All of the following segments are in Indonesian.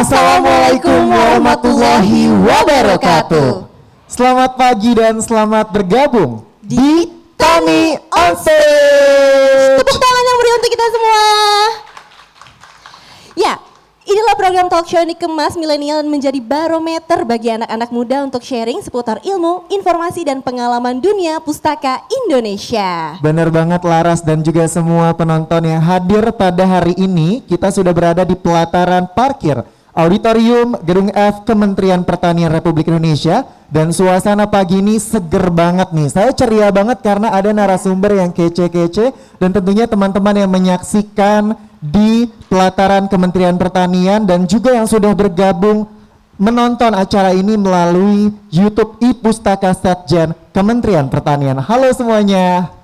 Assalamualaikum warahmatullahi wabarakatuh. Selamat pagi dan selamat bergabung di Tani On Stage. Tepuk tangan yang meriah untuk kita semua. Ya, inilah program talk show yang dikemas milenial menjadi barometer bagi anak-anak muda untuk sharing seputar ilmu, informasi, dan pengalaman dunia pustaka Indonesia. Bener banget Laras dan juga semua penonton yang hadir pada hari ini. Kita sudah berada di pelataran parkir Auditorium Gedung F Kementerian Pertanian Republik Indonesia. Dan suasana pagi ini seger banget nih. Saya ceria banget karena ada narasumber yang kece-kece. Dan tentunya teman-teman yang menyaksikan di pelataran Kementerian Pertanian dan juga yang sudah bergabung menonton acara ini melalui YouTube iPustaka Setjen Kementerian Pertanian. Halo semuanya.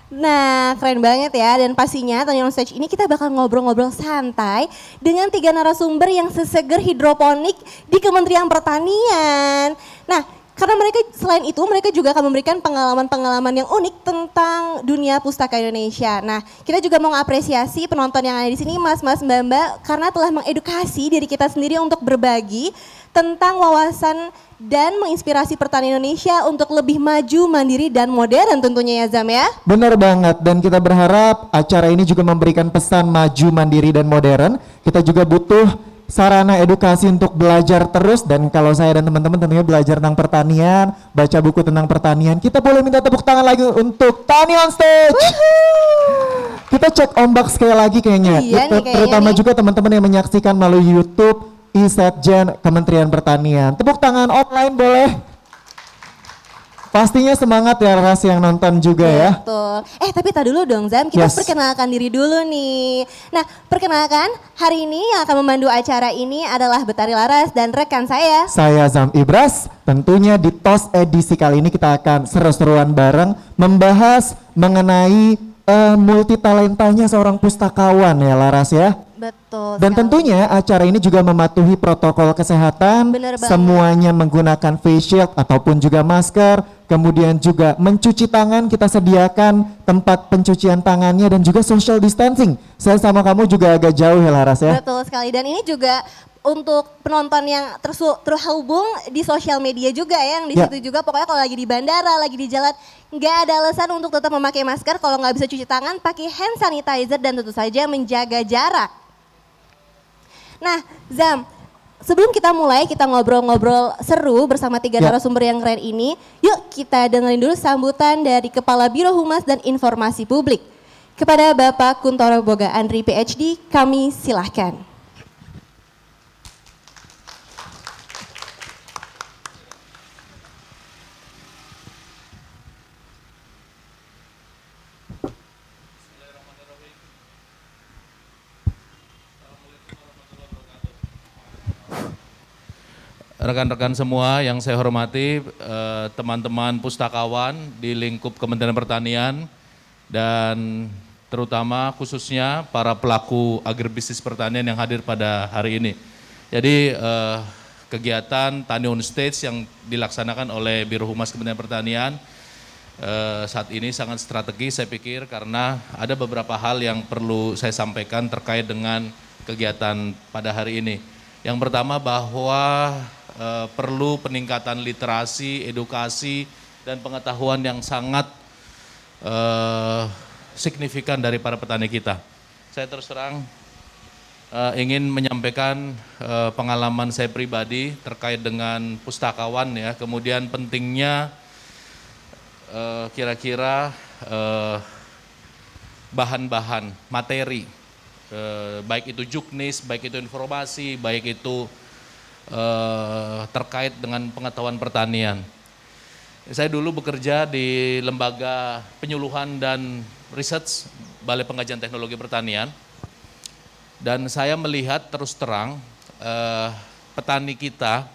Nah, keren banget ya, dan pastinya Tani On Stage ini kita bakal ngobrol-ngobrol santai dengan 3 narasumber yang seseger hidroponik di Kementerian Pertanian. Nah, karena mereka selain itu mereka juga akan memberikan pengalaman-pengalaman yang unik tentang dunia pustaka Indonesia. Nah, kita juga mau mengapresiasi penonton yang ada di sini, mas-mas, mbak-mbak, karena telah mengedukasi diri kita sendiri untuk berbagi tentang wawasan dan menginspirasi petani Indonesia untuk lebih maju, mandiri, dan modern tentunya ya Zam ya. Benar banget, dan kita berharap acara ini juga memberikan pesan maju, mandiri, dan modern. Kita juga butuh sarana edukasi untuk belajar terus, dan kalau saya dan teman-teman tentunya belajar tentang pertanian, baca buku tentang pertanian. Kita boleh minta tepuk tangan lagi untuk Tani On Stage. Kita cek ombak sekali lagi kayaknya, terutama juga teman-teman yang menyaksikan melalui YouTube Setjen Kementerian Pertanian. Tepuk tangan online boleh? Pastinya semangat ya Ras yang nonton juga ya. Betul. Tapi tadi dulu dong Zam, kita perkenalkan diri dulu nih. Nah, perkenalkan hari ini yang akan memandu acara ini adalah Betari Laras dan rekan saya. Saya Zam Ibras. Tentunya di TOS edisi kali ini kita akan seru-seruan bareng membahas mengenai multitalentanya seorang pustakawan ya Laras ya. Betul. Dan tentunya acara ini juga mematuhi protokol kesehatan. Semuanya menggunakan face shield ataupun juga masker. Kemudian juga mencuci tangan, kita sediakan tempat pencucian tangannya dan juga social distancing. Saya sama kamu juga agak jauh ya Laras ya. Betul sekali, dan ini juga untuk penonton yang terhubung di sosial media juga ya, yang di situ juga pokoknya kalau lagi di bandara, lagi di jalan, nggak ada alasan untuk tetap memakai masker. Kalau nggak bisa cuci tangan, pakai hand sanitizer dan tentu saja menjaga jarak. Nah Zam, sebelum kita mulai kita ngobrol-ngobrol seru bersama 3 narasumber yang keren ini, yuk kita dengerin dulu sambutan dari Kepala Biro Humas dan Informasi Publik. Kepada Bapak Kuntoro Boga Andri PhD, kami silahkan. Rekan-rekan semua yang saya hormati, teman-teman pustakawan di lingkup Kementerian Pertanian dan terutama khususnya para pelaku agribisnis pertanian yang hadir pada hari ini. Jadi kegiatan Tani On Stage yang dilaksanakan oleh Biro Humas Kementerian Pertanian saat ini sangat strategis saya pikir, karena ada beberapa hal yang perlu saya sampaikan terkait dengan kegiatan pada hari ini. Yang pertama bahwa perlu peningkatan literasi, edukasi, dan pengetahuan yang sangat signifikan dari para petani kita. Saya terus terang ingin menyampaikan pengalaman saya pribadi terkait dengan pustakawan ya, kemudian pentingnya kira-kira bahan-bahan materi, baik itu juknis, baik itu informasi, baik itu terkait dengan pengetahuan pertanian. Saya dulu bekerja di Lembaga Penyuluhan dan Research Balai Pengkajian Teknologi Pertanian, dan saya melihat terus terang petani kita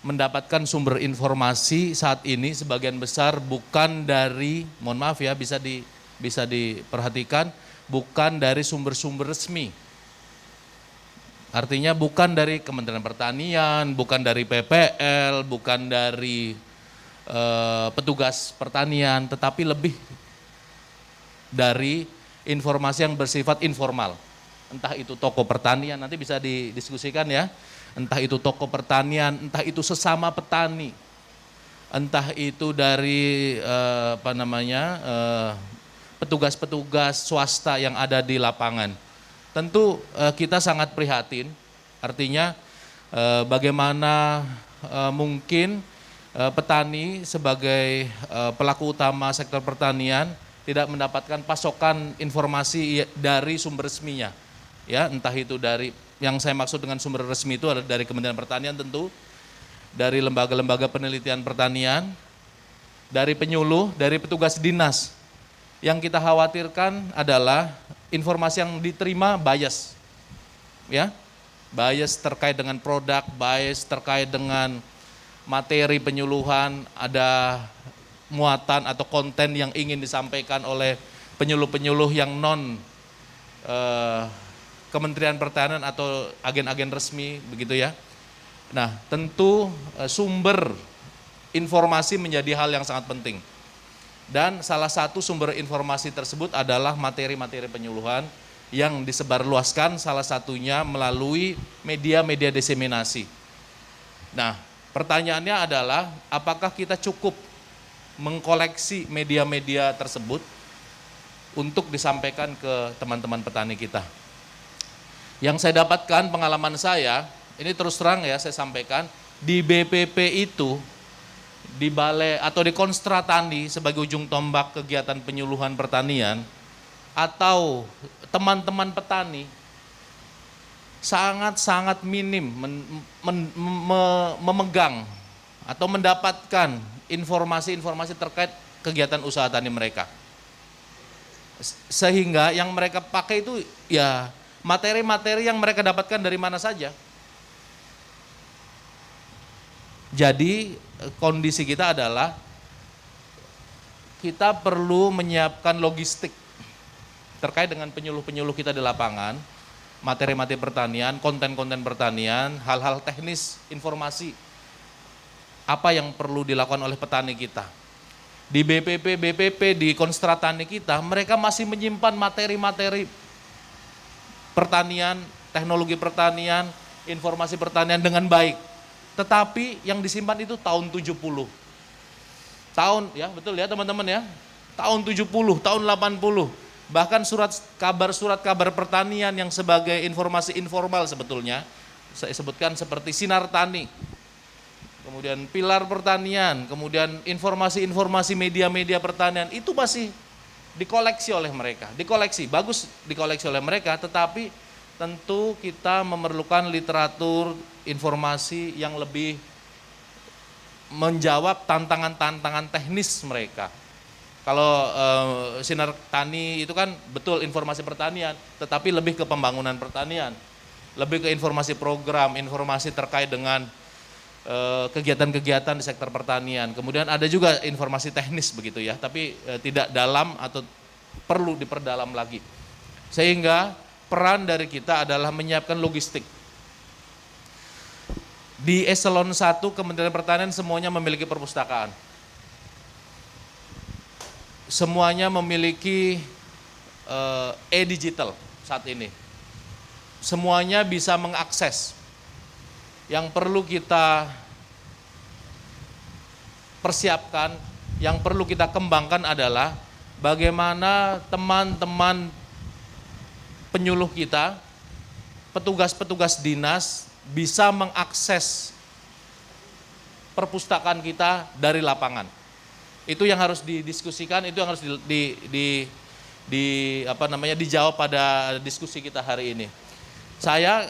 mendapatkan sumber informasi saat ini sebagian besar bukan dari, mohon maaf ya, bisa diperhatikan, bukan dari sumber-sumber resmi. Artinya bukan dari Kementerian Pertanian, bukan dari PPL, bukan dari petugas pertanian, tetapi lebih dari informasi yang bersifat informal. entah itu toko pertanian, nanti bisa didiskusikan ya, entah itu toko pertanian, entah itu sesama petani, entah itu dari petugas-petugas swasta yang ada di lapangan. Tentu kita sangat prihatin, artinya bagaimana mungkin petani sebagai pelaku utama sektor pertanian tidak mendapatkan pasokan informasi dari sumber resminya. Ya, entah itu dari, yang saya maksud dengan sumber resmi itu adalah dari Kementerian Pertanian tentu, dari lembaga-lembaga penelitian pertanian, dari penyuluh, dari petugas dinas. Yang kita khawatirkan adalah informasi yang diterima bias. Ya. Bias terkait dengan produk, bias terkait dengan materi penyuluhan, ada muatan atau konten yang ingin disampaikan oleh penyuluh-penyuluh yang non Kementerian Pertanian atau agen-agen resmi, begitu ya. Nah, tentu sumber informasi menjadi hal yang sangat penting. Dan salah satu sumber informasi tersebut adalah materi-materi penyuluhan yang disebarluaskan, salah satunya melalui media-media diseminasi. Nah, pertanyaannya adalah apakah kita cukup mengkoleksi media-media tersebut untuk disampaikan ke teman-teman petani kita. Yang saya dapatkan, pengalaman saya, ini terus terang ya saya sampaikan, di BPP itu, di Balai atau di Konstra Tani sebagai ujung tombak kegiatan penyuluhan pertanian, atau teman-teman petani, sangat-sangat minim memegang atau mendapatkan informasi-informasi terkait kegiatan usaha tani mereka. Sehingga yang mereka pakai itu ya materi-materi yang mereka dapatkan dari mana saja. Jadi kondisi kita adalah kita perlu menyiapkan logistik terkait dengan penyuluh-penyuluh kita di lapangan, materi-materi pertanian, konten-konten pertanian, hal-hal teknis, informasi, apa yang perlu dilakukan oleh petani kita. Di BPP, di Konstra Tani kita, mereka masih menyimpan materi-materi pertanian, teknologi pertanian, informasi pertanian dengan baik. Tetapi yang disimpan itu tahun 70. Tahun, ya betul ya teman-teman ya, tahun 70, tahun 80. Bahkan surat kabar pertanian yang sebagai informasi informal sebetulnya, saya sebutkan seperti Sinar Tani, kemudian Pilar Pertanian, kemudian informasi-informasi media-media pertanian, itu masih dikoleksi oleh mereka. Bagus dikoleksi oleh mereka, tetapi tentu kita memerlukan literatur informasi yang lebih menjawab tantangan-tantangan teknis mereka. Kalau Sinar Tani itu kan betul informasi pertanian, tetapi lebih ke pembangunan pertanian, lebih ke informasi program, informasi terkait dengan kegiatan-kegiatan di sektor pertanian. Kemudian ada juga informasi teknis begitu ya, tapi tidak dalam atau perlu diperdalam lagi. Sehingga peran dari kita adalah menyiapkan logistik. Di eselon 1 Kementerian Pertanian semuanya memiliki perpustakaan. Semuanya memiliki e-digital saat ini. Semuanya bisa mengakses. Yang perlu kita persiapkan, yang perlu kita kembangkan adalah bagaimana teman-teman penyuluh kita, petugas-petugas dinas bisa mengakses perpustakaan kita dari lapangan. Itu yang harus didiskusikan, itu yang harus dijawab pada diskusi kita hari ini. Saya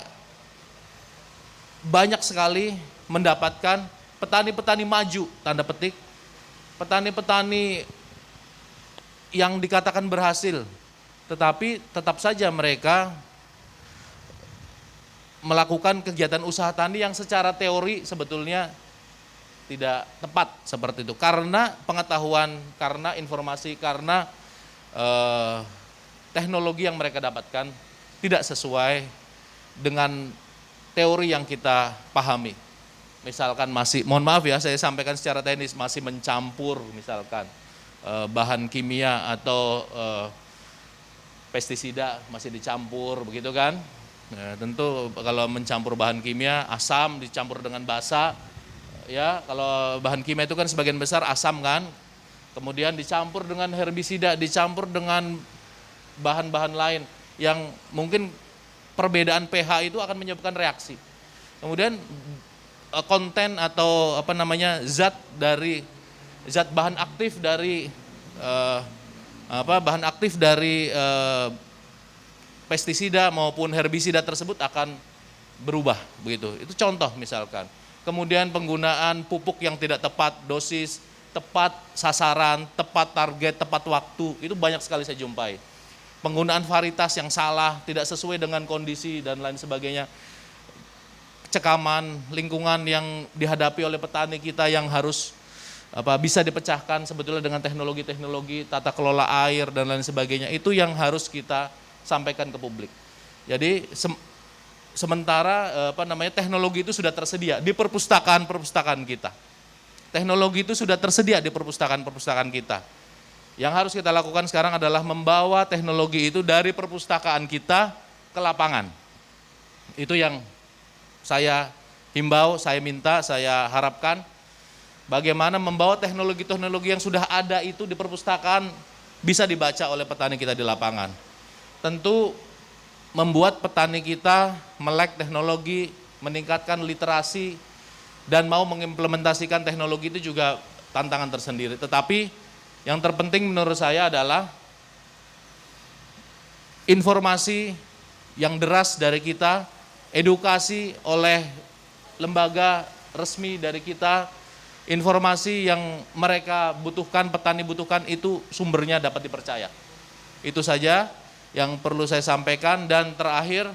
banyak sekali mendapatkan petani-petani maju, tanda petik, petani-petani yang dikatakan berhasil, tetapi tetap saja mereka melakukan kegiatan usaha tani yang secara teori sebetulnya tidak tepat seperti itu. Karena pengetahuan, karena informasi, karena teknologi yang mereka dapatkan tidak sesuai dengan teori yang kita pahami. Misalkan masih, mohon maaf ya saya sampaikan secara teknis, masih mencampur misalkan bahan kimia atau pestisida masih dicampur begitu kan. Nah, tentu kalau mencampur bahan kimia, asam dicampur dengan basa, ya kalau bahan kimia itu kan sebagian besar asam kan, kemudian dicampur dengan herbisida, dicampur dengan bahan-bahan lain yang mungkin perbedaan pH itu akan menyebabkan reaksi. Kemudian konten atau zat bahan aktif dari pestisida maupun herbisida tersebut akan berubah begitu. Itu contoh misalkan. Kemudian penggunaan pupuk yang tidak tepat dosis, tepat sasaran, tepat target, tepat waktu, itu banyak sekali saya jumpai. Penggunaan varietas yang salah, tidak sesuai dengan kondisi dan lain sebagainya. Cekaman lingkungan yang dihadapi oleh petani kita yang harus bisa dipecahkan sebetulnya dengan teknologi-teknologi tata kelola air dan lain sebagainya. Itu yang harus kita sampaikan ke publik. Jadi sementara teknologi itu sudah tersedia di perpustakaan kita. Teknologi itu sudah tersedia di perpustakaan kita. Yang harus kita lakukan sekarang adalah membawa teknologi itu dari perpustakaan kita ke lapangan. Itu yang saya himbau, saya minta, saya harapkan bagaimana membawa teknologi-teknologi yang sudah ada itu di perpustakaan bisa dibaca oleh petani kita di lapangan. Tentu membuat petani kita melek teknologi, meningkatkan literasi, dan mau mengimplementasikan teknologi itu juga tantangan tersendiri. Tetapi yang terpenting menurut saya adalah informasi yang deras dari kita, edukasi oleh lembaga resmi dari kita, informasi yang mereka butuhkan, petani butuhkan itu sumbernya dapat dipercaya. Itu saja yang perlu saya sampaikan. Dan terakhir,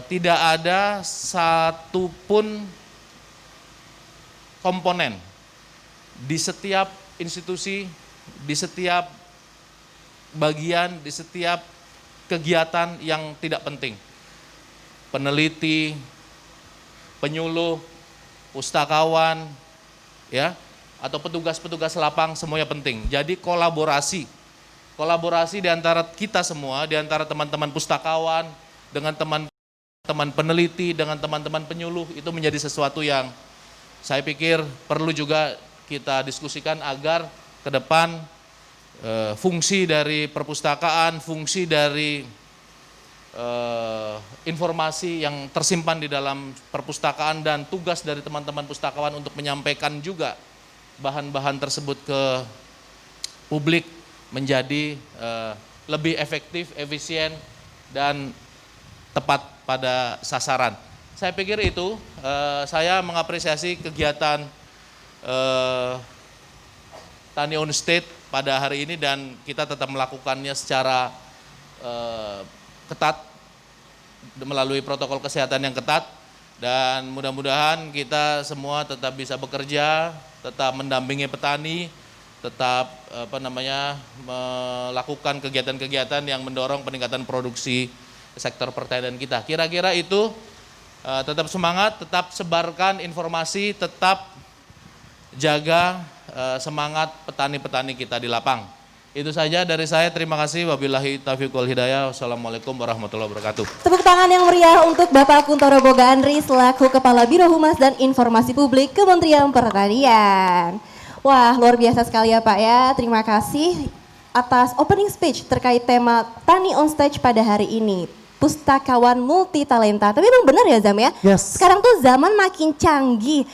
tidak ada satupun komponen di setiap institusi, di setiap bagian, di setiap kegiatan yang tidak penting. Peneliti, penyuluh, pustakawan, ya, atau petugas-petugas lapang semuanya penting. Jadi kolaborasi di antara kita semua, di antara teman-teman pustakawan, dengan teman-teman peneliti, dengan teman-teman penyuluh, itu menjadi sesuatu yang saya pikir perlu juga kita diskusikan agar ke depan fungsi dari perpustakaan, fungsi dari informasi yang tersimpan di dalam perpustakaan dan tugas dari teman-teman pustakawan untuk menyampaikan juga bahan-bahan tersebut ke publik menjadi lebih efektif, efisien, dan tepat pada sasaran. Saya pikir itu, saya mengapresiasi kegiatan Tani on State pada hari ini dan kita tetap melakukannya secara ketat melalui protokol kesehatan yang ketat, dan mudah-mudahan kita semua tetap bisa bekerja, tetap mendampingi petani, tetap melakukan kegiatan-kegiatan yang mendorong peningkatan produksi sektor pertanian kita. Kira-kira itu, tetap semangat, tetap sebarkan informasi, tetap jaga semangat petani-petani kita di lapang. Itu saja dari saya, terima kasih. Wabillahi taufiq wal hidayah. Wassalamualaikum warahmatullahi wabarakatuh. Tepuk tangan yang meriah untuk Bapak Kuntoro Boga Andri selaku Kepala Biro Humas dan Informasi Publik Kementerian Pertanian. Wah, luar biasa sekali ya Pak ya. Terima kasih atas opening speech terkait tema Tani on Stage pada hari ini. Pustakawan multi talenta. Tapi memang benar ya Zam ya? Yes. Sekarang tuh zaman makin canggih.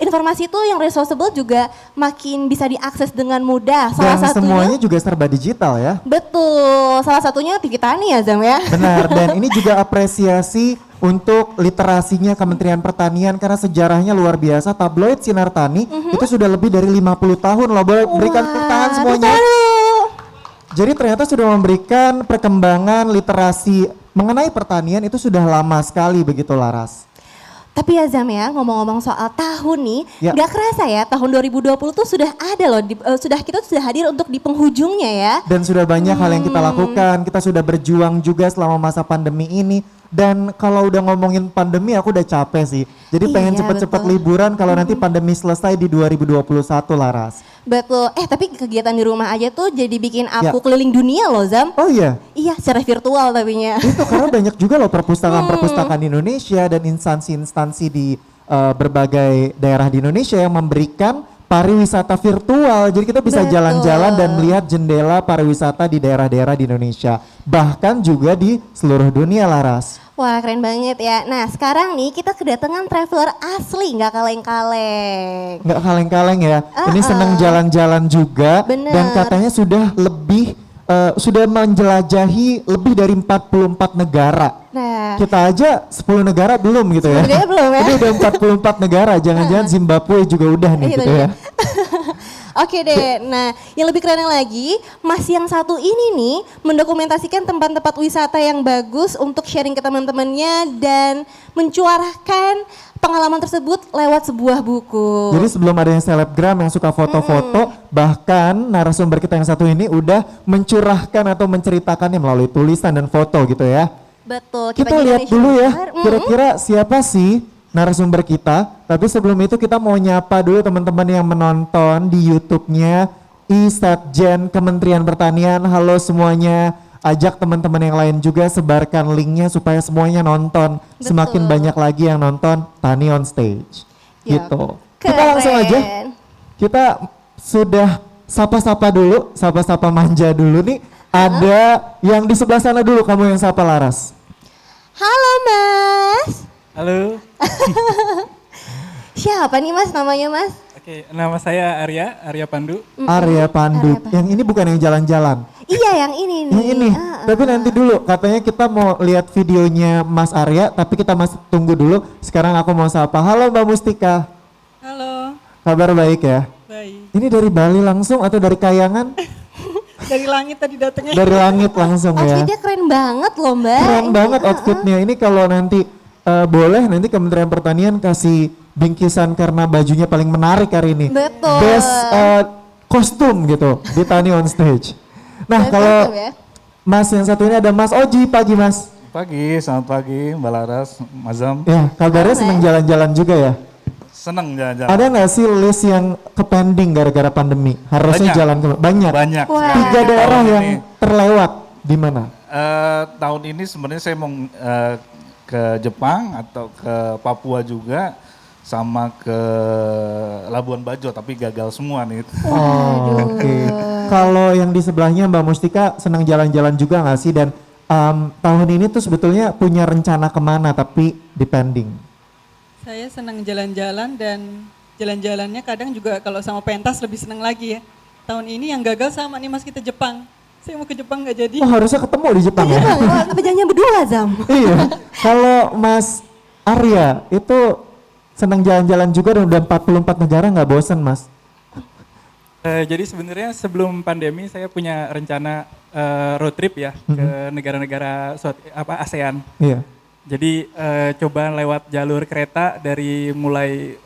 Informasi itu yang resourceable juga makin bisa diakses dengan mudah. Salah Dan satunya, semuanya juga serba digital ya. betul, salah satunya TV Tani ya Zam ya. Benar, dan ini juga apresiasi untuk literasinya Kementerian Pertanian karena sejarahnya luar biasa. Tabloid Sinar Tani itu sudah lebih dari 50 tahun loh. Boleh berikan tepuk tangan semuanya. Jadi ternyata sudah memberikan perkembangan literasi mengenai pertanian itu sudah lama sekali begitu Laras. Tapi ya Zam ya, ngomong-ngomong soal tahun nih, Ya. nggak kerasa ya tahun 2020 tuh sudah ada loh, kita sudah hadir untuk di penghujungnya ya. Dan sudah banyak hal yang kita lakukan, kita sudah berjuang juga selama masa pandemi ini. Dan kalau udah ngomongin pandemi aku udah capek sih. Jadi pengen Iya, cepet-cepet betul. liburan kalau nanti pandemi selesai di 2021 Laras. Betul. Tapi kegiatan di rumah aja tuh jadi bikin aku Ya. keliling dunia loh Zam. Oh iya, Iya, secara virtual tapinya. itu karena banyak juga loh perpustakaan-perpustakaan di Indonesia dan instansi-instansi di berbagai daerah di Indonesia yang memberikan pariwisata virtual. Jadi kita bisa Betul. jalan-jalan dan melihat jendela pariwisata di daerah-daerah di Indonesia. Bahkan juga di seluruh dunia Laras. Wah, keren banget ya. Nah, sekarang nih kita kedatangan traveler asli, nggak kaleng-kaleng. Nggak kaleng-kaleng ya. Ini senang jalan-jalan juga. Bener. Dan katanya sudah menjelajahi lebih dari 44 negara. Nah, Kita aja 10 negara belum gitu ya. 10 negara belum ya? Ini udah 44 negara, jangan-jangan Zimbabwe juga udah nih Itu gitu dia. ya. Oke deh, nah yang lebih keren lagi, Mas yang satu ini nih mendokumentasikan tempat-tempat wisata yang bagus untuk sharing ke teman-temannya dan mencuarahkan pengalaman tersebut lewat sebuah buku. Jadi sebelum ada yang selebgram yang suka foto-foto, bahkan narasumber kita yang satu ini udah mencurahkan atau menceritakannya melalui tulisan dan foto gitu ya. Betul, Kita jadi lihat Indonesia dulu ya, Fair. kira-kira siapa sih narasumber kita. Tapi sebelum itu kita mau nyapa dulu teman-teman yang menonton di YouTube-nya Isetjen Kementerian Pertanian. Halo semuanya, ajak teman-teman yang lain juga sebarkan linknya supaya semuanya nonton. Betul. Semakin banyak lagi yang nonton Tani on Stage. Ya, Gitu. Kita langsung aja. keren. Kita sudah sapa-sapa dulu, sapa-sapa manja dulu nih. Ada yang di sebelah sana dulu, kamu yang sapa Laras. Halo Mas, Halo, siapa nih Mas namanya Mas? oke, nama saya Arya Pandu. Arya Pandu. Yang ini bukan yang jalan-jalan. Iya yang ini nih. Yang ini. Tapi nanti dulu, katanya kita mau lihat videonya Mas Arya, tapi kita masih tunggu dulu. Sekarang aku mau sapa. Halo Mbak Mustika. Halo, Kabar baik ya? baik. Ini dari Bali langsung atau dari Kayangan? Dari langit tadi datangnya. Dari langit langsung ya. Outfitnya keren banget loh Mbak. Keren Ini, banget outfitnya. Ini kalau nanti boleh nanti Kementerian Pertanian kasih bingkisan karena bajunya paling menarik hari ini. Betul. Best kostum gitu di Tani on Stage. Nah Best kalau kostum ya. Mas yang satu ini ada Mas Oji. Pagi Mas. Pagi, selamat pagi Mbak Laras, Mazam. Ya kabarnya seneng jalan-jalan juga ya. Seneng jalan-jalan. Ada nggak sih list yang kepending gara-gara pandemi? Harusnya Banyak. jalan ke banyak. Banyak Wah. sekali. 3 daerah Tahun yang ini, terlewat di mana? tahun ini sebenarnya saya mau ke Jepang atau ke Papua juga, sama ke Labuan Bajo, tapi gagal semua nih. Oh, oke. Kalau yang di sebelahnya Mbak Mustika senang jalan-jalan juga nggak sih? Dan tahun ini tuh sebetulnya punya rencana kemana tapi depending. Saya senang jalan-jalan dan jalan-jalannya kadang juga kalau sama pentas lebih senang lagi ya. Tahun ini yang gagal sama nih Mas kita Jepang. Saya mau ke Jepang nggak jadi. Oh harusnya ketemu di Jepang ya? Bang, wah, kebejannya berdua Zam. Iya. Kalau Mas Arya itu senang jalan-jalan juga dan udah 44 negara nggak bosen Mas? Jadi sebenarnya sebelum pandemi saya punya rencana road trip ya ke negara-negara ASEAN. Iya. Jadi coba lewat jalur kereta dari mulai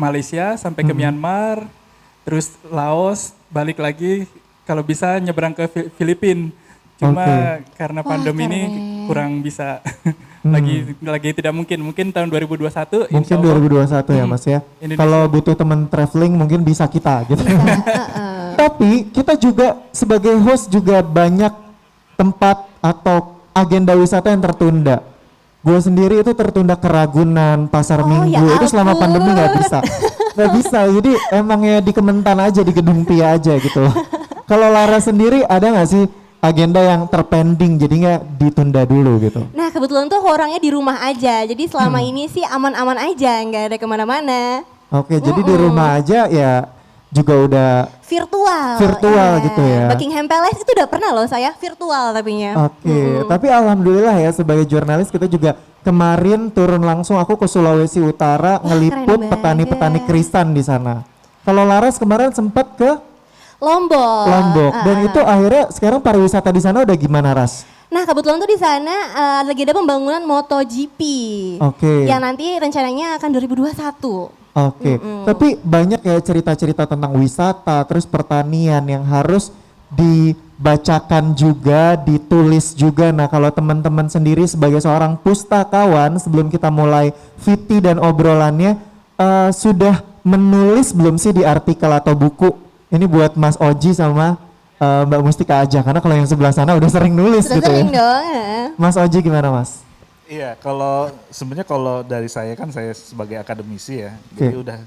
Malaysia sampai ke Myanmar, terus Laos, balik lagi kalau bisa nyebrang ke Filipina. Cuma karena pandemi ini kurang bisa. lagi tidak mungkin. Mungkin tahun 2021 Mungkin insya Allah. 2021 ya Mas ya. Indonesia. Kalau butuh teman traveling mungkin bisa kita gitu. Tapi kita juga sebagai host juga banyak tempat atau agenda wisata yang tertunda. Gue sendiri itu tertunda ke Ragunan, Pasar Oh, Minggu, ya itu selama ampun. pandemi nggak bisa. Nggak bisa, jadi emangnya di Kementan aja, di Gedung Pia aja gitu. Kalau Lara sendiri ada nggak sih agenda yang terpending jadinya ditunda dulu gitu? Nah kebetulan tuh aku orangnya di rumah aja, jadi selama ini sih aman-aman aja, nggak ada kemana-mana. Oke, jadi di rumah aja ya juga udah Virtual gitu ya. Buckingham Palace itu udah pernah loh saya virtual tapinya. Oke, tapi alhamdulillah ya sebagai jurnalis kita juga kemarin turun langsung aku ke Sulawesi Utara ngeliput keren petani-petani banget. krisan di sana. Kalau Laras kemarin sempat ke Lombok. Dan itu akhirnya sekarang pariwisata di sana udah gimana Ras? Nah kebetulan tuh di sana lagi ada pembangunan MotoGP. Oke. Yang nanti rencananya akan 2021. Oke, tapi banyak ya cerita-cerita tentang wisata, terus pertanian yang harus dibacakan juga, ditulis juga. Nah, kalau teman-teman sendiri sebagai seorang pustakawan, sebelum kita mulai VT dan obrolannya, sudah menulis belum sih di artikel atau buku? Ini buat Mas Oji sama Mbak Mustika aja, karena kalau yang sebelah sana udah sering nulis Sudah gitu sering ya. dong. Mas Oji gimana Mas? Iya, kalau sebenarnya kalau dari saya kan saya sebagai akademisi ya, Oke. jadi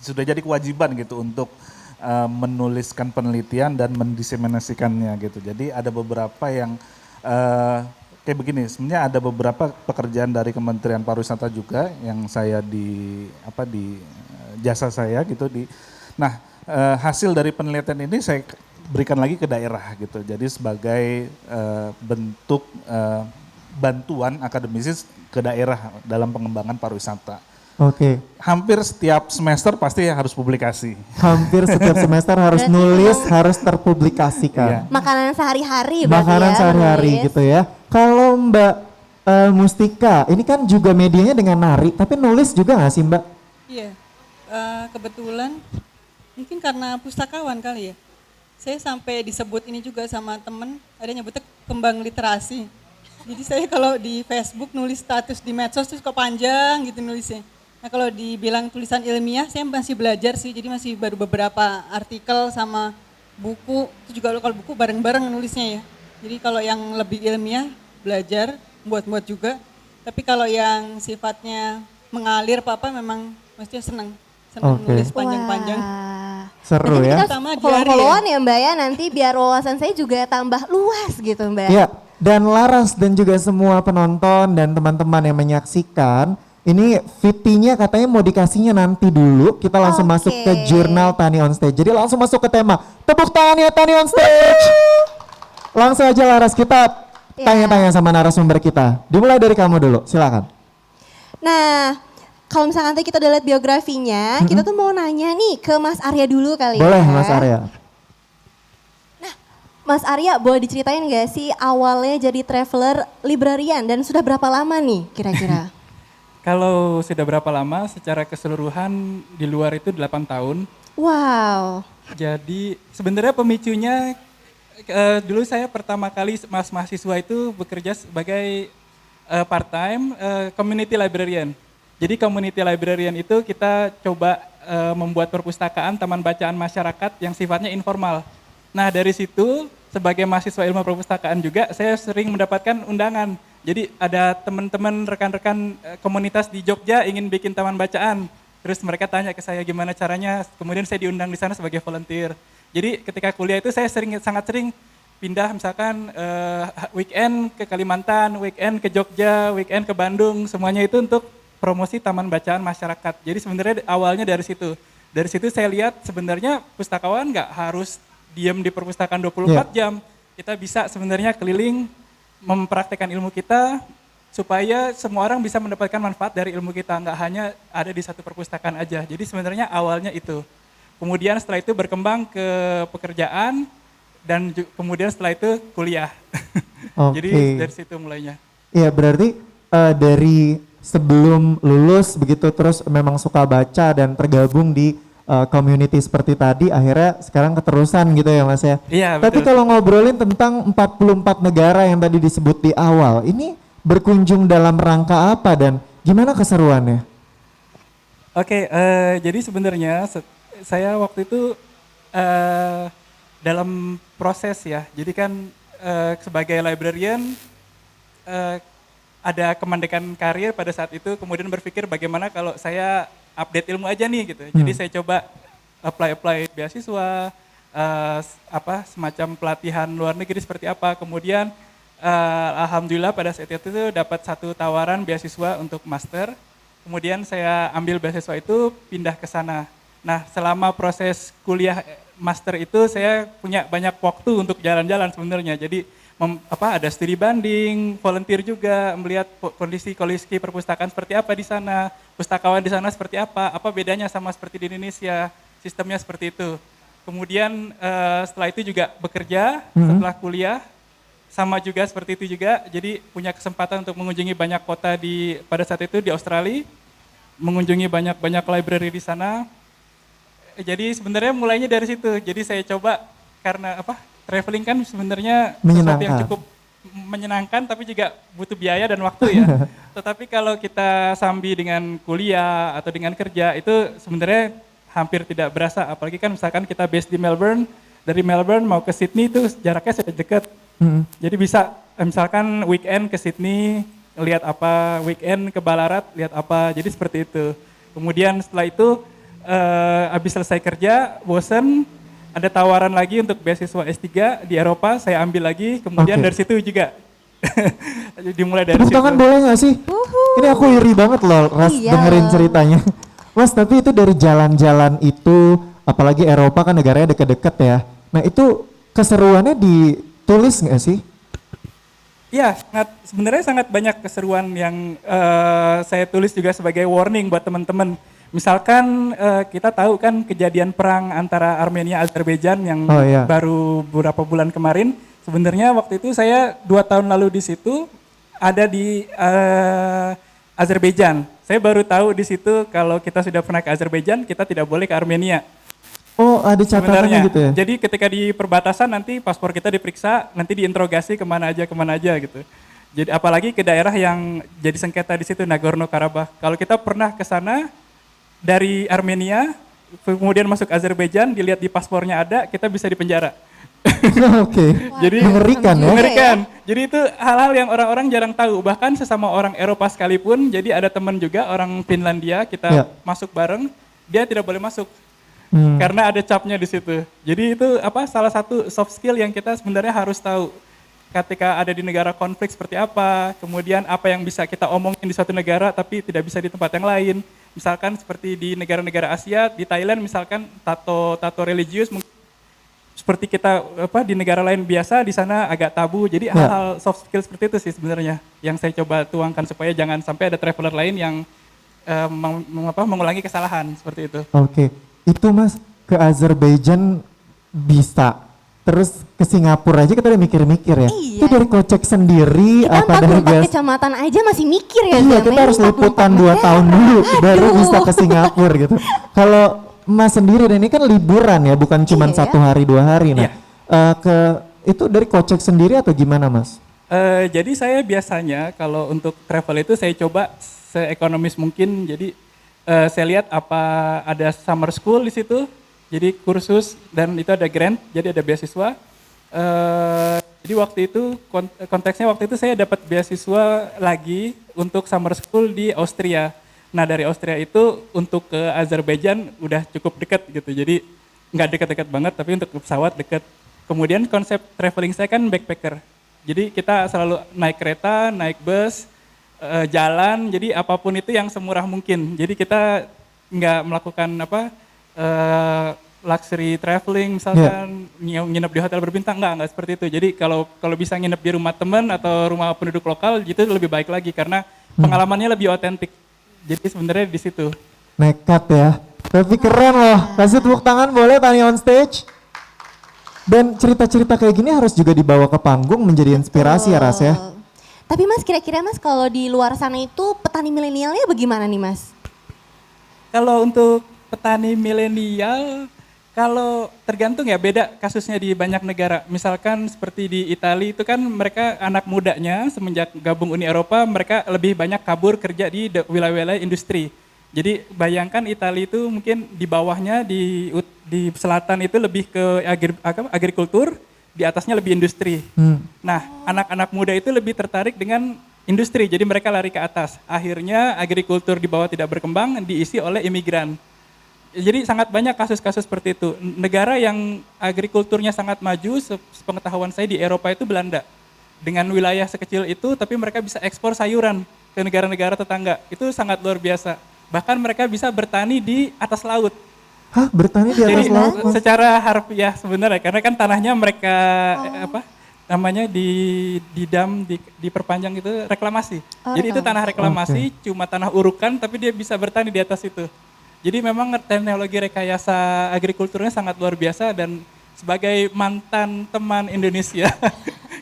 sudah jadi kewajiban gitu untuk menuliskan penelitian dan mendiseminasikannya gitu. Jadi ada beberapa yang kayak begini, sebenarnya ada beberapa pekerjaan dari Kementerian Pariwisata juga yang saya di jasa saya gitu Nah, hasil dari penelitian ini saya berikan lagi ke daerah gitu. Jadi sebagai bentuk bantuan akademisi ke daerah dalam pengembangan pariwisata. Oke. Hampir setiap semester pasti harus publikasi. Hampir setiap semester harus Berarti nulis, memang- harus terpublikasikan. Iya. Makanan sehari-hari berarti Makanan ya, sehari-hari menulis. gitu ya. Kalau Mbak Mustika, ini kan juga medianya dengan nari, tapi nulis juga nggak sih Mbak? Iya, kebetulan mungkin karena pustakawan kali ya. Saya sampai disebut ini juga sama temen, ada nyebutnya kembang literasi. Jadi saya kalau di Facebook nulis status di medsos terus kok panjang gitu nulisnya. Nah kalau dibilang tulisan ilmiah saya masih belajar sih, jadi masih baru beberapa artikel sama buku. Itu juga kalau buku bareng-bareng nulisnya ya. Jadi kalau yang lebih ilmiah belajar, buat-buat juga. Tapi kalau yang sifatnya mengalir apa memang mestinya senang Oke. nulis panjang-panjang. Wah. Seru Nanti ya. kita Sama diary follow-followan ya Mbak ya, nanti biar wawasan saya juga tambah luas gitu Mbak. Iya, dan Laras dan juga semua penonton dan teman-teman yang menyaksikan, ini VT-nya katanya mau dikasihnya nanti dulu. Kita langsung Oke. masuk ke jurnal Tani on Stage. Jadi langsung masuk ke tema. Tepuk tangan ya Tani on Stage. Langsung aja Laras, kita Iya. tanya-tanya sama narasumber kita. Dimulai dari kamu dulu, silakan. Nah, kalau misalkan tadi kita udah lihat biografinya, kita tuh mau nanya nih ke Mas Arya dulu kali ya. Boleh Mas Arya. Mas Arya, boleh diceritain gak sih awalnya jadi traveler librarian dan sudah berapa lama nih kira-kira? Kalau sudah berapa lama secara keseluruhan di luar itu 8 tahun. Wow. Jadi sebenarnya pemicunya dulu saya pertama kali mahasiswa itu bekerja sebagai part time community librarian. Jadi community librarian itu kita coba membuat perpustakaan taman bacaan masyarakat yang sifatnya informal. Nah dari situ sebagai mahasiswa ilmu perpustakaan juga saya sering mendapatkan undangan. Jadi ada teman-teman rekan-rekan komunitas di Jogja ingin bikin taman bacaan. Terus mereka tanya ke saya gimana caranya, kemudian saya diundang di sana sebagai volunteer. Jadi ketika kuliah itu saya sangat sering pindah misalkan weekend ke Kalimantan, weekend ke Jogja, weekend ke Bandung, semuanya itu untuk promosi taman bacaan masyarakat. Jadi sebenarnya awalnya dari situ. Dari situ saya lihat sebenarnya pustakawan nggak harus diam di perpustakaan 24 jam. Kita bisa sebenarnya keliling mempraktekkan ilmu kita supaya semua orang bisa mendapatkan manfaat dari ilmu kita, nggak hanya ada di satu perpustakaan aja. Jadi sebenarnya awalnya itu. Kemudian setelah itu berkembang ke pekerjaan dan kemudian setelah itu kuliah. Oke. Jadi dari situ mulainya. Iya berarti dari sebelum lulus begitu terus memang suka baca dan tergabung di community seperti tadi, akhirnya sekarang keterusan gitu ya Mas ya. Iya, Tapi betul. kalau ngobrolin tentang 44 negara yang tadi disebut di awal, ini berkunjung dalam rangka apa dan gimana keseruannya? Oke, jadi sebenarnya saya waktu itu dalam proses ya. Jadi kan sebagai librarian ada kemandekan karir pada saat itu, kemudian berpikir bagaimana kalau saya update ilmu aja nih gitu. Jadi saya coba apply beasiswa, semacam pelatihan luar negeri seperti apa. Kemudian alhamdulillah pada saat itu dapat satu tawaran beasiswa untuk master. Kemudian saya ambil beasiswa itu pindah ke sana. Nah selama proses kuliah master itu saya punya banyak waktu untuk jalan-jalan sebenarnya. Jadi ada studi banding, volunteer juga, melihat kondisi perpustakaan seperti apa di sana, pustakawan di sana seperti apa bedanya sama seperti di Indonesia, sistemnya seperti itu. Kemudian setelah itu juga bekerja setelah kuliah, sama juga seperti itu juga, jadi punya kesempatan untuk mengunjungi banyak kota pada saat itu di Australia, mengunjungi banyak library di sana. Jadi sebenarnya mulainya dari situ, jadi saya coba karena traveling kan sebenarnya sesuatu yang Menyenangkan. cukup menyenangkan tapi juga butuh biaya dan waktu ya. Tetapi kalau kita sambil dengan kuliah atau dengan kerja itu sebenarnya hampir tidak berasa. Apalagi kan misalkan kita base di Melbourne, dari Melbourne mau ke Sydney itu jaraknya sudah dekat. Jadi bisa misalkan weekend ke Sydney lihat apa, weekend ke Ballarat lihat apa. Jadi seperti itu. Kemudian setelah itu habis selesai kerja, bosen, ada tawaran lagi untuk beasiswa S3 di Eropa, saya ambil lagi, kemudian Oke. dari situ juga dimulai dari Tepuk situ. tangan boleh gak sih? Ini aku iri banget loh Ras Iya. dengerin ceritanya. Mas tapi itu dari jalan-jalan itu, apalagi Eropa kan negaranya deket-deket ya. Nah itu keseruannya ditulis gak sih? Iya, sebenarnya sangat banyak keseruan yang saya tulis juga sebagai warning buat teman-teman. Misalkan kita tahu kan kejadian perang antara Armenia Azerbaijan yang Oh, iya. baru beberapa bulan kemarin. Sebenarnya waktu itu saya 2 tahun lalu di situ ada di Azerbaijan. Saya baru tahu di situ kalau kita sudah pernah ke Azerbaijan, kita tidak boleh ke Armenia. Oh ada catatannya Sebenarnya. gitu ya? Jadi ketika di perbatasan nanti paspor kita diperiksa, nanti diinterogasi kemana aja gitu. Jadi apalagi ke daerah yang jadi sengketa di situ, Nagorno-Karabakh. Kalau kita pernah ke sana dari Armenia, kemudian masuk Azerbaijan, dilihat di paspornya ada, kita bisa dipenjara. Oke. Jadi Mengerikan ya? mengerikan. Jadi itu hal-hal yang orang-orang jarang tahu. Bahkan sesama orang Eropa sekalipun, jadi ada teman juga orang Finlandia, kita Ya. masuk bareng, dia tidak boleh masuk. Hmm. Karena ada capnya di situ. Jadi itu salah satu soft skill yang kita sebenarnya harus tahu. Ketika ada di negara konflik seperti apa, kemudian apa yang bisa kita omongin di suatu negara tapi tidak bisa di tempat yang lain. Misalkan seperti di negara-negara Asia, di Thailand misalkan tato religius seperti kita di negara lain biasa, di sana agak tabu. Jadi hal-hal soft skill seperti itu sih sebenarnya yang saya coba tuangkan supaya jangan sampai ada traveler lain yang mengulangi kesalahan seperti itu. Oke, itu Mas ke Azerbaijan bisa, terus ke Singapura aja kita udah mikir-mikir ya. Iya. Itu dari kocek sendiri Kita apa dari 44 gas? kecamatan aja masih mikir ya. Iya, Zam. kita Ini harus 44 liputan 2 negara. tahun dulu baru Aduh. bisa ke Singapura gitu. Kalau Mas sendiri, dan ini kan liburan ya, bukan cuma Iya. 1 hari 2 hari. Nah, Iya. itu dari kocek sendiri atau gimana Mas? Jadi saya biasanya kalau untuk travel itu saya coba seekonomis mungkin. Jadi saya lihat apa ada summer school di situ, jadi kursus dan itu ada grant, jadi ada beasiswa. Jadi waktu itu konteksnya waktu itu saya dapat beasiswa lagi untuk summer school di Austria. Nah dari Austria itu untuk ke Azerbaijan udah cukup dekat gitu. Jadi nggak dekat-dekat banget tapi untuk ke pesawat dekat. Kemudian konsep traveling saya kan backpacker. Jadi kita selalu naik kereta, naik bus, jalan. Jadi apapun itu yang semurah mungkin. Jadi kita nggak melakukan luxury traveling misalkan nginep di hotel berbintang, nggak seperti itu. Jadi kalau bisa nginep di rumah teman atau rumah penduduk lokal itu lebih baik lagi karena pengalamannya lebih otentik. Jadi sebenarnya di situ. Nekat ya. Tapi keren loh. Kasih tepuk tangan boleh Tani on stage. Dan cerita-cerita kayak gini harus juga dibawa ke panggung menjadi inspirasi ya Ras ya. Tapi Mas kira-kira Mas kalau di luar sana itu petani milenialnya bagaimana nih Mas? Kalau untuk petani milenial, kalau tergantung ya beda kasusnya di banyak negara. Misalkan seperti di Italia itu kan mereka anak mudanya semenjak gabung Uni Eropa mereka lebih banyak kabur kerja di wilayah-wilayah industri. Jadi bayangkan Italia itu mungkin di bawahnya di selatan itu lebih ke agrikultur, di atasnya lebih industri. Nah anak-anak muda itu lebih tertarik dengan industri, jadi mereka lari ke atas. Akhirnya agrikultur di bawah tidak berkembang, diisi oleh imigran. Jadi sangat banyak kasus-kasus seperti itu. Negara yang agrikulturnya sangat maju, sepengetahuan saya di Eropa itu Belanda. Dengan wilayah sekecil itu, tapi mereka bisa ekspor sayuran ke negara-negara tetangga. Itu sangat luar biasa. Bahkan mereka bisa bertani di atas laut. Hah, bertani di atas Jadi laut Mas? secara harfiah sebenarnya, karena kan tanahnya mereka diperpanjang itu reklamasi. Jadi itu tanah reklamasi, cuma tanah urukan, tapi dia bisa bertani di atas itu. Jadi memang teknologi rekayasa agrikulturnya sangat luar biasa dan sebagai mantan teman Indonesia,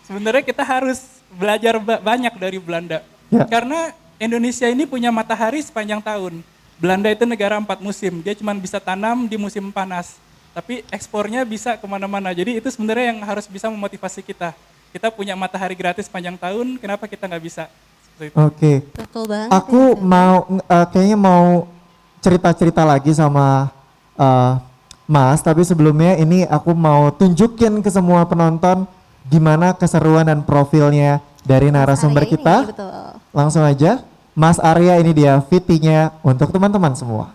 sebenarnya kita harus belajar banyak dari Belanda. Ya. Karena Indonesia ini punya matahari sepanjang tahun. Belanda itu negara 4 musim, dia cuma bisa tanam di musim panas. tapi ekspornya bisa kemana-mana. Jadi itu sebenarnya yang harus bisa memotivasi kita. Kita punya matahari gratis panjang tahun, kenapa kita nggak bisa? Seperti itu. Oke. Betul banget. Aku mau kayaknya mau cerita-cerita lagi sama Mas, tapi sebelumnya ini aku mau tunjukin ke semua penonton gimana keseruan dan profilnya dari narasumber Arya ini, kita. betul. Langsung aja, Mas Arya ini dia VT-nya untuk teman-teman semua.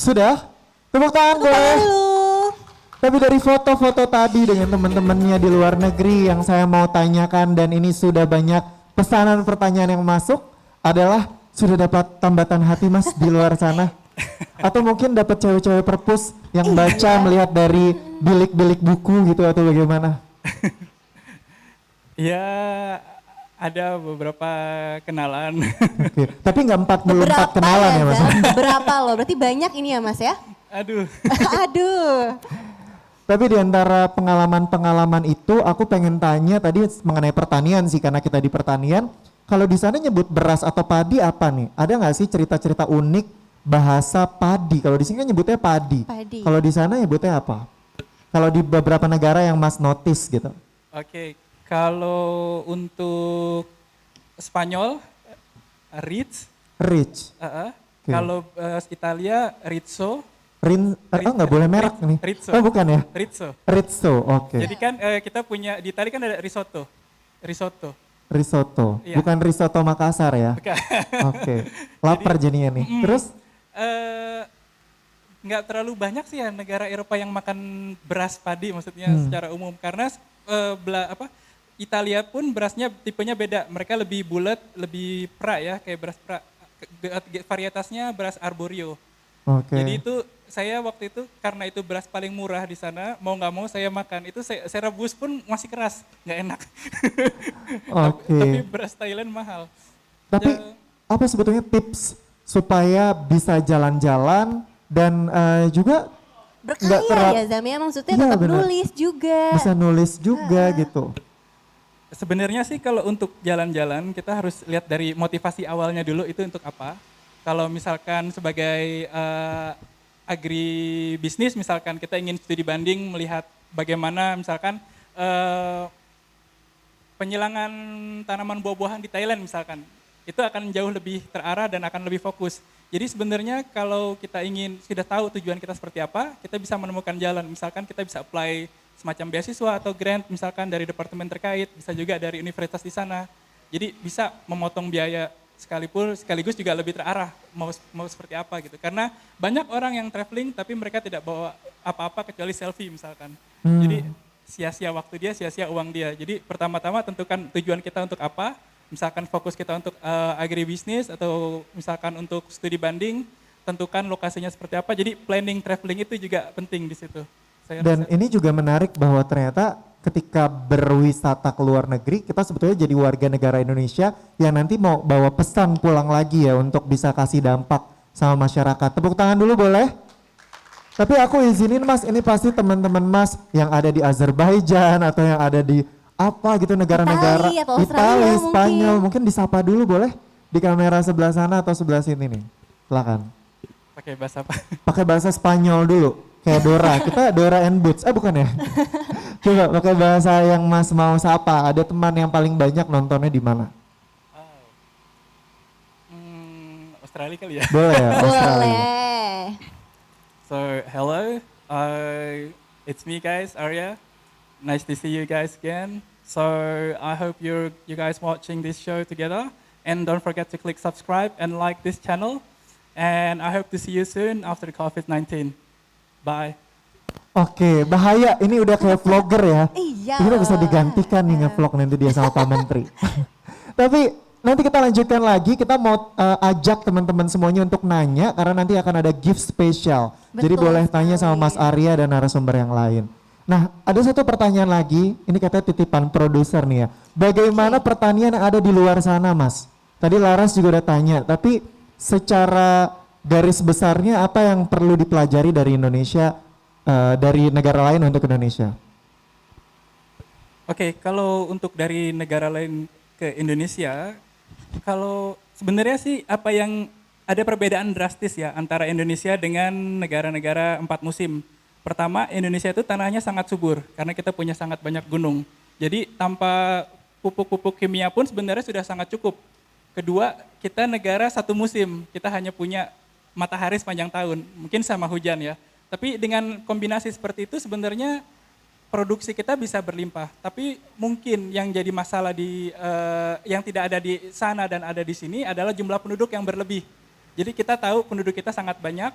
Sudah? Tepuk tangan boleh? Halo. Tapi dari foto-foto tadi dengan teman-temannya di luar negeri yang saya mau tanyakan dan ini sudah banyak pesanan pertanyaan yang masuk adalah sudah dapat tambatan hati Mas di luar sana? Atau mungkin dapat cewek-cewek perpus yang baca melihat dari bilik-bilik buku gitu atau bagaimana? Ya ada beberapa kenalan. Oke. Tapi nggak 44 kenalan ya Mas? Zam? Berapa loh? Berarti banyak ini ya Mas ya? Aduh. Aduh. Tapi di antara pengalaman-pengalaman itu aku pengen tanya tadi mengenai pertanian sih karena kita di pertanian. Kalau di sana nyebut beras atau padi apa nih? Ada nggak sih cerita-cerita unik bahasa padi? Kalau di sini kan nyebutnya padi. Padi. Kalau di sana nyebutnya apa? Kalau di beberapa negara yang Mas notice gitu. Oke, kalau untuk Spanyol, Ritz. Rich. Oke. Kalau Italia, Rizzo. Nggak boleh merek nih. Rizzo. Oh bukan ya? Rizzo. Rizzo, oke. Jadi kan kita punya, di Italia kan ada risotto. Risotto. Risotto, Iya. bukan risotto Makassar ya? Bukan. Oke, lapar jadinya nih. Terus? Nggak terlalu banyak sih ya negara Eropa yang makan beras padi maksudnya secara umum. Karena Italia pun berasnya tipenya beda. Mereka lebih bulat, lebih pra ya, kayak beras pra. Varietasnya beras arborio. Oke. Jadi itu saya waktu itu karena itu beras paling murah di sana, mau nggak mau saya makan. Itu saya rebus pun masih keras, nggak enak. Oke. Tapi beras Thailand mahal. Tapi Ya, apa sebetulnya tips supaya bisa jalan-jalan dan juga nggak Berkarya ya Zam ya, maksudnya Iya, tetap benar. nulis juga. bisa nulis juga gitu? sebenarnya sih kalau untuk jalan-jalan kita harus lihat dari motivasi awalnya dulu itu untuk apa. Kalau misalkan sebagai agribisnis misalkan kita ingin studi banding melihat bagaimana misalkan penyilangan tanaman buah-buahan di Thailand misalkan. Itu akan jauh lebih terarah dan akan lebih fokus. Jadi sebenarnya kalau kita ingin sudah tahu tujuan kita seperti apa, kita bisa menemukan jalan. Misalkan kita bisa apply semacam beasiswa atau grant misalkan dari departemen terkait, bisa juga dari universitas di sana. Jadi bisa memotong biaya sekaligus juga lebih terarah mau seperti apa gitu. Karena banyak orang yang traveling tapi mereka tidak bawa apa-apa kecuali selfie misalkan. Jadi sia-sia waktu dia, sia-sia uang dia. Jadi pertama-tama tentukan tujuan kita untuk apa. Misalkan fokus kita untuk agribisnis atau misalkan untuk studi banding, tentukan lokasinya seperti apa. Jadi planning traveling itu juga penting di situ. Dan ini juga menarik bahwa ternyata ketika berwisata ke luar negeri, kita sebetulnya jadi warga negara Indonesia yang nanti mau bawa pesan pulang lagi ya untuk bisa kasih dampak sama masyarakat. Tepuk tangan dulu boleh? Tapi aku izinin Mas, ini pasti teman-teman Mas yang ada di Azerbaijan atau yang ada di apa gitu negara-negara Itali atau Australia Itali, Spanyol, mungkin. mungkin disapa dulu boleh? Di kamera sebelah sana atau sebelah sini nih. Silakan. Pakai bahasa apa? Pakai bahasa Spanyol dulu. Kayak Dora, kita Dora and Boots. Bukan ya? Coba pakai bahasa yang Mas mau sapa. Ada teman yang paling banyak nontonnya di mana? Australia kali ya. Boleh ya, Australia. Boleh. So hello, it's me guys, Arya. Nice to see you guys again. So I hope you guys watching this show together, and don't forget to click subscribe and like this channel. And I hope to see you soon after the COVID-19. Bye. Oke, bahaya. Ini udah kayak vlogger ya. Iya. Ini udah bisa digantikan nih nge-vlog nanti dia sama Pak Menteri. Tapi nanti kita lanjutkan lagi. Kita mau ajak teman-teman semuanya untuk nanya karena nanti akan ada gift spesial Jadi Betul boleh tanya sama sekali. Mas Arya dan narasumber yang lain. Nah, ada satu pertanyaan lagi, ini katanya titipan produser nih ya. Bagaimana pertanian yang ada di luar sana, Mas? Tadi Laras juga udah tanya, tapi secara garis besarnya apa yang perlu dipelajari dari Indonesia, dari negara lain untuk Indonesia? Oke, kalau untuk dari negara lain ke Indonesia, kalau sebenarnya sih apa yang ada perbedaan drastis ya antara Indonesia dengan negara-negara 4 musim. Pertama, Indonesia itu tanahnya sangat subur karena kita punya sangat banyak gunung. Jadi tanpa pupuk-pupuk kimia pun sebenarnya sudah sangat cukup. Kedua, kita negara 1 musim, kita hanya punya matahari sepanjang tahun, mungkin sama hujan ya. Tapi dengan kombinasi seperti itu sebenarnya produksi kita bisa berlimpah. Tapi mungkin yang jadi masalah yang tidak ada di sana dan ada di sini adalah jumlah penduduk yang berlebih. Jadi kita tahu penduduk kita sangat banyak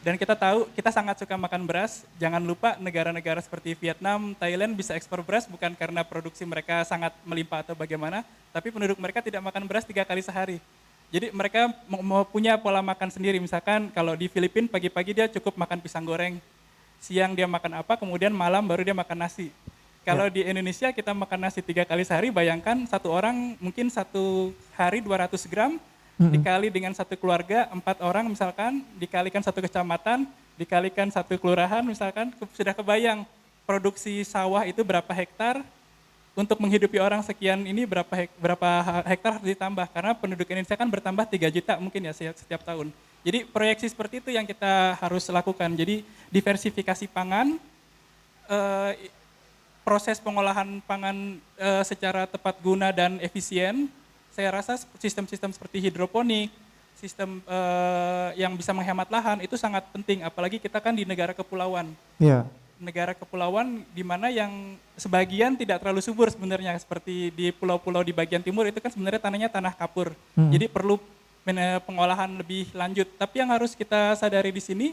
dan kita tahu kita sangat suka makan beras. Jangan lupa negara-negara seperti Vietnam, Thailand bisa ekspor beras bukan karena produksi mereka sangat melimpah atau bagaimana, tapi penduduk mereka tidak makan beras 3 kali sehari. Jadi mereka mau punya pola makan sendiri. Misalkan kalau di Filipina pagi-pagi dia cukup makan pisang goreng, siang dia makan apa, kemudian malam baru dia makan nasi. Kalau di Indonesia kita makan nasi 3 kali sehari, bayangkan satu orang mungkin 1 hari 200 gram, dikali dengan 1 keluarga, 4 orang misalkan, dikalikan 1 kecamatan, dikalikan 1 kelurahan misalkan, sudah kebayang produksi sawah itu berapa hektar, untuk menghidupi orang sekian ini berapa hektar harus ditambah, karena penduduk Indonesia kan bertambah 3 juta mungkin ya setiap tahun. Jadi proyeksi seperti itu yang kita harus lakukan, jadi diversifikasi pangan, proses pengolahan pangan secara tepat guna dan efisien. Saya rasa sistem-sistem seperti hidroponik, sistem yang bisa menghemat lahan itu sangat penting, apalagi kita kan di negara kepulauan. Iya. Negara kepulauan di mana yang sebagian tidak terlalu subur sebenarnya, seperti di pulau-pulau di bagian timur itu kan sebenarnya tanahnya tanah kapur. Jadi perlu pengolahan lebih lanjut. Tapi yang harus kita sadari di sini,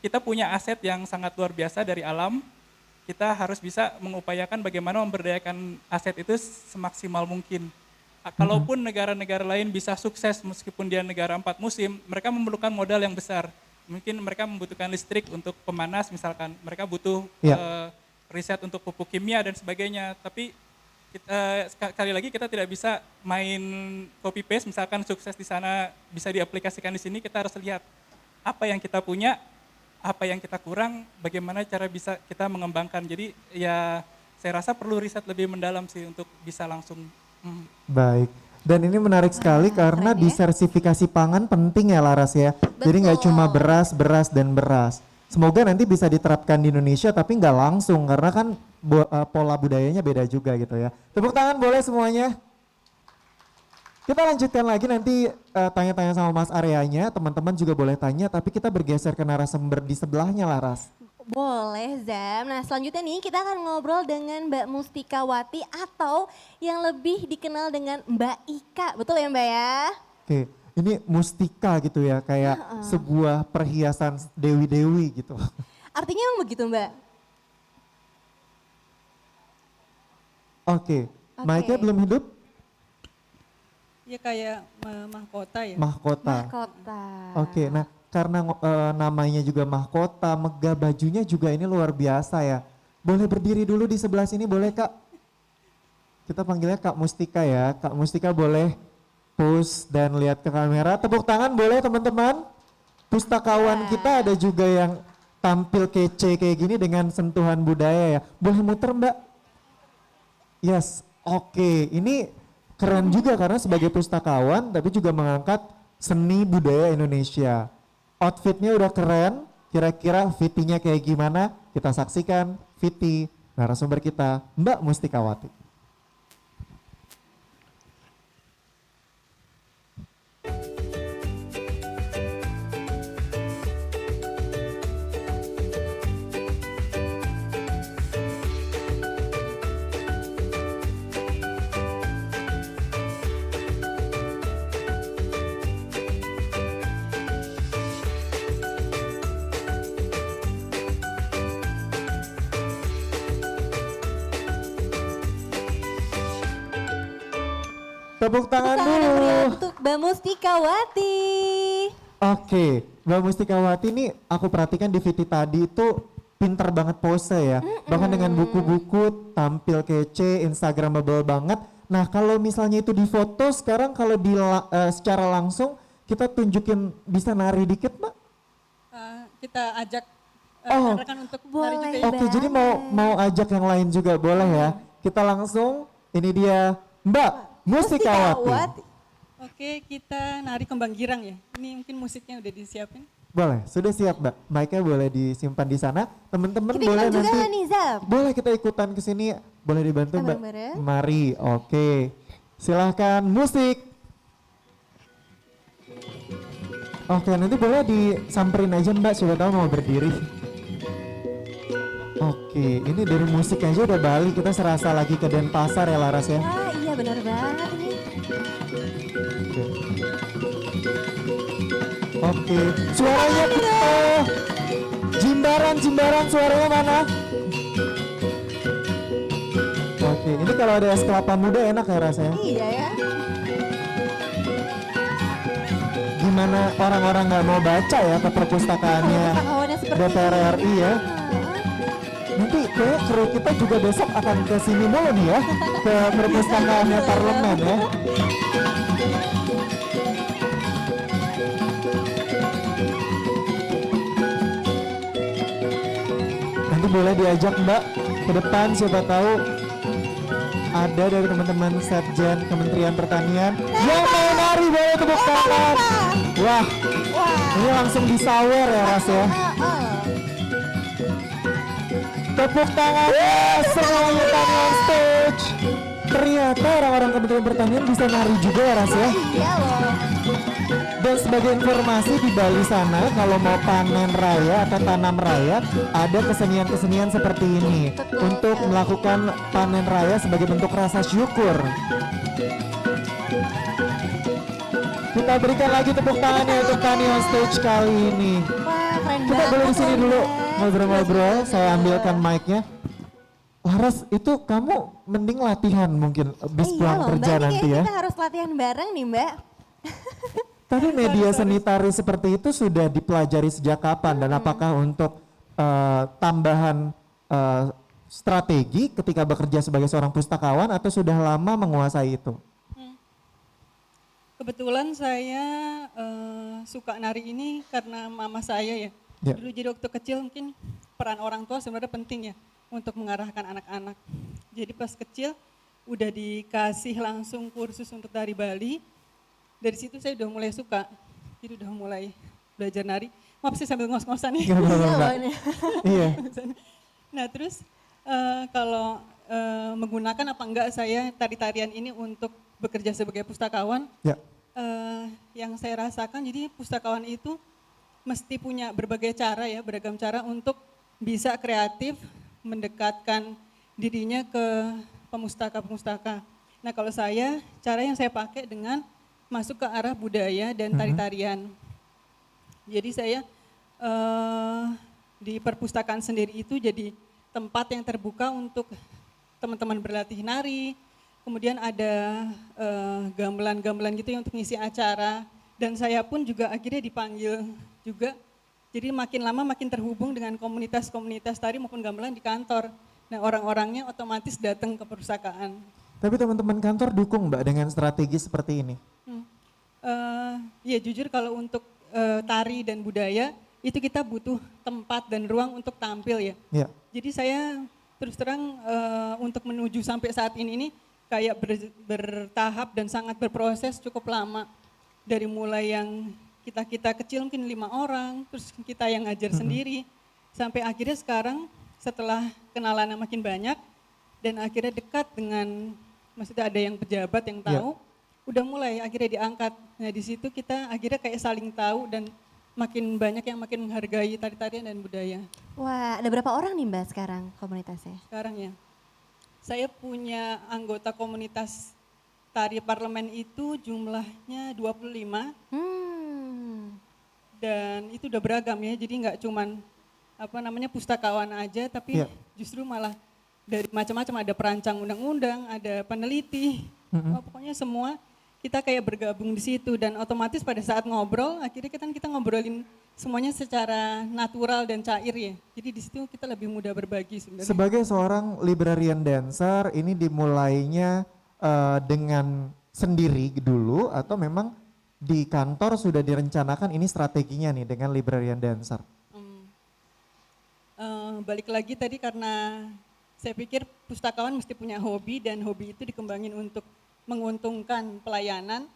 kita punya aset yang sangat luar biasa dari alam. Kita harus bisa mengupayakan bagaimana memberdayakan aset itu semaksimal mungkin. Kalaupun negara-negara lain bisa sukses meskipun dia negara 4 musim, mereka memerlukan modal yang besar. Mungkin mereka membutuhkan listrik untuk pemanas misalkan, mereka butuh riset untuk pupuk kimia dan sebagainya. Tapi sekali lagi kita tidak bisa main copy paste, misalkan sukses di sana bisa diaplikasikan di sini. Kita harus lihat apa yang kita punya, apa yang kita kurang, bagaimana cara bisa kita mengembangkan. Jadi ya saya rasa perlu riset lebih mendalam sih untuk bisa langsung. Baik. Dan ini menarik sekali karena keren ya. diversifikasi pangan penting ya Laras ya. Jadi nggak Betul. cuma beras, beras, dan beras. Semoga nanti bisa diterapkan di Indonesia tapi nggak langsung karena kan pola budayanya beda juga gitu ya. Tepuk tangan boleh semuanya. Kita lanjutkan lagi nanti tanya-tanya sama Mas Aryanya, teman-teman juga boleh tanya tapi kita bergeser ke narasumber di sebelahnya Laras. Boleh Zam. Nah selanjutnya nih kita akan ngobrol dengan Mbak Mustikawati atau yang lebih dikenal dengan Mbak Ika. Betul ya Mbak ya? Oke, ini mustika gitu ya, kayak sebuah perhiasan dewi-dewi gitu. Artinya emang begitu Mbak? Oke, mic-nya belum hidup? Ya kayak mahkota ya. Mahkota. Mahkota. Oke, nah karena namanya juga mahkota, megah, bajunya juga ini luar biasa ya. Boleh berdiri dulu di sebelah sini, boleh Kak? Kita panggilnya Kak Mustika ya. Kak Mustika boleh pose dan lihat ke kamera. Tepuk tangan boleh teman-teman. Pustakawan kita ada juga yang tampil kece kayak gini dengan sentuhan budaya ya. Boleh muter Mbak? Yes, oke. Ini keren juga karena sebagai pustakawan tapi juga mengangkat seni budaya Indonesia. Outfitnya udah keren, kira-kira fittingnya kayak gimana? Kita saksikan Viti, narasumber kita Mbak Mustikawati. Tepuk tangan Tangan dulu. yang meriah untuk Mbak Mustikawati. Oke, Mbak Mustikawati nih aku perhatikan di VT tadi itu pinter banget pose ya. Bahkan dengan buku-buku tampil kece, instagramable banget. Nah kalau misalnya itu di foto sekarang kalau secara langsung kita tunjukin bisa nari dikit Mbak? Kita ajak Oh. rekan untuk Boleh. nari juga ya. Oke, jadi mau ajak yang lain juga boleh ya. Kita langsung, ini dia Mbak Mustikawati. Oke, kita nari kembang girang ya. Ini mungkin musiknya udah disiapin. Boleh, sudah siap Mbak. Mic-nya boleh disimpan di sana. Teman-teman Kita boleh ikutan juga nanti. nggak nih, Zab? Boleh kita ikutan ke sini. Boleh dibantu Kita Mbak. bareng-bareng. Mari, oke. Silahkan musik. Oke, nanti boleh disamperin aja Mbak, siapa tahu mau berdiri. Oke, ini dari musik aja udah balik, kita serasa lagi ke Denpasar ya Laras ya. Wah iya benar banget ini. Oke, suaranya oh, Jimbaran suaranya mana? Oke, ini kalau ada es kelapa muda enak ya rasanya. Iya ya. Gimana orang-orang nggak mau baca ya ke perpustakaannya Pustakawannya seperti DPR ini. RI ya? Nanti kayak kru kita juga besok akan ke sini mulu nih ya, ke perpustakaannya parlemen ya. Nanti boleh diajak Mbak ke depan, siapa tahu ada dari teman-teman Setjen Kementerian Pertanian yang mau nari, boleh tepuk tangan. Wah, ini langsung disawer ya Ras ya. Tepuk tangan semuanya tadi on stage. Ternyata orang-orang Kementerian Pertanian bisa nari juga ya Ras ya. Iya loh. Dan sebagai informasi di Bali sana kalau mau panen raya atau tanam raya ada kesenian-kesenian seperti ini untuk melakukan panen raya sebagai bentuk rasa syukur. Kita berikan lagi tepuk tangannya untuk Tani on stage kali ini. Wah keren Kita banget. boleh di sini dulu Anda. ngobrol-ngobrol. Saya ambilkan mic-nya. Laras, itu kamu mending latihan mungkin habis Iya pulang loh kerja Mbak, ini nanti kayak ya. kita harus latihan bareng nih Mbak. Tapi media seni tari seperti itu sudah dipelajari sejak kapan dan apakah untuk tambahan strategi ketika bekerja sebagai seorang pustakawan atau sudah lama menguasai itu? Kebetulan saya suka nari ini karena mama saya ya. Ya. Dulu jadi waktu kecil mungkin peran orang tua sebenarnya penting ya untuk mengarahkan anak-anak. Jadi pas kecil udah dikasih langsung kursus untuk tari Bali. Dari situ saya udah mulai suka. Jadi udah mulai belajar nari. Maaf sih sambil ngos-ngosan nih. Nggak apa-apa, Iya Mbak. loh ini. Iya. Nah terus kalau menggunakan apa enggak saya tari-tarian ini untuk bekerja sebagai pustakawan, Ya. yang saya rasakan jadi pustakawan itu mesti punya berbagai cara ya, beragam cara untuk bisa kreatif mendekatkan dirinya ke pemustaka-pemustaka. Nah kalau saya, cara yang saya pakai dengan masuk ke arah budaya dan tari-tarian. Jadi saya di perpustakaan sendiri itu jadi tempat yang terbuka untuk teman-teman berlatih nari, kemudian ada gamelan-gamelan gitu ya untuk ngisi acara, dan saya pun juga akhirnya dipanggil juga, jadi makin lama makin terhubung dengan komunitas-komunitas tari maupun gamelan di kantor. Nah orang-orangnya otomatis datang ke perpustakaan. Tapi teman-teman kantor dukung Mbak dengan strategi seperti ini? Ya jujur kalau untuk tari dan budaya itu kita butuh tempat dan ruang untuk tampil ya. Ya. Jadi saya terus terang untuk menuju sampai saat ini kayak bertahap dan sangat berproses cukup lama. Dari mulai yang kita kecil mungkin 5 orang, terus kita yang ngajar sendiri, sampai akhirnya sekarang setelah kenalan makin banyak dan akhirnya dekat dengan, maksudnya ada yang pejabat yang tahu, udah mulai akhirnya diangkat. Nah di situ kita akhirnya kayak saling tahu dan makin banyak yang makin menghargai tari-tarian dan budaya. Wah ada berapa orang nih Mbak sekarang komunitasnya? Sekarang ya, saya punya anggota komunitas tari parlemen itu jumlahnya 25 dan itu udah beragam ya, jadi nggak cuman pustakawan aja, tapi justru malah dari macam-macam, ada perancang undang-undang, ada peneliti, pokoknya semua kita kayak bergabung di situ dan otomatis pada saat ngobrol akhirnya kita ngobrolin semuanya secara natural dan cair ya. Jadi di situ kita lebih mudah berbagi sebenarnya. Sebagai seorang librarian dancer, ini dimulainya dengan sendiri dulu atau memang di kantor sudah direncanakan ini strateginya nih dengan librarian dancer? Balik lagi tadi karena saya pikir pustakawan mesti punya hobi dan hobi itu dikembangin untuk menguntungkan pelayanan.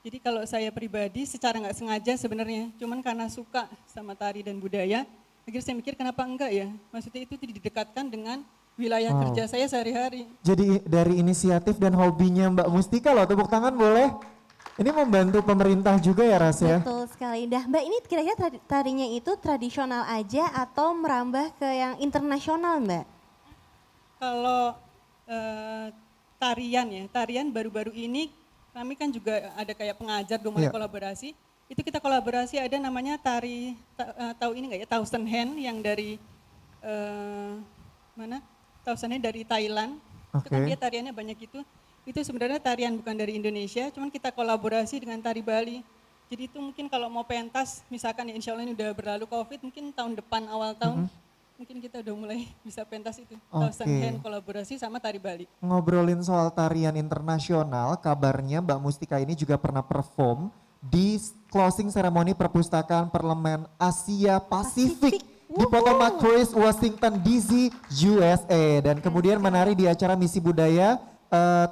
Jadi kalau saya pribadi secara nggak sengaja sebenarnya, cuman karena suka sama tari dan budaya, akhirnya saya mikir kenapa enggak ya? Maksudnya itu didekatkan dengan wilayah kerja saya sehari-hari. Jadi dari inisiatif dan hobinya Mbak Mustika loh, tepuk tangan boleh? Ini membantu pemerintah juga ya Ras ya? Betul sekali. Dah Mbak, ini kira-kira tarinya itu tradisional aja atau merambah ke yang internasional Mbak? Kalau tarian baru-baru ini kami kan juga ada kayak pengajar mulai kolaborasi. Itu kita kolaborasi ada namanya tari, tahu ini nggak ya, Thousand Hand yang dari mana? Thousand Hand dari Thailand. Itu kan dia tariannya banyak gitu. Itu sebenarnya tarian bukan dari Indonesia, cuman kita kolaborasi dengan tari Bali. Jadi itu mungkin kalau mau pentas, misalkan ya insya Allah ini udah berlalu COVID, mungkin tahun depan awal tahun, mungkin kita udah mulai bisa pentas itu. Thousand Hand kolaborasi sama tari Bali. Ngobrolin soal tarian internasional, kabarnya Mbak Mustika ini juga pernah perform di closing ceremony perpustakaan Parlemen Asia Pasifik di Potomac Place, Washington DC, USA, dan kemudian menari di acara Misi Budaya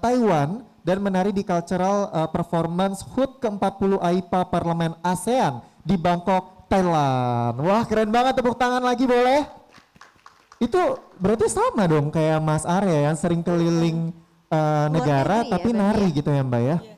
Taiwan dan menari di Cultural Performance HUT ke-40 AIPA Parlemen ASEAN di Bangkok, Thailand. Wah keren banget, tepuk tangan lagi boleh? Itu berarti sama dong kayak Mas Arya yang sering keliling negara negeri ya, tapi berarti nari ya? gitu ya Mbak ya? Iya.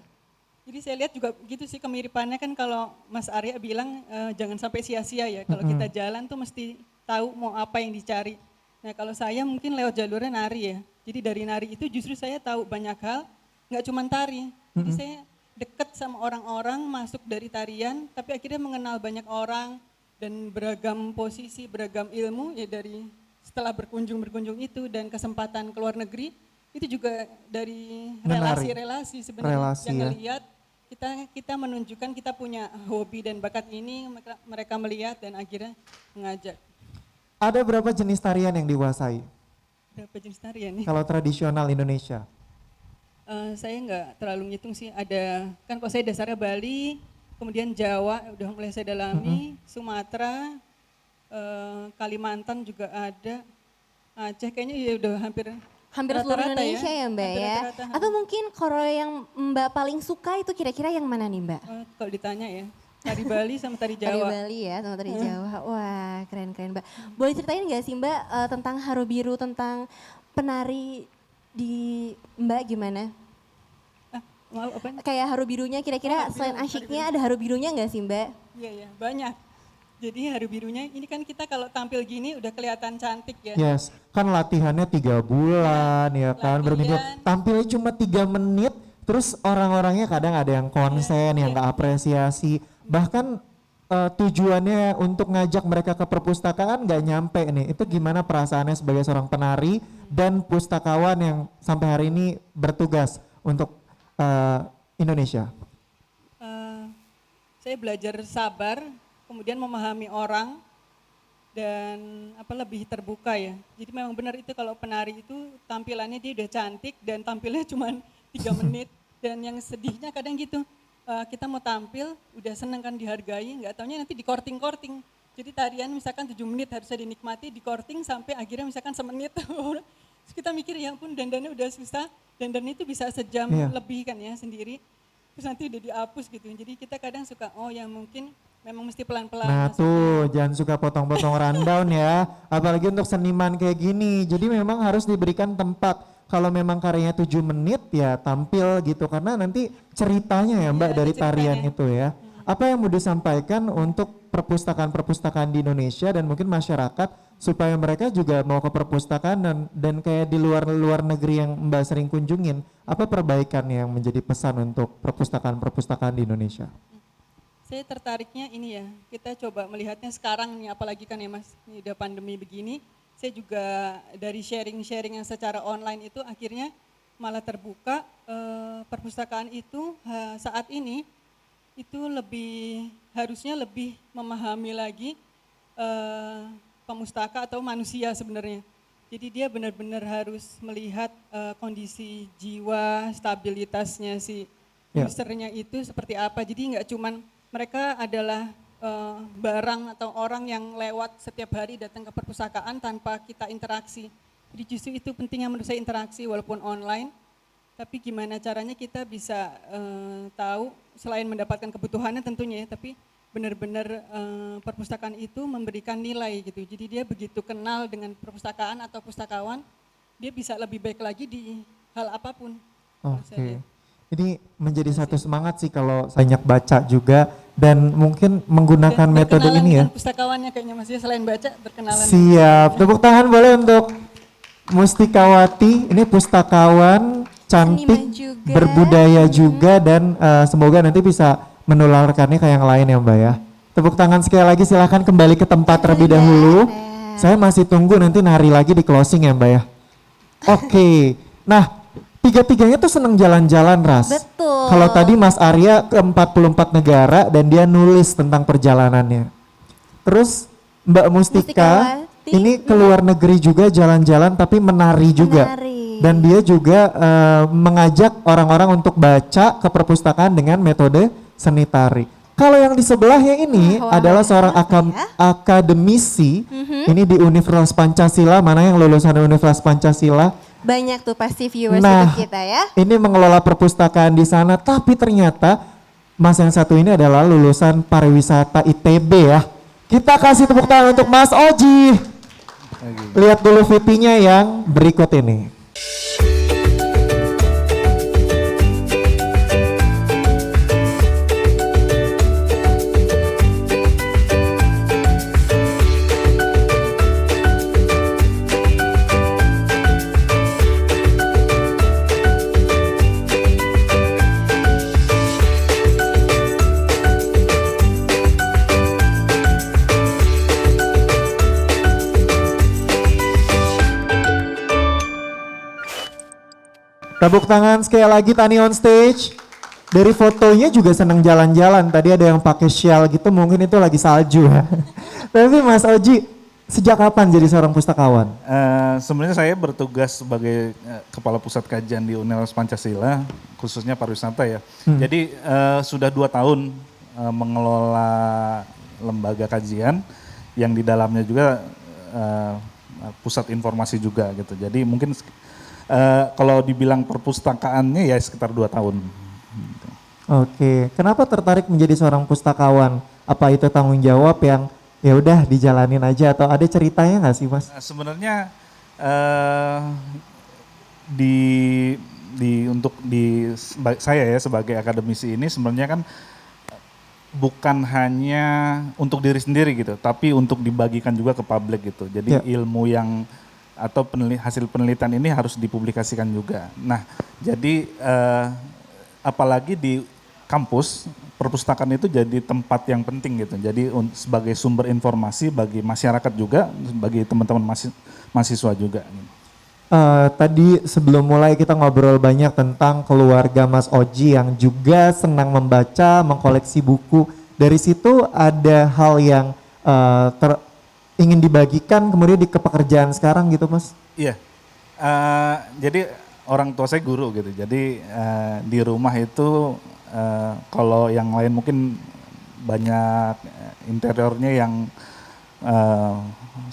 Jadi saya lihat juga gitu sih kemiripannya kan kalau Mas Arya bilang jangan sampai sia-sia ya. Kalau kita jalan tuh mesti tahu mau apa yang dicari. Nah kalau saya mungkin lewat jalurnya nari ya. Jadi dari nari itu justru saya tahu banyak hal, nggak cuma tari. Jadi saya deket sama orang-orang, masuk dari tarian, tapi akhirnya mengenal banyak orang dan beragam posisi, beragam ilmu ya dari setelah berkunjung itu dan kesempatan ke luar negeri, itu juga dari relasi-relasi sebenarnya Relasi, yang ya. ngelihat kita menunjukkan kita punya hobi dan bakat ini, mereka melihat dan akhirnya mengajak. Ada berapa jenis tarian yang dikuasai? Berapa jenis tarian nih? Kalau tradisional Indonesia? Saya nggak terlalu ngitung sih, ada kan kalau saya dasarnya Bali, kemudian Jawa udah mulai saya dalami, Sumatera, Kalimantan juga ada, Aceh kayaknya ya udah hampir Seluruh rata-rata Indonesia ya Mbak Hampir ya? rata-rata. Atau mungkin kalau yang Mbak paling suka itu kira-kira yang mana nih Mbak? Kalau ditanya ya, tari Bali sama tari Tari Jawa. Bali ya, sama tari Jawa. Wah, keren-keren Mbak. Boleh ceritain nggak sih Mbak tentang Haru Biru, tentang penari di Mbak gimana? Mau apa? Kayak Haru Birunya kira-kira Oh, Haru selain Biru, asyiknya ada Haru Birunya nggak sih Mbak? Iya ya, banyak. Jadi Haru Birunya ini kan kita kalau tampil gini udah kelihatan cantik ya. Yes, kan latihannya 3 bulan ya kan, berminggu. Latihan. Tampilnya cuma 3 menit, terus orang-orangnya kadang ada yang konsen, yang nggak apresiasi. Bahkan tujuannya untuk ngajak mereka ke perpustakaan nggak nyampe nih. Itu gimana perasaannya sebagai seorang penari dan pustakawan yang sampai hari ini bertugas untuk Indonesia? Saya belajar sabar, kemudian memahami orang dan lebih terbuka ya. Jadi memang benar itu kalau penari itu tampilannya dia udah cantik dan tampilnya cuma 3 menit. Dan yang sedihnya kadang gitu, kita mau tampil udah seneng kan dihargai, nggak taunya nanti di-korting-korting. Jadi tarian misalkan 7 menit harusnya dinikmati, di-korting sampai akhirnya misalkan semenit. Terus kita mikir ya ampun dandannya udah susah, dandan itu bisa sejam lebih kan ya sendiri. Terus nanti udah dihapus gitu. Jadi kita kadang suka ya mungkin memang mesti pelan-pelan. Nah masuknya. tuh, jangan suka potong-potong rundown ya. Apalagi untuk seniman kayak gini. Jadi memang harus diberikan tempat. Kalau memang karyanya 7 menit ya tampil gitu. Karena nanti ceritanya ya Mbak Iya, dari ceritanya. tarian itu ya. Apa yang mau disampaikan untuk perpustakaan-perpustakaan di Indonesia dan mungkin masyarakat supaya mereka juga mau ke perpustakaan dan kayak di luar negeri yang Mbak sering kunjungin, apa perbaikan yang menjadi pesan untuk perpustakaan-perpustakaan di Indonesia? Saya tertariknya ini ya, kita coba melihatnya sekarang nih, apalagi kan ya Mas, ini udah pandemi begini, saya juga dari sharing-sharing yang secara online itu akhirnya malah terbuka perpustakaan itu saat ini itu harusnya lebih memahami lagi pemustaka atau manusia sebenarnya. Jadi dia benar-benar harus melihat kondisi jiwa, stabilitasnya si usernya itu seperti apa. Jadi nggak cuman mereka adalah barang atau orang yang lewat setiap hari datang ke perpustakaan tanpa kita interaksi. Jadi justru itu pentingnya menurut saya interaksi walaupun online. Tapi gimana caranya kita bisa tahu selain mendapatkan kebutuhannya tentunya ya, tapi benar-benar perpustakaan itu memberikan nilai gitu. Jadi dia begitu kenal dengan perpustakaan atau pustakawan, dia bisa lebih baik lagi di hal apapun. Oke. Ini menjadi satu semangat sih kalau banyak baca juga dan mungkin menggunakan metode ini ya. Pustakawannya kayaknya masih selain baca berkenalan. Siap. Tepuk tangan boleh untuk Mustikawati. Ini pustakawan cantik, Seniman juga. berbudaya juga dan semoga nanti bisa menularkannya ke yang lain ya Mbak ya. Tepuk tangan sekali lagi, silahkan kembali ke tempat terlebih dahulu. Saya masih tunggu nanti nari lagi di closing ya Mbak ya. Oke, nah tiga-tiganya tuh seneng jalan-jalan Ras. Betul. Kalau tadi Mas Arya ke 44 negara dan dia nulis tentang perjalanannya. Terus Mbak Mustika Mustikawati. ini ke luar negeri juga jalan-jalan tapi menari juga. Menari. Dan dia juga mengajak orang-orang untuk baca ke perpustakaan dengan metode seni tari. Kalau yang di sebelahnya ini Wah, adalah seorang apa ya? akademisi. Ini di Universitas Pancasila, mana yang lulusan Universitas Pancasila. Banyak tuh pasti viewers Nah, YouTube kita ya. ini mengelola perpustakaan di sana, tapi ternyata Mas yang satu ini adalah lulusan pariwisata ITB ya. Kita kasih tepuk tangan untuk Mas Oji. Lihat dulu VT-nya yang berikut ini. Tepuk tangan sekali lagi Tani on stage. Dari fotonya juga senang jalan-jalan. Tadi ada yang pakai shawl gitu, mungkin itu lagi salju ya. Tapi Mas Oji, sejak kapan jadi seorang pustakawan? Sebenarnya saya bertugas sebagai kepala pusat kajian di Universitas Pancasila, khususnya pariwisata ya. Jadi sudah 2 tahun mengelola lembaga kajian yang di dalamnya juga pusat informasi juga gitu. Jadi mungkin kalau dibilang perpustakaannya ya sekitar 2 tahun. Oke, kenapa tertarik menjadi seorang pustakawan? Apa itu tanggung jawab yang ya udah dijalanin aja atau ada ceritanya nggak sih Mas? Sebenarnya saya ya sebagai akademisi ini sebenarnya kan bukan hanya untuk diri sendiri gitu, tapi untuk dibagikan juga ke publik gitu. Jadi ilmu yang atau hasil penelitian ini harus dipublikasikan juga. Nah, jadi apalagi di kampus, perpustakaan itu jadi tempat yang penting gitu. Jadi sebagai sumber informasi bagi masyarakat juga, bagi teman-teman mahasiswa juga. Tadi sebelum mulai kita ngobrol banyak tentang keluarga Mas Oji yang juga senang membaca, mengkoleksi buku. Dari situ ada hal yang ingin dibagikan kemudian di kepekerjaan sekarang gitu Mas? Iya, jadi orang tua saya guru gitu, jadi di rumah itu kalau yang lain mungkin banyak interiornya yang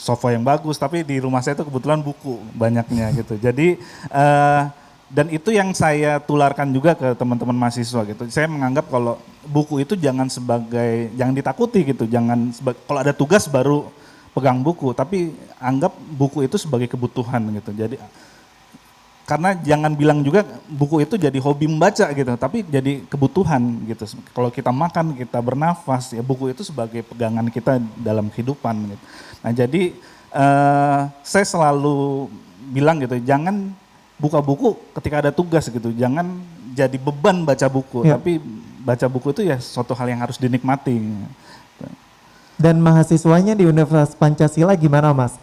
sofa yang bagus, tapi di rumah saya itu kebetulan buku banyaknya gitu. Jadi dan itu yang saya tularkan juga ke teman-teman mahasiswa gitu. Saya menganggap kalau buku itu jangan ditakuti gitu, kalau ada tugas baru pegang buku, tapi anggap buku itu sebagai kebutuhan gitu. Jadi karena jangan bilang juga buku itu jadi hobi membaca gitu, tapi jadi kebutuhan gitu. Kalau kita makan, kita bernafas, ya buku itu sebagai pegangan kita dalam kehidupan gitu. Nah jadi saya selalu bilang gitu, jangan buka buku ketika ada tugas gitu, jangan jadi beban baca buku, tapi baca buku itu ya suatu hal yang harus dinikmati. Dan mahasiswanya di Universitas Pancasila gimana Mas?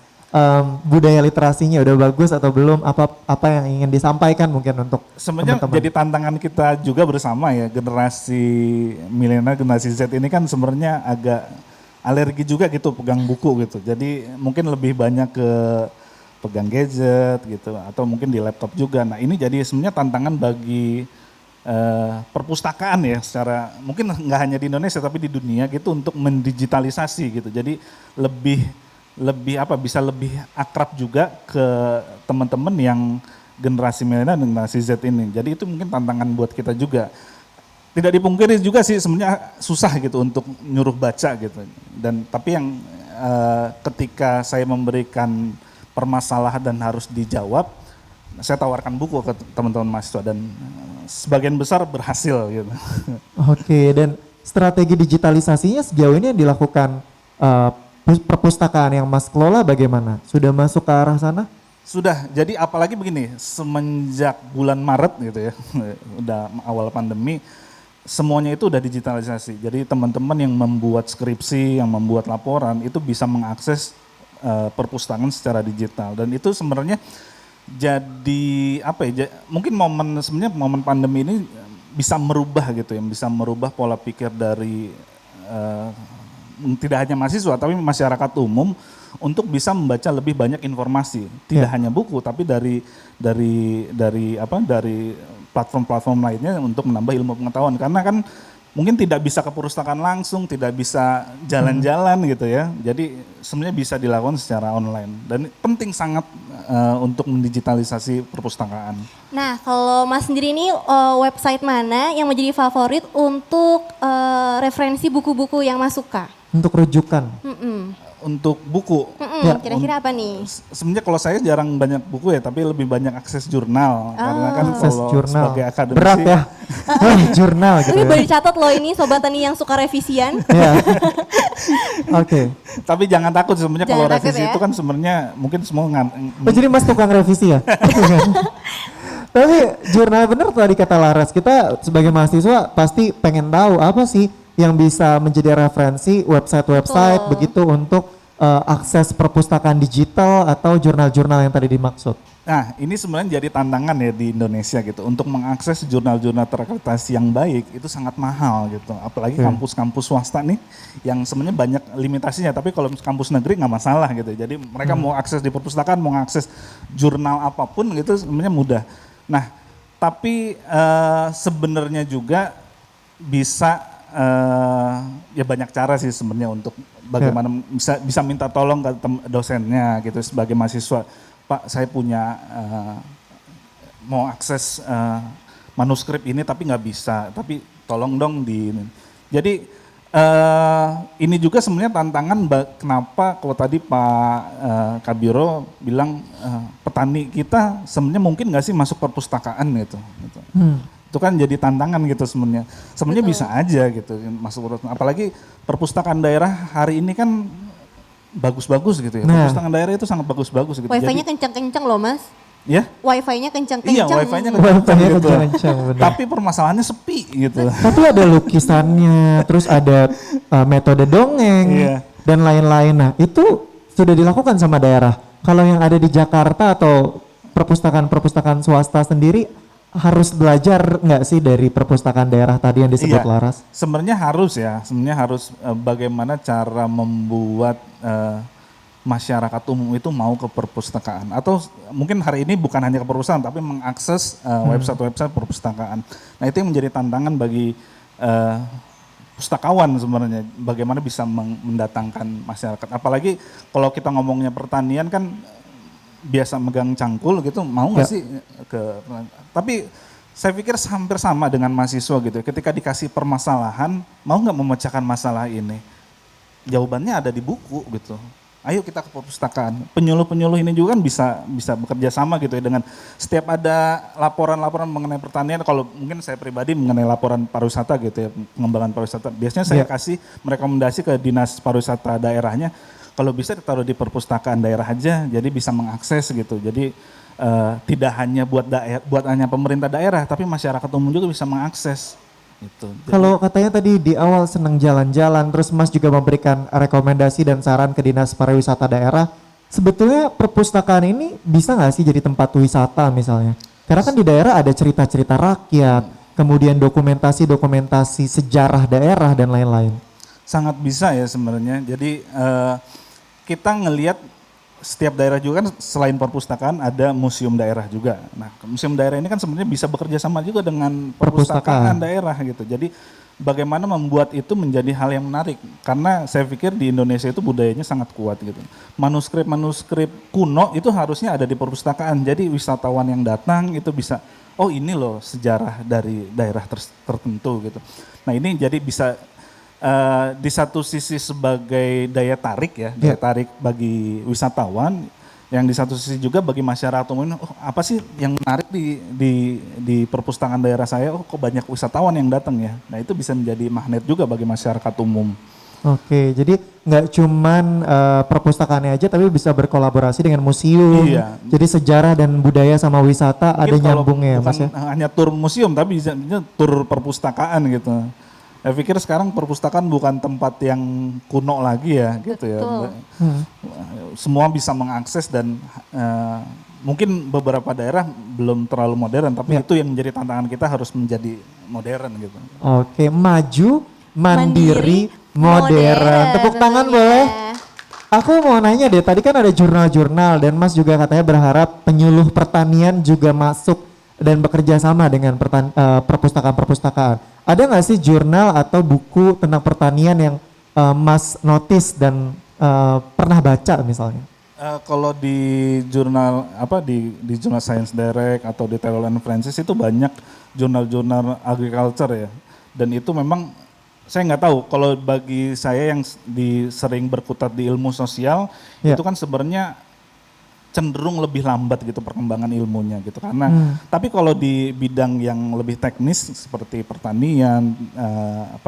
budaya literasinya udah bagus atau belum? Apa yang ingin disampaikan mungkin untuk Sebenarnya teman-teman? jadi tantangan kita juga bersama ya, generasi milenial, generasi Z ini kan sebenarnya agak alergi juga gitu pegang buku gitu. Jadi mungkin lebih banyak ke pegang gadget gitu atau mungkin di laptop juga. Nah ini jadi sebenarnya tantangan bagi perpustakaan ya, secara mungkin nggak hanya di Indonesia tapi di dunia gitu untuk mendigitalisasi gitu. Jadi lebih apa, bisa lebih akrab juga ke teman-teman yang generasi milenial dan generasi Z ini. Jadi itu mungkin tantangan buat kita juga. Tidak dipungkiri juga sih sebenarnya susah gitu untuk nyuruh baca gitu. Dan tapi yang ketika saya memberikan permasalahan dan harus dijawab, saya tawarkan buku ke teman-teman mahasiswa dan sebagian besar berhasil gitu. Oke, dan strategi digitalisasinya sejauh ini yang dilakukan perpustakaan yang Mas kelola bagaimana? Sudah masuk ke arah sana? Sudah, jadi apalagi begini, semenjak bulan Maret gitu ya, udah awal pandemi, semuanya itu udah digitalisasi. Jadi teman-teman yang membuat skripsi, yang membuat laporan, itu bisa mengakses perpustakaan secara digital. Dan itu sebenarnya jadi apa ya, mungkin sebenarnya momen pandemi ini bisa merubah gitu ya, bisa merubah pola pikir dari tidak hanya mahasiswa tapi masyarakat umum untuk bisa membaca lebih banyak informasi, tidak hanya buku tapi dari platform-platform lainnya untuk menambah ilmu pengetahuan, karena kan mungkin tidak bisa ke perpustakaan langsung, tidak bisa jalan-jalan gitu ya. Jadi sebenarnya bisa dilakukan secara online dan penting sangat untuk mendigitalisasi perpustakaan. Nah, kalau Mas sendiri ini website mana yang menjadi favorit untuk referensi buku-buku yang Mas suka? Untuk rujukan? Untuk buku, Kira-kira apa nih? sebenarnya kalau saya jarang banyak buku ya, tapi lebih banyak akses jurnal. Karena kan Akses kalau jurnal. sebagai akademisi, Berat ya? Jurnal gitu Tapi ya? boleh dicatat loh ini Sobat Tani yang suka revisian. Iya. Oke. tapi jangan takut sebenarnya kalau Jangan takut revisi ya. itu kan sebenarnya mungkin semua Oh, jadi Mas tukang revisi ya? Tapi jurnal bener tadi kata Laras, kita sebagai mahasiswa pasti pengen tahu apa sih yang bisa menjadi referensi website-website Betul. begitu untuk akses perpustakaan digital atau jurnal-jurnal yang tadi dimaksud. Nah, ini sebenarnya jadi tantangan ya di Indonesia gitu. Untuk mengakses jurnal-jurnal terakreditasi yang baik itu sangat mahal gitu. Apalagi kampus-kampus swasta nih yang sebenarnya banyak limitasinya. Tapi kalau kampus negeri nggak masalah gitu. Jadi mereka mau akses di perpustakaan, mau akses jurnal apapun gitu sebenarnya mudah. Nah, tapi sebenarnya juga bisa ya banyak cara sih sebenarnya untuk bagaimana bisa minta tolong ke dosennya gitu sebagai mahasiswa. Pak, saya punya mau akses manuskrip ini tapi nggak bisa, tapi tolong dong di ini. Jadi ini juga sebenarnya tantangan kenapa kalau tadi Pak Kabiro bilang petani kita sebenarnya mungkin nggak sih masuk perpustakaan gitu. Itu kan jadi tantangan gitu sebenarnya. Sebenarnya bisa aja gitu masuk perpustakaan. Apalagi perpustakaan daerah hari ini kan bagus-bagus gitu ya. Nah. Perpustakaan daerah itu sangat bagus-bagus gitu. Wifi-nya kencang-kencang loh Mas. Ya? Wifi-nya kencang-kencang. Iya, wifi-nya Wifi-nya kencang gitu. kencang, benar. Tapi permasalahannya sepi gitu. Tapi ada lukisannya, terus ada metode dongeng, Iya. dan lain-lain. Nah itu sudah dilakukan sama daerah. Kalau yang ada di Jakarta atau perpustakaan-perpustakaan swasta sendiri, harus belajar nggak sih dari perpustakaan daerah tadi yang disebut Iya. Laras? Sebenarnya harus bagaimana cara membuat masyarakat umum itu mau ke perpustakaan, atau mungkin hari ini bukan hanya ke perpustakaan tapi mengakses website-website perpustakaan. Nah itu yang menjadi tantangan bagi pustakawan sebenarnya, bagaimana bisa mendatangkan masyarakat. Apalagi kalau kita ngomongnya pertanian kan biasa megang cangkul gitu, mau nggak sih tapi saya pikir hampir sama dengan mahasiswa gitu. Ketika dikasih permasalahan, mau nggak memecahkan masalah ini? Jawabannya ada di buku gitu. Ayo kita ke perpustakaan. Penyuluh-penyuluh ini juga kan bisa bekerja sama gitu ya, dengan setiap ada laporan-laporan mengenai pertanian. Kalau mungkin saya pribadi mengenai laporan pariwisata gitu ya, pengembangan pariwisata. Biasanya saya kasih merekomendasi ke dinas pariwisata daerahnya, kalau bisa ditaruh di perpustakaan daerah aja, jadi bisa mengakses gitu. Jadi tidak hanya buat hanya pemerintah daerah, tapi masyarakat umum juga bisa mengakses. Gitu. Kalau katanya tadi di awal senang jalan-jalan, terus Mas juga memberikan rekomendasi dan saran ke dinas pariwisata daerah, sebetulnya perpustakaan ini bisa nggak sih jadi tempat wisata misalnya? Karena kan di daerah ada cerita-cerita rakyat, kemudian dokumentasi-dokumentasi sejarah daerah dan lain-lain. Sangat bisa ya sebenarnya. Jadi kita ngelihat setiap daerah juga kan selain perpustakaan ada museum daerah juga. Nah, museum daerah ini kan sebenarnya bisa bekerja sama juga dengan perpustakaan daerah gitu. Jadi bagaimana membuat itu menjadi hal yang menarik. Karena saya pikir di Indonesia itu budayanya sangat kuat gitu. Manuskrip-manuskrip kuno itu harusnya ada di perpustakaan. Jadi wisatawan yang datang itu bisa, oh ini loh sejarah dari daerah tertentu gitu. Nah ini jadi bisa di satu sisi sebagai daya tarik ya, daya tarik bagi wisatawan, yang di satu sisi juga bagi masyarakat umum, oh apa sih yang menarik di perpustakaan daerah saya, oh kok banyak wisatawan yang datang ya. Nah itu bisa menjadi magnet juga bagi masyarakat umum. Oke, jadi nggak cuman perpustakaannya aja tapi bisa berkolaborasi dengan museum. Iya. Jadi sejarah dan budaya sama wisata Mungkin ada kalau nyambungnya ya Mas ya. hanya tur museum tapi bisa tur perpustakaan gitu. Saya pikir sekarang perpustakaan bukan tempat yang kuno lagi ya gitu ya. Semua bisa mengakses dan mungkin beberapa daerah belum terlalu modern tapi itu yang menjadi tantangan kita harus menjadi modern gitu. Oke, maju, mandiri, modern. Tepuk tangan tentunya. boleh? Aku mau nanya deh, tadi kan ada jurnal-jurnal dan Mas juga katanya berharap penyuluh pertanian juga masuk dan bekerja sama dengan perpustakaan-perpustakaan. Ada nggak sih jurnal atau buku tentang pertanian yang Mas notice dan pernah baca misalnya? Kalau di jurnal di jurnal Science Direct atau di Taylor and Francis itu banyak jurnal-jurnal agriculture ya. Dan itu memang saya nggak tahu, kalau bagi saya yang sering berkutat di ilmu sosial itu kan sebenarnya cenderung lebih lambat gitu perkembangan ilmunya gitu karena tapi kalau di bidang yang lebih teknis seperti pertanian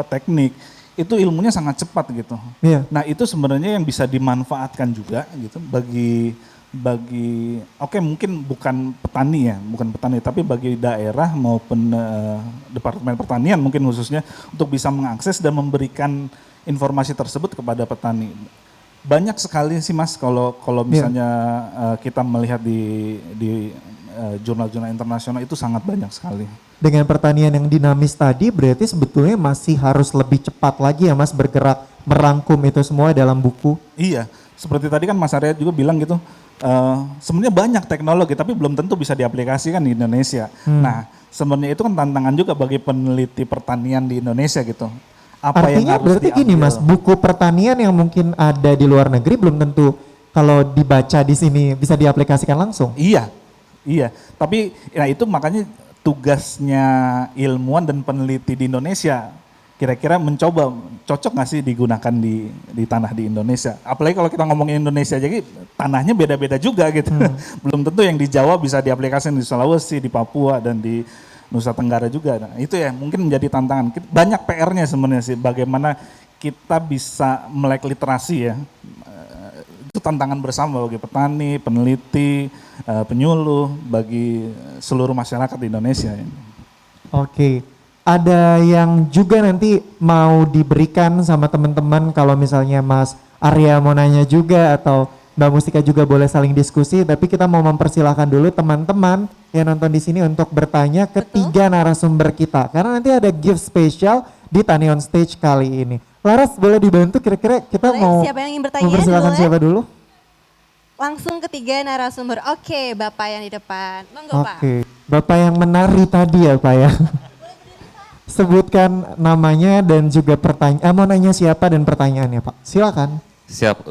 teknik itu ilmunya sangat cepat gitu. Nah itu sebenarnya yang bisa dimanfaatkan juga gitu bagi mungkin bukan petani tapi bagi daerah maupun departemen pertanian mungkin khususnya untuk bisa mengakses dan memberikan informasi tersebut kepada petani. Banyak sekali sih Mas kalau misalnya kita melihat di jurnal-jurnal internasional itu sangat banyak sekali. Dengan pertanian yang dinamis tadi berarti sebetulnya masih harus lebih cepat lagi ya Mas bergerak merangkum itu semua dalam buku. Iya, seperti tadi kan Mas Arya juga bilang gitu, sebenarnya banyak teknologi tapi belum tentu bisa diaplikasikan di Indonesia. Nah sebenarnya itu kan tantangan juga bagi peneliti pertanian di Indonesia gitu. Apa Artinya yang harus berarti gini Mas, buku pertanian yang mungkin ada di luar negeri belum tentu kalau dibaca di sini bisa diaplikasikan langsung. Iya. Tapi nah itu makanya tugasnya ilmuwan dan peneliti di Indonesia kira-kira mencoba cocok nggak sih digunakan di tanah di Indonesia. Apalagi kalau kita ngomongin Indonesia, jadi tanahnya beda-beda juga gitu. Belum tentu yang di Jawa bisa diaplikasikan di Sulawesi, di Papua dan di Nusa Tenggara juga. Nah, itu ya mungkin menjadi tantangan. Banyak PR-nya sebenarnya sih bagaimana kita bisa melek literasi ya. Itu tantangan bersama bagi petani, peneliti, penyuluh, bagi seluruh masyarakat di Indonesia. Oke. Ada yang juga nanti mau diberikan sama teman-teman kalau misalnya Mas Arya mau nanya juga atau Mbak Mustika juga boleh saling diskusi, tapi kita mau mempersilahkan dulu teman-teman yang nonton di sini untuk bertanya ke tiga narasumber kita. Karena nanti ada gift spesial di Tani on Stage kali ini. Laras boleh dibantu kira-kira kita Boleh, mau siapa yang ingin bertanya mempersilahkan dulu, siapa dulu? Langsung ketiga narasumber. Oke, Bapak yang di depan. Monggo Pak. Oke, Bapak yang menari tadi ya Pak ya. Sebutkan namanya dan juga pertanyaan, mau nanya siapa dan pertanyaannya Pak. Silakan. Siap,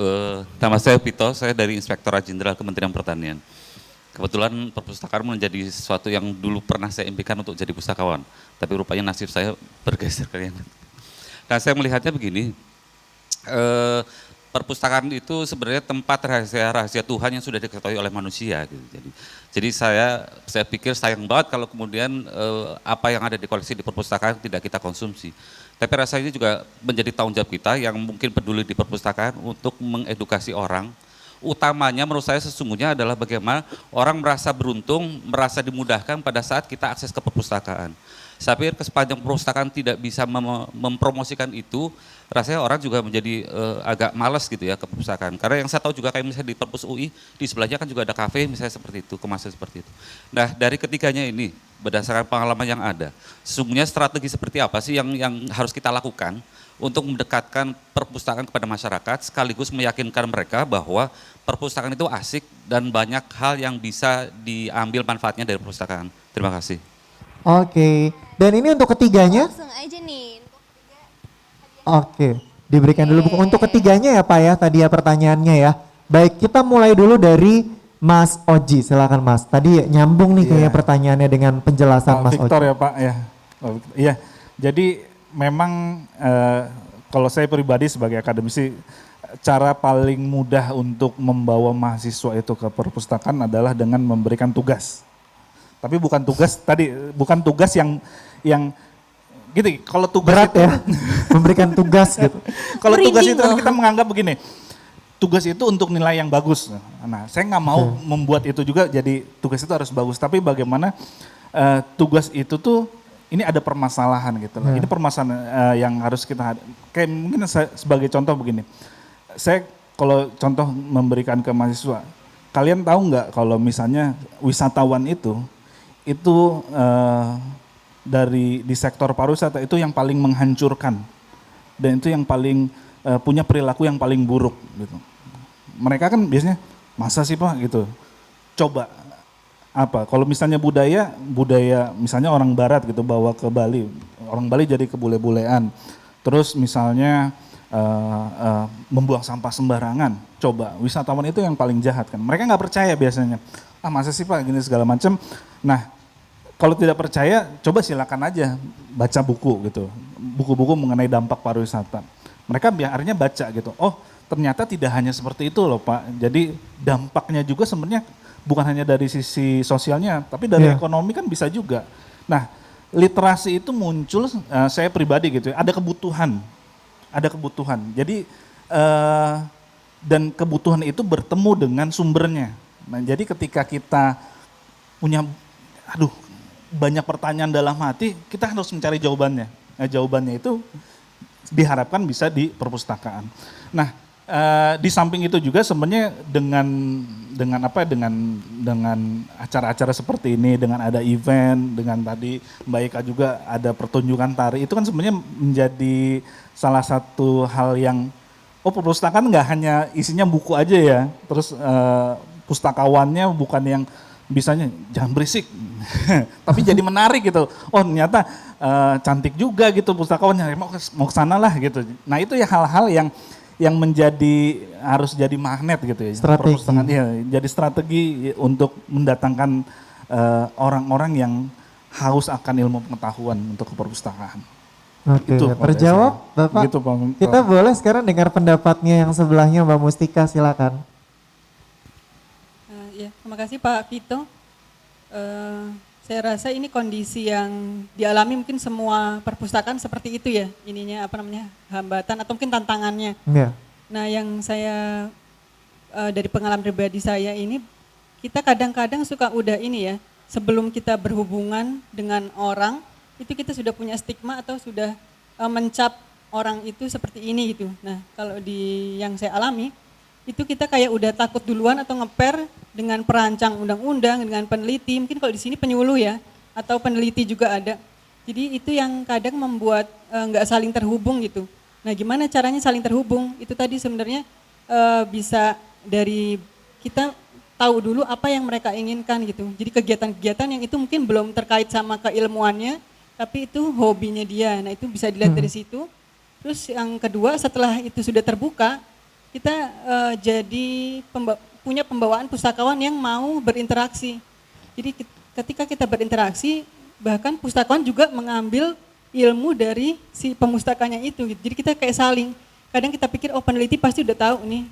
nama saya Pito, saya dari Inspektorat Jenderal Kementerian Pertanian. Kebetulan perpustakaan menjadi sesuatu yang dulu pernah saya impikan untuk jadi pustakawan, tapi rupanya nasib saya bergeser ke yang. Nah saya melihatnya begini, perpustakaan itu sebenarnya tempat rahasia-rahasia Tuhan yang sudah diketahui oleh manusia. Gitu. Jadi saya pikir sayang banget kalau kemudian apa yang ada di koleksi di perpustakaan tidak kita konsumsi. Tapi rasanya ini juga menjadi tanggung jawab kita yang mungkin peduli di perpustakaan untuk mengedukasi orang. Utamanya menurut saya sesungguhnya adalah bagaimana orang merasa beruntung, merasa dimudahkan pada saat kita akses ke perpustakaan. Saya pikir sepanjang perpustakaan tidak bisa mempromosikan itu, rasanya orang juga menjadi agak malas gitu ya ke perpustakaan. Karena yang saya tahu juga kayak misalnya di Perpus UI, di sebelahnya kan juga ada kafe misalnya seperti itu, kemasan seperti itu. Nah dari ketiganya ini, berdasarkan pengalaman yang ada, sesungguhnya strategi seperti apa sih yang harus kita lakukan untuk mendekatkan perpustakaan kepada masyarakat, sekaligus meyakinkan mereka bahwa perpustakaan itu asik dan banyak hal yang bisa diambil manfaatnya dari perpustakaan. Terima kasih. Oke, dan ini untuk ketiganya? Langsung aja nih. Oke, diberikan dulu buku. Untuk ketiganya ya Pak ya, tadi ya pertanyaannya ya. Baik, kita mulai dulu dari Mas Oji, silakan Mas. Tadi nyambung nih kayaknya pertanyaannya dengan penjelasan Mas Victor Oji. ya Pak ya. Iya, jadi memang kalau saya pribadi sebagai akademisi, cara paling mudah untuk membawa mahasiswa itu ke perpustakaan adalah dengan memberikan tugas. Tapi bukan tugas yang gitu. Kalau tugas Berat itu, ya, memberikan tugas gitu. kalau tugas itu kan Merinding kita menganggap begini, tugas itu untuk nilai yang bagus. Nah, saya nggak mau membuat itu juga jadi tugas itu harus bagus. Tapi bagaimana tugas itu tuh ini ada permasalahan gitu loh. Ini permasalahan yang harus kita kayak mungkin sebagai contoh begini. Saya kalau contoh memberikan ke mahasiswa, kalian tahu nggak kalau misalnya wisatawan itu di sektor pariwisata itu yang paling menghancurkan dan itu yang paling punya perilaku yang paling buruk gitu. Mereka kan biasanya masa sih Pak gitu. Coba apa? Kalau misalnya budaya misalnya orang barat gitu bawa ke Bali, orang Bali jadi kebule-bulean. Terus misalnya membuang sampah sembarangan. Coba wisatawan itu yang paling jahat kan. Mereka nggak percaya biasanya. Ah masa sih Pak gini segala macam. Nah kalau tidak percaya coba silakan aja baca buku gitu. Buku-buku mengenai dampak pariwisata. Mereka akhirnya baca gitu. Oh ternyata tidak hanya seperti itu loh Pak. Jadi dampaknya juga sebenarnya bukan hanya dari sisi sosialnya, tapi dari ekonomi kan bisa juga. Nah, literasi itu muncul, saya pribadi gitu ya, ada kebutuhan. Jadi, dan kebutuhan itu bertemu dengan sumbernya. Nah, jadi ketika kita punya, banyak pertanyaan dalam hati, kita harus mencari jawabannya. Nah, jawabannya itu diharapkan bisa di perpustakaan. Nah, di samping itu juga sebenarnya dengan acara-acara seperti ini, dengan ada event, dengan tadi Mbak Ika juga ada pertunjukan tari, itu kan sebenarnya menjadi salah satu hal yang perpustakaan nggak hanya isinya buku aja ya, terus pustakawannya bukan yang bisanya jangan berisik, tapi jadi menarik gitu. Oh ternyata cantik juga gitu pustakawannya, mau ke sana lah gitu. Nah itu ya hal-hal yang harus jadi magnet gitu ya. Strategi. Ya, jadi strategi untuk mendatangkan orang-orang yang haus akan ilmu pengetahuan untuk ke perpustakaan. Oke, Itu, terjawab Bapak. Gitu, Pak. Kita boleh sekarang dengar pendapatnya yang sebelahnya Mbak Mustika, silakan. Ya, terima kasih Pak Vito. Saya rasa ini kondisi yang dialami mungkin semua perpustakaan seperti itu ya, hambatan atau mungkin tantangannya. Ya. Nah yang saya dari pengalaman pribadi saya ini, kita kadang-kadang suka udah ini ya, sebelum kita berhubungan dengan orang, itu kita sudah punya stigma atau sudah mencap orang itu seperti ini gitu. Nah kalau di yang saya alami, itu kita kayak udah takut duluan atau ngeper dengan perancang undang-undang, dengan peneliti, mungkin kalau di sini penyuluh ya, atau peneliti juga ada. Jadi itu yang kadang membuat nggak saling terhubung gitu. Nah gimana caranya saling terhubung? Itu tadi sebenarnya bisa dari kita tahu dulu apa yang mereka inginkan gitu. Jadi kegiatan-kegiatan yang itu mungkin belum terkait sama keilmuannya, tapi itu hobinya dia. Nah itu bisa dilihat dari situ. Terus yang kedua setelah itu sudah terbuka, kita punya pembawaan pustakawan yang mau berinteraksi. Jadi ketika kita berinteraksi, bahkan pustakawan juga mengambil ilmu dari si pemustakanya itu. Jadi kita kayak saling. Kadang kita pikir peneliti pasti udah tahu nih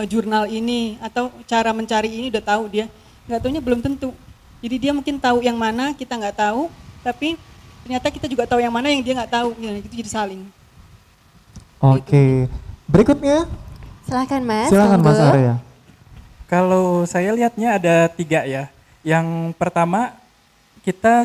jurnal ini atau cara mencari ini udah tahu dia. Nggak taunya belum tentu. Jadi dia mungkin tahu yang mana kita nggak tahu, tapi ternyata kita juga tahu yang mana yang dia nggak tahu. Nah, itu jadi saling. Oke, berikutnya. Silakan Mas. Silakan Mas monggo. Arya. Kalau saya lihatnya ada 3 ya. Yang pertama, kita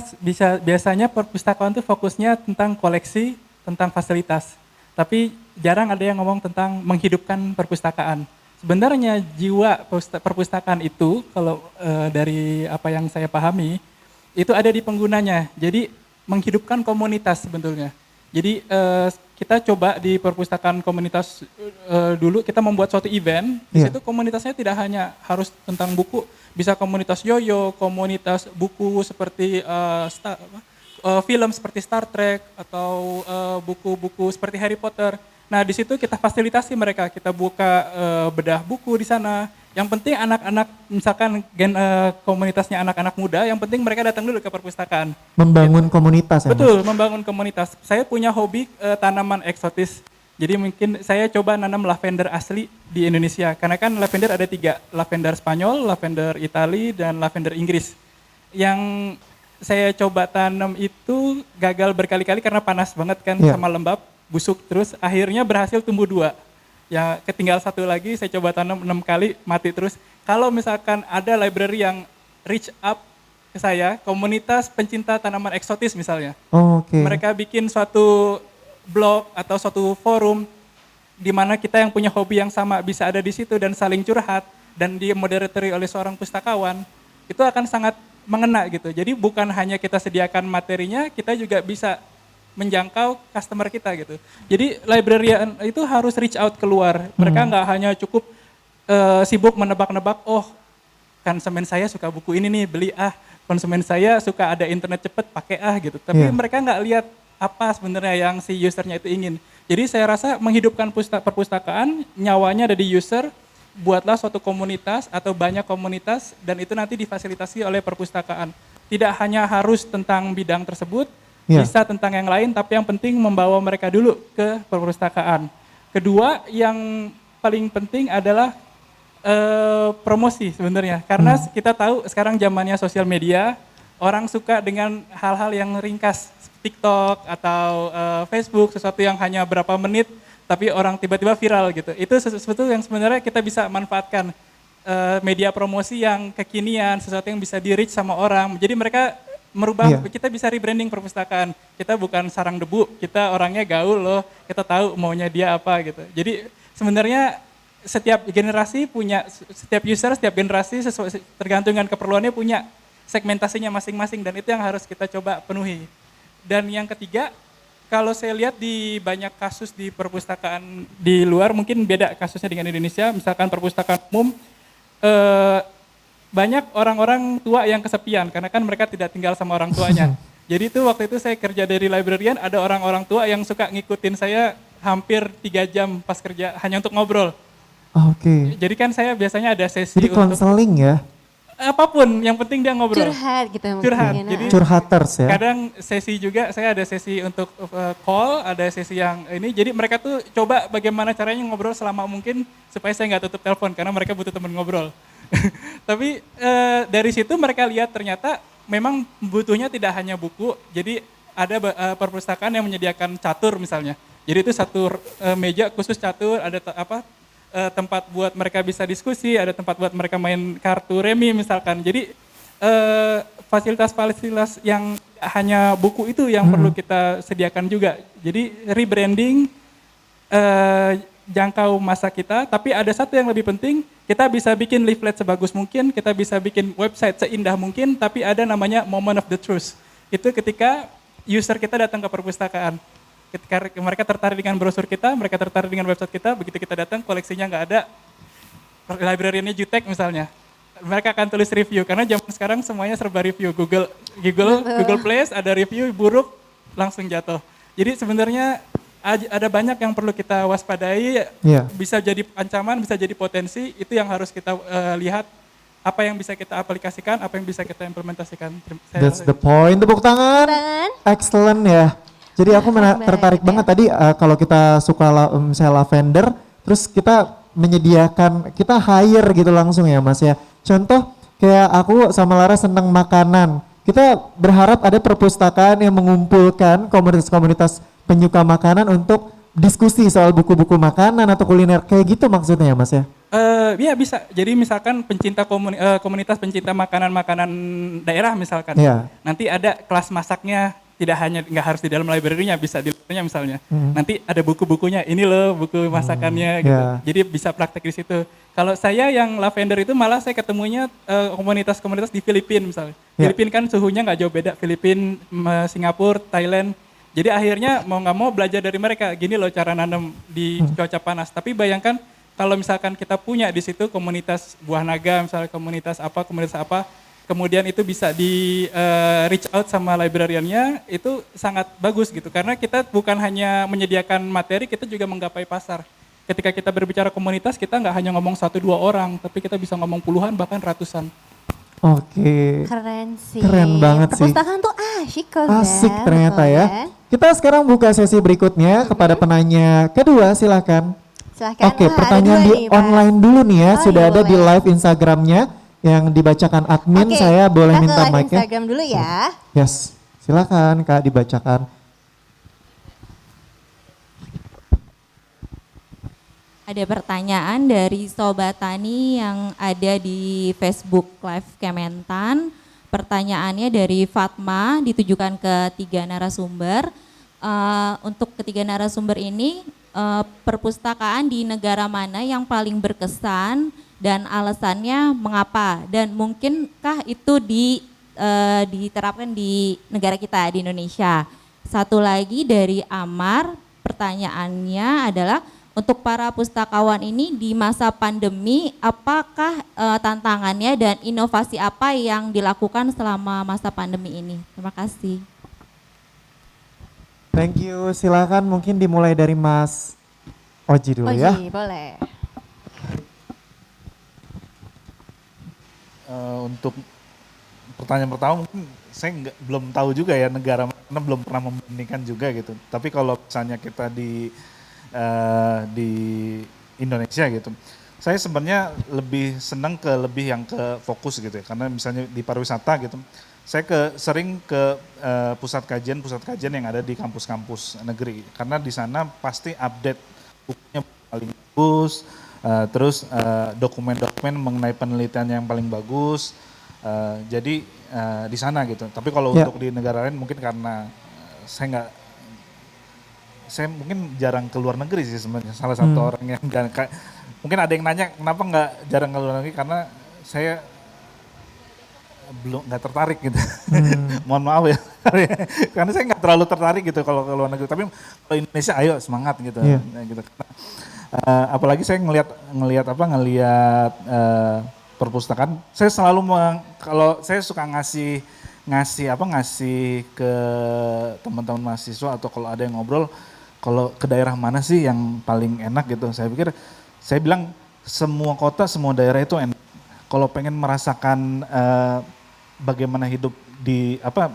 biasanya perpustakaan itu fokusnya tentang koleksi, tentang fasilitas. tapi jarang ada yang ngomong tentang menghidupkan perpustakaan. Sebenarnya jiwa perpustakaan itu kalau dari apa yang saya pahami itu ada di penggunanya. Jadi menghidupkan komunitas sebetulnya. Jadi kita coba di perpustakaan komunitas dulu kita membuat suatu event. Di situ komunitasnya tidak hanya harus tentang buku, bisa komunitas yoyo, komunitas buku seperti film seperti Star Trek atau buku-buku seperti Harry Potter. Nah, di situ kita fasilitasi mereka, kita buka bedah buku di sana. Yang penting anak-anak, misalkan komunitasnya anak-anak muda, yang penting mereka datang dulu ke perpustakaan. Membangun komunitas ya, Mas? Betul, membangun komunitas. Saya punya hobi tanaman eksotis. Jadi mungkin saya coba nanam lavender asli di Indonesia. Karena kan lavender ada 3, lavender Spanyol, lavender Itali, dan lavender Inggris. Yang saya coba tanam itu gagal berkali-kali karena panas banget kan sama lembab. Busuk terus, akhirnya berhasil tumbuh 2. Ya ketinggal 1 lagi, saya coba tanam 6 kali, mati terus. Kalau misalkan ada library yang reach up ke saya, komunitas pencinta tanaman eksotis misalnya. Mereka bikin suatu blog atau suatu forum di mana kita yang punya hobi yang sama bisa ada di situ dan saling curhat dan dimoderatori oleh seorang pustakawan, itu akan sangat mengena gitu. Jadi bukan hanya kita sediakan materinya, kita juga bisa menjangkau customer kita gitu. Jadi librarian itu harus reach out keluar. Mereka nggak hanya cukup sibuk menebak-nebak, oh konsumen saya suka buku ini nih, beli konsumen saya suka ada internet cepet, pakai gitu. Tapi mereka nggak lihat apa sebenarnya yang si usernya itu ingin. Jadi saya rasa menghidupkan perpustakaan, nyawanya ada di user, buatlah suatu komunitas atau banyak komunitas dan itu nanti difasilitasi oleh perpustakaan. Tidak hanya harus tentang bidang tersebut, bisa tentang yang lain, tapi yang penting membawa mereka dulu ke perpustakaan. Kedua, yang paling penting adalah promosi sebenarnya. Karena kita tahu sekarang zamannya sosial media, orang suka dengan hal-hal yang ringkas, TikTok atau Facebook, sesuatu yang hanya berapa menit, tapi orang tiba-tiba viral gitu. Itu sesuatu yang sebenarnya kita bisa manfaatkan. Media promosi yang kekinian, sesuatu yang bisa di-reach sama orang. Jadi mereka merubah, kita bisa rebranding perpustakaan. Kita bukan sarang debu, kita orangnya gaul loh, kita tahu maunya dia apa gitu. Jadi sebenarnya setiap generasi punya, setiap user, setiap generasi sesuai tergantung dengan keperluannya punya segmentasinya masing-masing dan itu yang harus kita coba penuhi. Dan yang ketiga, kalau saya lihat di banyak kasus di perpustakaan di luar, mungkin beda kasusnya dengan Indonesia, misalkan perpustakaan umum, banyak orang-orang tua yang kesepian karena kan mereka tidak tinggal sama orang tuanya. Jadi itu waktu itu saya kerja dari librarian, ada orang-orang tua yang suka ngikutin saya hampir 3 jam pas kerja hanya untuk ngobrol. Jadi kan saya biasanya ada sesi jadi konseling ya? Apapun, yang penting dia ngobrol. Curhat gitu. Curhat, jadi curhaters ya? Kadang sesi juga, saya ada sesi untuk call, ada sesi yang ini, jadi mereka tuh coba bagaimana caranya ngobrol selama mungkin supaya saya nggak tutup telepon karena mereka butuh teman ngobrol. Tapi dari situ mereka lihat ternyata memang butuhnya tidak hanya buku, jadi ada perpustakaan yang menyediakan catur misalnya. Jadi itu satu meja khusus catur, ada tempat buat mereka bisa diskusi, ada tempat buat mereka main kartu remi misalkan. Jadi fasilitas-fasilitas yang hanya buku itu yang perlu kita sediakan juga. Jadi rebranding, jangkau masa kita, tapi ada satu yang lebih penting, kita bisa bikin leaflet sebagus mungkin, kita bisa bikin website seindah mungkin, tapi ada namanya moment of the truth. Itu ketika user kita datang ke perpustakaan. Ketika mereka tertarik dengan brosur kita, mereka tertarik dengan website kita, begitu kita datang koleksinya nggak ada, librariannya jutek misalnya, mereka akan tulis review, karena zaman sekarang semuanya serba review, Google Play ada review buruk, langsung jatuh. Jadi sebenarnya ada banyak yang perlu kita waspadai, bisa jadi ancaman, bisa jadi potensi, itu yang harus kita lihat, apa yang bisa kita aplikasikan, apa yang bisa kita implementasikan. That's the point, tepuk tangan. Excellent ya. Jadi aku tertarik banget tadi kalau kita suka misalnya lavender, terus kita menyediakan, kita hire gitu langsung ya Mas ya. Contoh kayak aku sama Lara senang makanan, kita berharap ada perpustakaan yang mengumpulkan komunitas-komunitas penyuka makanan untuk diskusi soal buku-buku makanan atau kuliner, kayak gitu maksudnya ya Mas ya? Iya bisa, jadi misalkan pencinta komunitas pencinta makanan-makanan daerah misalkan, nanti ada kelas masaknya, tidak hanya nggak harus di dalam library-nya, bisa di luarnya misalnya. Nanti ada buku-bukunya, ini loh buku masakannya gitu. Ya. Jadi bisa praktek di situ. Kalau saya yang lavender itu malah saya ketemunya komunitas-komunitas di Filipina misalnya. Ya. Filipina kan suhunya nggak jauh beda, Filipina, Singapura, Thailand. Jadi akhirnya mau nggak mau belajar dari mereka. Gini loh cara nanam di cuaca panas. Tapi bayangkan kalau misalkan kita punya di situ komunitas buah naga, misalnya komunitas apa, kemudian itu bisa di reach out sama librariannya, itu sangat bagus gitu. Karena kita bukan hanya menyediakan materi, kita juga menggapai pasar. Ketika kita berbicara komunitas, kita nggak hanya ngomong 1-2 orang, tapi kita bisa ngomong puluhan bahkan ratusan. Oke. Keren sih. Keren banget sih. Perpustakaan tuh asik kok. Asik Zan. ternyata Betul, ya. kan? Kita sekarang buka sesi berikutnya kepada penanya kedua, silakan. Silahkan. Oke, Wah, ada pertanyaan dua di nih, Pak. online dulu nih ya. Oh, Sudah iya, ada di boleh. live Instagramnya yang dibacakan admin. Oke, Saya boleh kita minta ke live mic-nya? Instagram dulu ya. Yes, silakan Kak dibacakan. Ada pertanyaan dari Sobat Tani yang ada di Facebook Live Kementan. Pertanyaannya dari Fatma ditujukan ke 3 narasumber. Untuk ketiga narasumber ini, perpustakaan di negara mana yang paling berkesan dan alasannya mengapa? Dan mungkinkah itu diterapkan di negara kita, di Indonesia? Satu lagi dari Amar, pertanyaannya adalah untuk para pustakawan ini di masa pandemi, apakah tantangannya dan inovasi apa yang dilakukan selama masa pandemi ini? Terima kasih. Thank you, silakan mungkin dimulai dari Mas Oji dulu ya. Oji, boleh. Untuk pertanyaan pertama mungkin saya belum tahu juga ya negara mana, belum pernah membandingkan juga gitu. Tapi kalau misalnya kita di Indonesia gitu, saya sebenarnya lebih senang lebih yang ke fokus gitu ya. Karena misalnya di pariwisata gitu, saya sering ke pusat kajian yang ada di kampus-kampus negeri. Karena di sana pasti update bukunya paling bagus, terus dokumen-dokumen mengenai penelitian yang paling bagus. Jadi di sana gitu. Tapi kalau untuk di negara lain mungkin karena saya mungkin jarang keluar negeri sih sebenarnya. Salah satu orang yang mungkin ada yang nanya kenapa nggak jarang keluar negeri, karena saya belum nggak tertarik gitu. Mohon maaf ya, karena saya nggak terlalu tertarik gitu kalau ke luar negeri. Tapi kalau Indonesia ayo semangat gitu. Nah, gitu. Apalagi saya ngelihat perpustakaan. Saya selalu kalau saya suka ngasih ke teman-teman mahasiswa atau kalau ada yang ngobrol, kalau ke daerah mana sih yang paling enak gitu. Saya bilang semua kota, semua daerah itu enak. Kalau pengen merasakan bagaimana hidup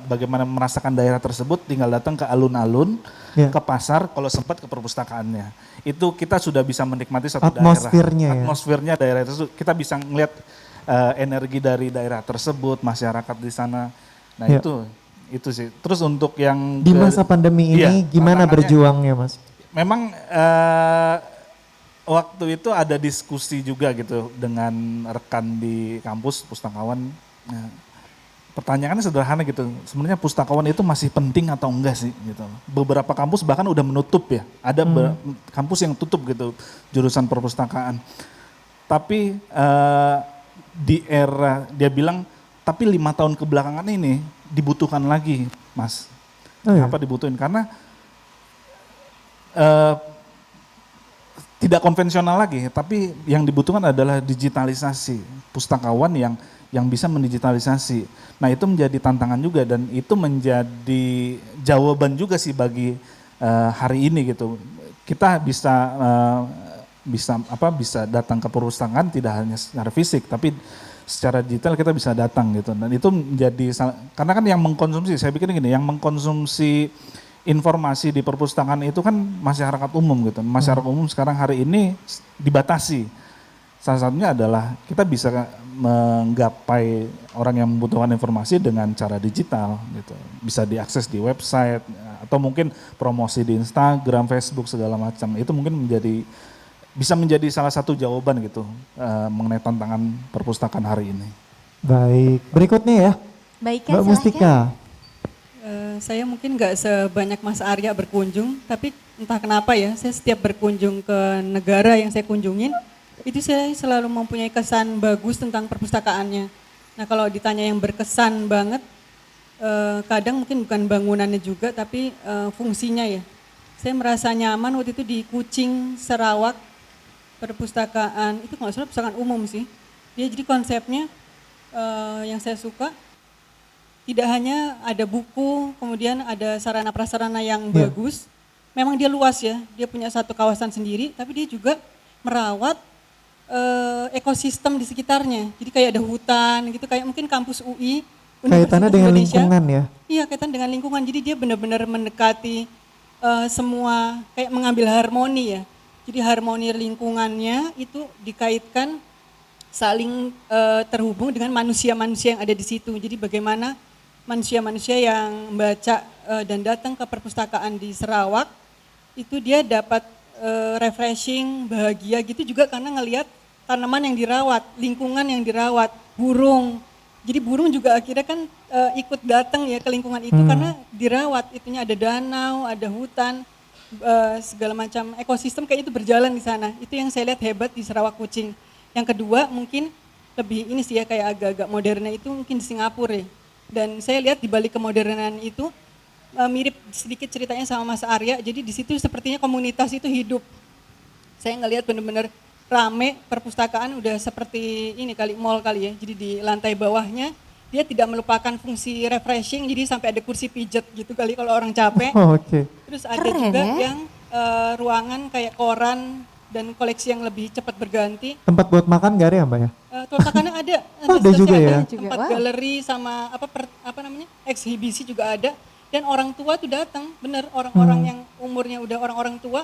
bagaimana merasakan daerah tersebut, tinggal datang ke alun-alun, ke pasar, kalau sempat ke perpustakaannya. Itu kita sudah bisa menikmati satu Atmosfernya daerah. ya. Atmosfernya daerah tersebut. Kita bisa ngelihat energi dari daerah tersebut, masyarakat di sana. Nah itu sih. Terus untuk yang Di masa pandemi ini gimana berjuangnya Mas? Memang waktu itu ada diskusi juga gitu dengan rekan di kampus pustakawan. Nah, pertanyaannya sederhana gitu. Sebenarnya pustakawan itu masih penting atau enggak sih gitu. Beberapa kampus bahkan udah menutup ya. Ada kampus yang tutup gitu jurusan perpustakaan. Tapi di era dia bilang tapi 5 tahun kebelakangan ini dibutuhkan lagi, Mas. Kenapa dibutuhin? Karena tidak konvensional lagi, tapi yang dibutuhkan adalah digitalisasi. Pustakawan yang bisa mendigitalisasi. Nah itu menjadi tantangan juga dan itu menjadi jawaban juga sih bagi hari ini gitu. Kita bisa datang ke perpustakaan tidak hanya secara fisik, tapi secara digital kita bisa datang gitu. Dan itu menjadi, karena kan yang mengkonsumsi, saya pikir gini, yang mengkonsumsi informasi di perpustakaan itu kan masyarakat umum gitu. Masyarakat umum sekarang hari ini dibatasi. Salah satunya adalah kita bisa menggapai orang yang membutuhkan informasi dengan cara digital gitu. Bisa diakses di website atau mungkin promosi di Instagram, Facebook segala macam. Itu mungkin bisa menjadi salah satu jawaban gitu mengenai tantangan perpustakaan hari ini. Baik, berikutnya ya. Baik, Mbak Mustika. Saya mungkin nggak sebanyak Mas Arya berkunjung, tapi entah kenapa ya, saya setiap berkunjung ke negara yang saya kunjungin, itu saya selalu mempunyai kesan bagus tentang perpustakaannya. Nah kalau ditanya yang berkesan banget, kadang mungkin bukan bangunannya juga, tapi fungsinya ya. Saya merasa nyaman waktu itu di Kucing, Sarawak, perpustakaan, itu nggak salah perpustakaan umum sih. Dia jadi konsepnya yang saya suka, tidak hanya ada buku, kemudian ada sarana prasarana yang bagus. Memang dia luas ya, dia punya satu kawasan sendiri, tapi dia juga merawat ekosistem di sekitarnya. Jadi kayak ada hutan gitu, kayak mungkin kampus UI, Kaitannya dengan lingkungan ya? Iya, kaitan dengan lingkungan. Jadi dia benar-benar mendekati semua, kayak mengambil harmoni ya. Jadi harmoni lingkungannya itu dikaitkan saling terhubung dengan manusia-manusia yang ada di situ. Jadi bagaimana manusia-manusia yang membaca dan datang ke perpustakaan di Sarawak, itu dia dapat refreshing, bahagia gitu juga karena ngelihat tanaman yang dirawat, lingkungan yang dirawat, burung. Jadi burung juga akhirnya kan ikut datang ya ke lingkungan itu karena dirawat, itunya ada danau, ada hutan, segala macam ekosistem kayak itu berjalan di sana. Itu yang saya lihat hebat di Sarawak Kucing. Yang kedua mungkin lebih ini sih ya, kayak agak-agak modernnya itu mungkin di Singapura ya. Dan saya lihat di balik kemodernan itu mirip sedikit ceritanya sama Mas Arya. Jadi di situ sepertinya komunitas itu hidup. Saya ngelihat benar-benar rame, perpustakaan udah seperti ini kali, mall kali ya. Jadi di lantai bawahnya dia tidak melupakan fungsi refreshing, jadi sampai ada kursi pijat gitu kali kalau orang capek. Oh, oke. Terus ada Keren, juga ya? yang ruangan kayak koran dan koleksi yang lebih cepat berganti. Tempat buat makan nggak ada ya Mbak ya? Totakannya ada. Oh, ada juga ya? Tempat Wow. galeri sama apa namanya, eksibisi juga ada. Dan orang tua tuh datang, bener orang-orang yang umurnya udah orang-orang tua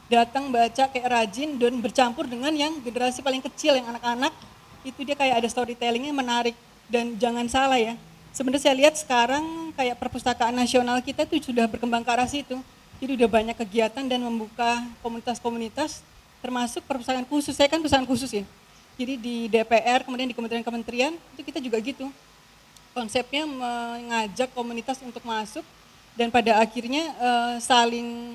datang baca kayak rajin dan bercampur dengan yang generasi paling kecil, yang anak-anak. Itu dia kayak ada storytellingnya menarik. Dan jangan salah ya, sebenarnya saya lihat sekarang kayak perpustakaan nasional kita tuh sudah berkembang ke arah situ. Jadi udah banyak kegiatan dan membuka komunitas-komunitas, termasuk perpustakaan khusus. Saya kan perpustakaan khusus ya. Jadi di DPR, kemudian di kementerian-kementerian, itu kita juga gitu. Konsepnya mengajak komunitas untuk masuk dan pada akhirnya saling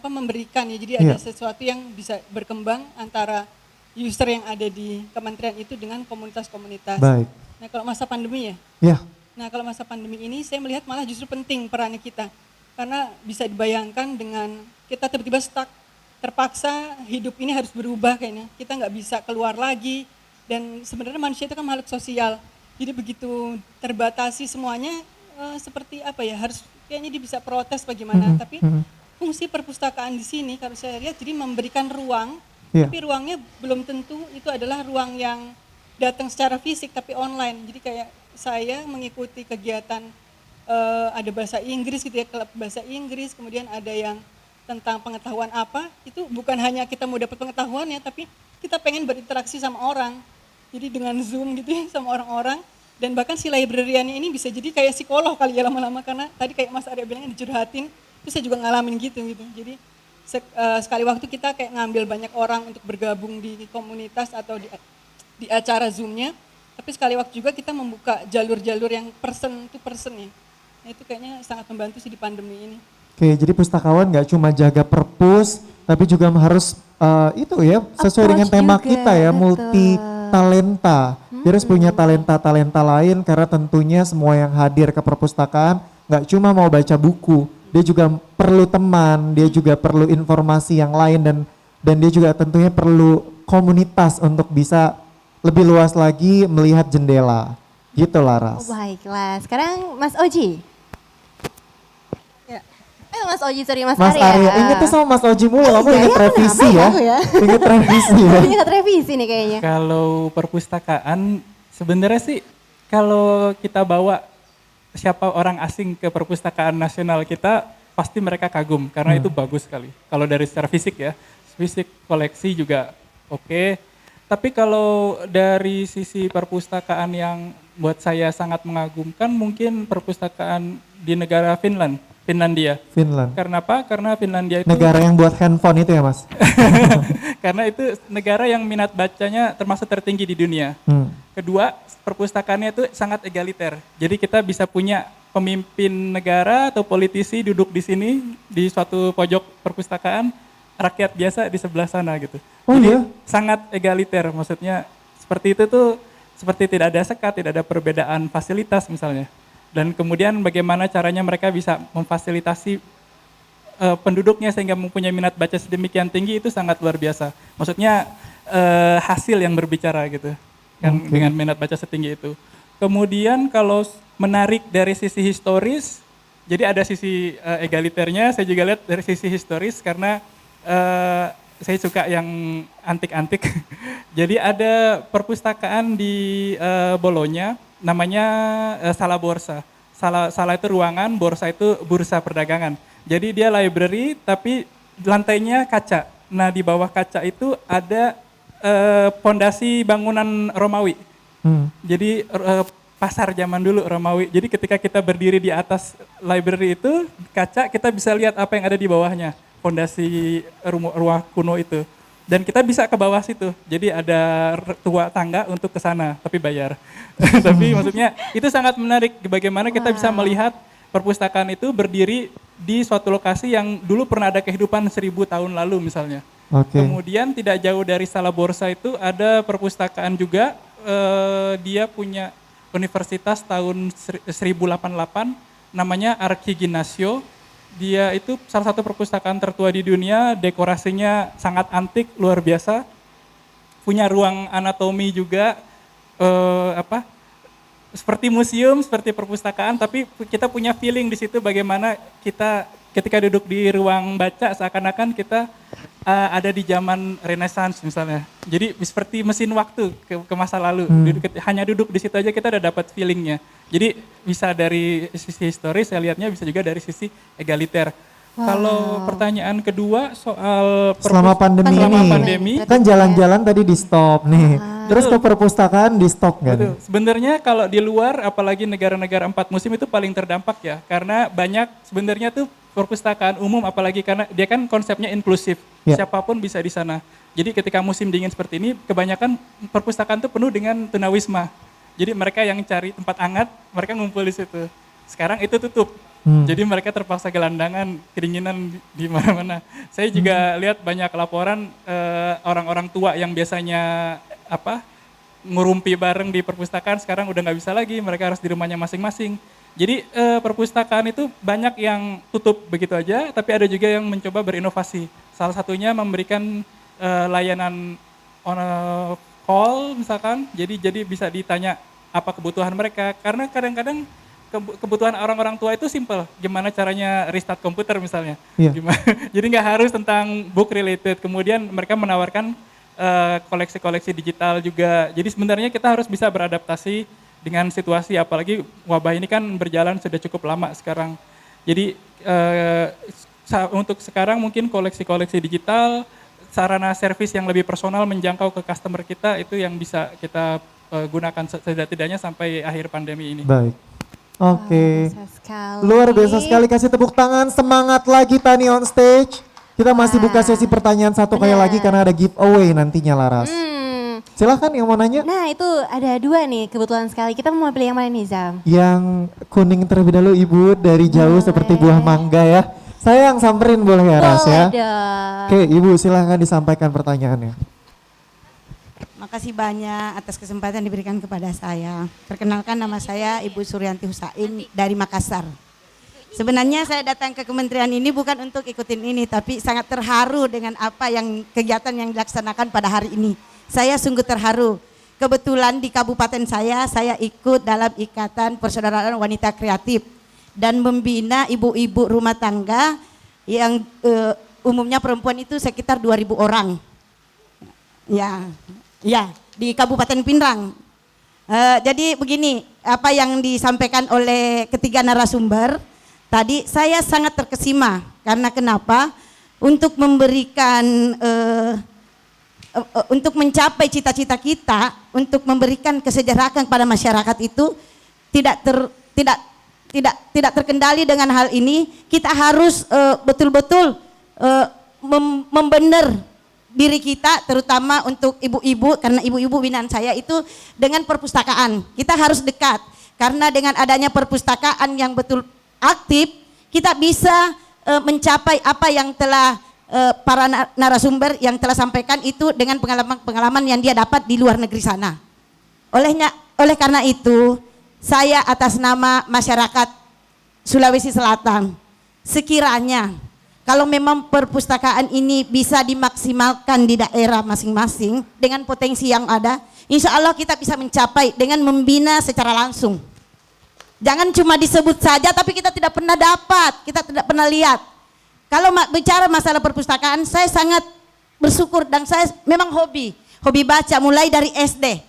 memberikan ya. Jadi ada sesuatu yang bisa berkembang antara user yang ada di kementerian itu dengan komunitas-komunitas. Baik. Nah kalau masa pandemi ya, Ya, nah kalau masa pandemi ini saya melihat malah justru penting perannya kita. Karena bisa dibayangkan dengan kita tiba-tiba stuck, terpaksa hidup ini harus berubah kayaknya. Kita nggak bisa keluar lagi dan sebenarnya manusia itu kan makhluk sosial. Jadi begitu terbatasi semuanya seperti apa ya, harus kayaknya dia bisa protes bagaimana. Tapi fungsi perpustakaan di sini kalau saya lihat jadi memberikan ruang, tapi ruangnya belum tentu itu adalah ruang yang datang secara fisik tapi online. Jadi kayak saya mengikuti kegiatan ada bahasa Inggris gitu ya, klub bahasa Inggris, kemudian ada yang tentang pengetahuan apa, itu bukan hanya kita mau dapat pengetahuan ya, tapi kita pengen berinteraksi sama orang. Jadi dengan Zoom gitu ya sama orang-orang, dan bahkan si librariannya ini bisa jadi kayak psikolog kali ya lama-lama, karena tadi kayak Mas Arya bilang dicurhatin, itu saya juga ngalamin gitu. Jadi sekali waktu kita kayak ngambil banyak orang untuk bergabung di komunitas atau di acara Zoom-nya, tapi sekali waktu juga kita membuka jalur-jalur yang person to person ya. Nah itu kayaknya sangat membantu sih di pandemi ini. oke. Jadi pustakawan nggak cuma jaga perpus, tapi juga harus itu ya sesuai dengan Approach tema juga, kita ya, betul. multi talenta. Dia harus punya talenta-talenta lain karena tentunya semua yang hadir ke perpustakaan nggak cuma mau baca buku, dia juga perlu teman, dia juga perlu informasi yang lain dan dia juga tentunya perlu komunitas untuk bisa lebih luas lagi melihat jendela. Gitu Laras. Oh, baiklah, sekarang Mas Oji. Ya. Mas Oji, sorry Mas Mas Arya. Arya, ingetnya sama Mas Oji mulu, kamu iya, inget iya, revisi kenapa ya? aku ya? Inget revisi ya? Ingat revisi nih kayaknya. Kalau perpustakaan sebenarnya sih kalau kita bawa siapa orang asing ke perpustakaan nasional kita pasti mereka kagum karena itu bagus sekali. Kalau dari secara fisik ya, fisik koleksi juga oke. Tapi kalau dari sisi perpustakaan yang buat saya sangat mengagumkan mungkin perpustakaan di negara Finlandia. Finland. Karena apa? Karena Finlandia itu Negara yang buat handphone itu ya Mas? karena itu negara yang minat bacanya termasuk tertinggi di dunia. Kedua, perpustakaannya itu sangat egaliter. Jadi kita bisa punya pemimpin negara atau politisi duduk di sini di suatu pojok perpustakaan, rakyat biasa di sebelah sana gitu. Oh Jadi iya? sangat egaliter, maksudnya seperti itu tuh seperti tidak ada sekat, tidak ada perbedaan fasilitas misalnya. Dan kemudian bagaimana caranya mereka bisa memfasilitasi penduduknya sehingga mempunyai minat baca sedemikian tinggi itu sangat luar biasa. Maksudnya hasil yang berbicara gitu kan dengan minat baca setinggi itu. Kemudian kalau menarik dari sisi historis, jadi ada sisi egaliternya, saya juga lihat dari sisi historis karena saya suka yang antik-antik. Jadi ada perpustakaan di Bologna namanya Sala Borsa. Sala itu ruangan, borsa itu bursa perdagangan. Jadi dia library tapi lantainya kaca. Nah di bawah kaca itu ada pondasi bangunan Romawi. Jadi pasar zaman dulu Romawi. Jadi ketika kita berdiri di atas library itu kaca, kita bisa lihat apa yang ada di bawahnya. Fondasi rumah kuno itu. Dan kita bisa ke bawah situ. Jadi ada tangga untuk ke sana, tapi bayar. Tapi maksudnya itu sangat menarik bagaimana kita bisa melihat perpustakaan itu berdiri di suatu lokasi yang dulu pernah ada kehidupan 1000 tahun lalu misalnya. Kemudian tidak jauh dari Sala Borsa itu ada perpustakaan juga, dia punya universitas tahun 1088 namanya Archigimnasio. Dia itu salah satu perpustakaan tertua di dunia, dekorasinya sangat antik, luar biasa. Punya ruang anatomi juga, seperti museum, seperti perpustakaan, tapi kita punya feeling di situ bagaimana kita ketika duduk di ruang baca seakan-akan kita ada di zaman Renaissance misalnya. Jadi seperti mesin waktu ke masa lalu. Hanya duduk di situ aja kita udah dapat feelingnya. Jadi bisa dari sisi historis, saya lihatnya bisa juga dari sisi egaliter. Kalau pertanyaan kedua soal selama pandemi ini, kan jalan-jalan tadi di stop nih. Terus ke perpustakaan di stop kan? Betul. Sebenarnya kalau di luar, apalagi negara-negara 4 musim itu paling terdampak ya. Karena banyak sebenarnya tuh perpustakaan umum, apalagi karena dia kan konsepnya inklusif. Siapapun bisa di sana. Jadi ketika musim dingin seperti ini, kebanyakan perpustakaan tuh penuh dengan tunawisma. Jadi mereka yang cari tempat hangat, mereka ngumpul di situ. Sekarang itu tutup. Jadi mereka terpaksa gelandangan, kedinginan di mana-mana. Saya juga lihat banyak laporan orang-orang tua yang biasanya ngurumpi bareng di perpustakaan, sekarang udah nggak bisa lagi, mereka harus di rumahnya masing-masing. Jadi perpustakaan itu banyak yang tutup begitu aja, tapi ada juga yang mencoba berinovasi. Salah satunya memberikan layanan on call misalkan, jadi bisa ditanya apa kebutuhan mereka. Karena kadang-kadang kebutuhan orang-orang tua itu simple, gimana caranya restart komputer misalnya. Jadi nggak harus tentang book related. Kemudian mereka menawarkan koleksi-koleksi digital juga. Jadi sebenarnya kita harus bisa beradaptasi dengan situasi, apalagi wabah ini kan berjalan sudah cukup lama sekarang. Jadi untuk sekarang mungkin koleksi-koleksi digital, sarana servis yang lebih personal menjangkau ke customer kita itu yang bisa kita gunakan setidak-tidaknya sampai akhir pandemi ini. Baik. Oke. Luar biasa sekali, kasih tepuk tangan, semangat lagi Tani on stage. Kita masih buka sesi pertanyaan satu kali lagi karena ada giveaway nantinya Laras. Silahkan yang mau nanya. Nah itu ada 2 nih kebetulan sekali. Kita mau pilih yang mana nih Zam? Yang kuning terlebih dahulu Ibu, dari jauh seperti buah mangga ya. Saya yang samperin boleh ya Ras ya? Oke Ibu silahkan disampaikan pertanyaannya. Makasih banyak atas kesempatan diberikan kepada saya. Perkenalkan nama saya Ibu Suryanti Husain dari Makassar. Sebenarnya saya datang ke kementerian ini bukan untuk ikutin ini, tapi sangat terharu dengan apa yang kegiatan yang dilaksanakan pada hari ini. Saya sungguh terharu. Kebetulan di kabupaten saya ikut dalam Ikatan Persaudaraan Wanita Kreatif dan membina ibu-ibu rumah tangga yang umumnya perempuan itu sekitar 2.000 orang. Ya, di Kabupaten Pinrang. Jadi begini, apa yang disampaikan oleh ketiga narasumber tadi, saya sangat terkesima. Karena kenapa? Untuk memberikan, untuk mencapai cita-cita kita, untuk memberikan kesejahteraan pada masyarakat itu tidak terkendali dengan hal ini. Kita harus betul-betul membenar diri kita, terutama untuk ibu-ibu, karena ibu-ibu binaan saya itu dengan perpustakaan. Kita harus dekat. Karena dengan adanya perpustakaan yang betul aktif, kita bisa mencapai apa yang telah para narasumber yang telah sampaikan itu dengan pengalaman-pengalaman yang dia dapat di luar negeri sana. Oleh karena itu, saya atas nama masyarakat Sulawesi Selatan, sekiranya kalau memang perpustakaan ini bisa dimaksimalkan di daerah masing-masing dengan potensi yang ada, insya Allah kita bisa mencapai dengan membina secara langsung. Jangan cuma disebut saja tapi kita tidak pernah dapat, kita tidak pernah lihat. Kalau bicara masalah perpustakaan, saya sangat bersyukur dan saya memang hobi baca mulai dari SD.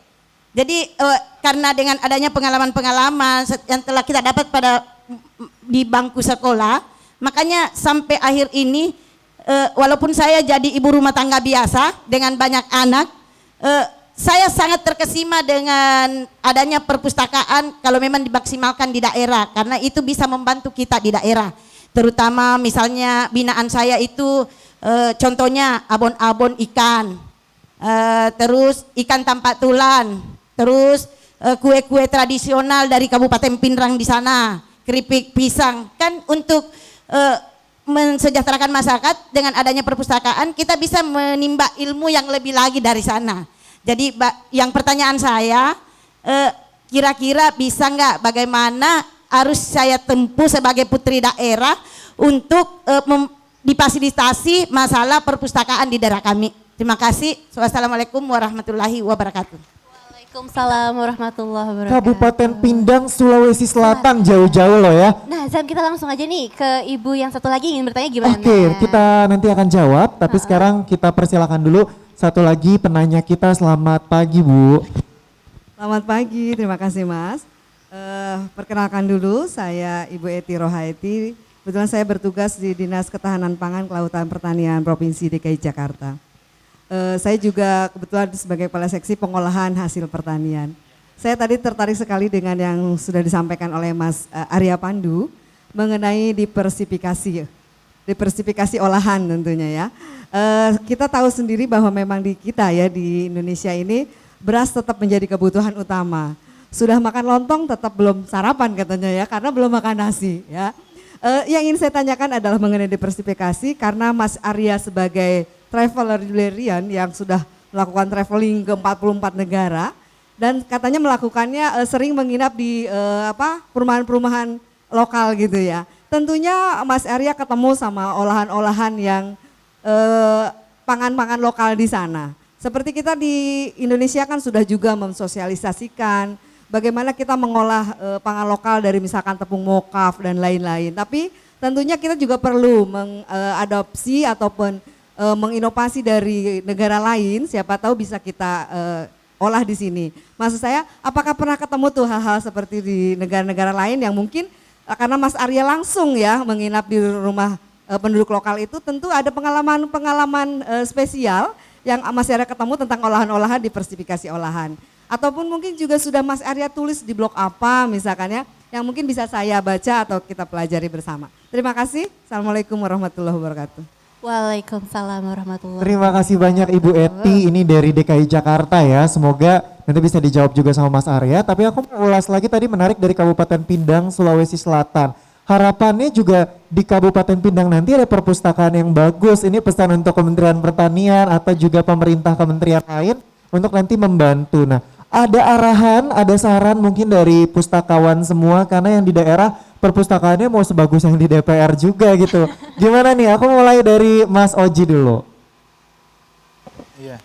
Jadi karena dengan adanya pengalaman-pengalaman yang telah kita dapat di bangku sekolah, makanya sampai akhir ini walaupun saya jadi ibu rumah tangga biasa dengan banyak anak, saya sangat terkesima dengan adanya perpustakaan kalau memang dimaksimalkan di daerah, karena itu bisa membantu kita di daerah. Terutama misalnya binaan saya itu contohnya abon-abon ikan, terus ikan tampak tulan, terus kue-kue tradisional dari Kabupaten Pindrang di sana, keripik pisang, kan untuk mensejahterakan masyarakat. Dengan adanya perpustakaan kita bisa menimba ilmu yang lebih lagi dari sana. Jadi yang pertanyaan saya, kira-kira bisa nggak, bagaimana harus saya tempuh sebagai putri daerah untuk difasilitasi masalah perpustakaan di daerah kami. Terima kasih. Wassalamualaikum warahmatullahi wabarakatuh. Waalaikumsalam warahmatullahi wabarakatuh. Kabupaten Pindang, Sulawesi Selatan, jauh-jauh loh ya. Nah, Zam, kita langsung aja nih ke ibu yang satu lagi ingin bertanya gimana? Oke, kita nanti akan jawab, tapi sekarang kita persilakan dulu satu lagi penanya kita. Selamat pagi, Bu. Selamat pagi, terima kasih Mas. Perkenalkan dulu, saya Ibu Eti Rohaiti. Kebetulan saya bertugas di Dinas Ketahanan Pangan, Kelautan Pertanian Provinsi DKI Jakarta. Saya juga kebetulan sebagai kepala seksi pengolahan hasil pertanian. Saya tadi tertarik sekali dengan yang sudah disampaikan oleh Mas Arya Pandu mengenai diversifikasi olahan tentunya ya. Kita tahu sendiri bahwa memang di kita ya di Indonesia ini beras tetap menjadi kebutuhan utama. Sudah makan lontong tetap belum sarapan katanya ya, karena belum makan nasi ya. Yang ingin saya tanyakan adalah mengenai diversifikasi, karena Mas Arya sebagai traveler yang sudah melakukan traveling ke 44 negara dan katanya melakukannya sering menginap di perumahan-perumahan lokal gitu ya. Tentunya Mas Arya ketemu sama olahan-olahan yang pangan-pangan lokal di sana. Seperti kita di Indonesia kan sudah juga mensosialisasikan bagaimana kita mengolah pangan lokal dari misalkan tepung mokaf dan lain-lain. Tapi tentunya kita juga perlu mengadopsi ataupun menginovasi dari negara lain, siapa tahu bisa kita olah di sini. Maksud saya, apakah pernah ketemu tuh hal-hal seperti di negara-negara lain yang mungkin karena Mas Arya langsung ya menginap di rumah penduduk lokal itu, tentu ada pengalaman-pengalaman spesial yang Mas Arya ketemu tentang olahan-olahan, diversifikasi olahan. Ataupun mungkin juga sudah Mas Arya tulis di blog apa misalkan ya, yang mungkin bisa saya baca atau kita pelajari bersama. Terima kasih. Assalamualaikum warahmatullahi wabarakatuh. Waalaikumsalam warahmatullahi wabarakatuh. Terima kasih banyak Ibu Eti, ini dari DKI Jakarta ya. Semoga nanti bisa dijawab juga sama Mas Arya. Tapi aku mau ulas lagi, tadi menarik dari Kabupaten Pindang, Sulawesi Selatan. Harapannya juga di Kabupaten Pindang nanti ada perpustakaan yang bagus. Ini pesan untuk Kementerian Pertanian atau juga pemerintah kementerian lain untuk nanti membantu. Nah, ada arahan, ada saran mungkin dari pustakawan semua, karena yang di daerah perpustakaannya mau sebagus yang di DPR juga gitu. Gimana nih? Aku mulai dari Mas Oji dulu. Iya,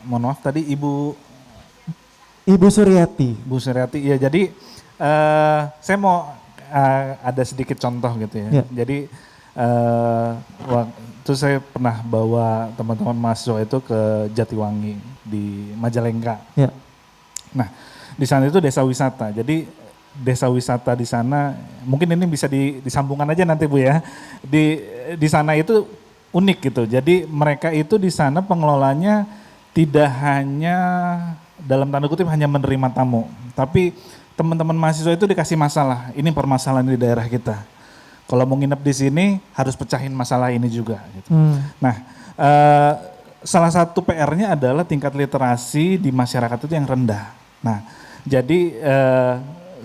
mohon maaf tadi Ibu Suryati. Bu Suryati, ya jadi saya mau ada sedikit contoh gitu ya. Jadi waktu saya pernah bawa teman-teman mahasiswa itu ke Jatiwangi di Majalengka. Ya. Nah, di sana itu desa wisata. Jadi desa wisata di sana, mungkin ini bisa disambungkan aja nanti Bu ya. Di sana itu unik gitu. Jadi mereka itu di sana pengelolanya tidak hanya dalam tanda kutip hanya menerima tamu, tapi teman-teman mahasiswa itu dikasih masalah. Ini permasalahan di daerah kita. Kalau mau nginep di sini harus pecahin masalah ini juga. Gitu. Nah, salah satu PR-nya adalah tingkat literasi di masyarakat itu yang rendah. Nah, jadi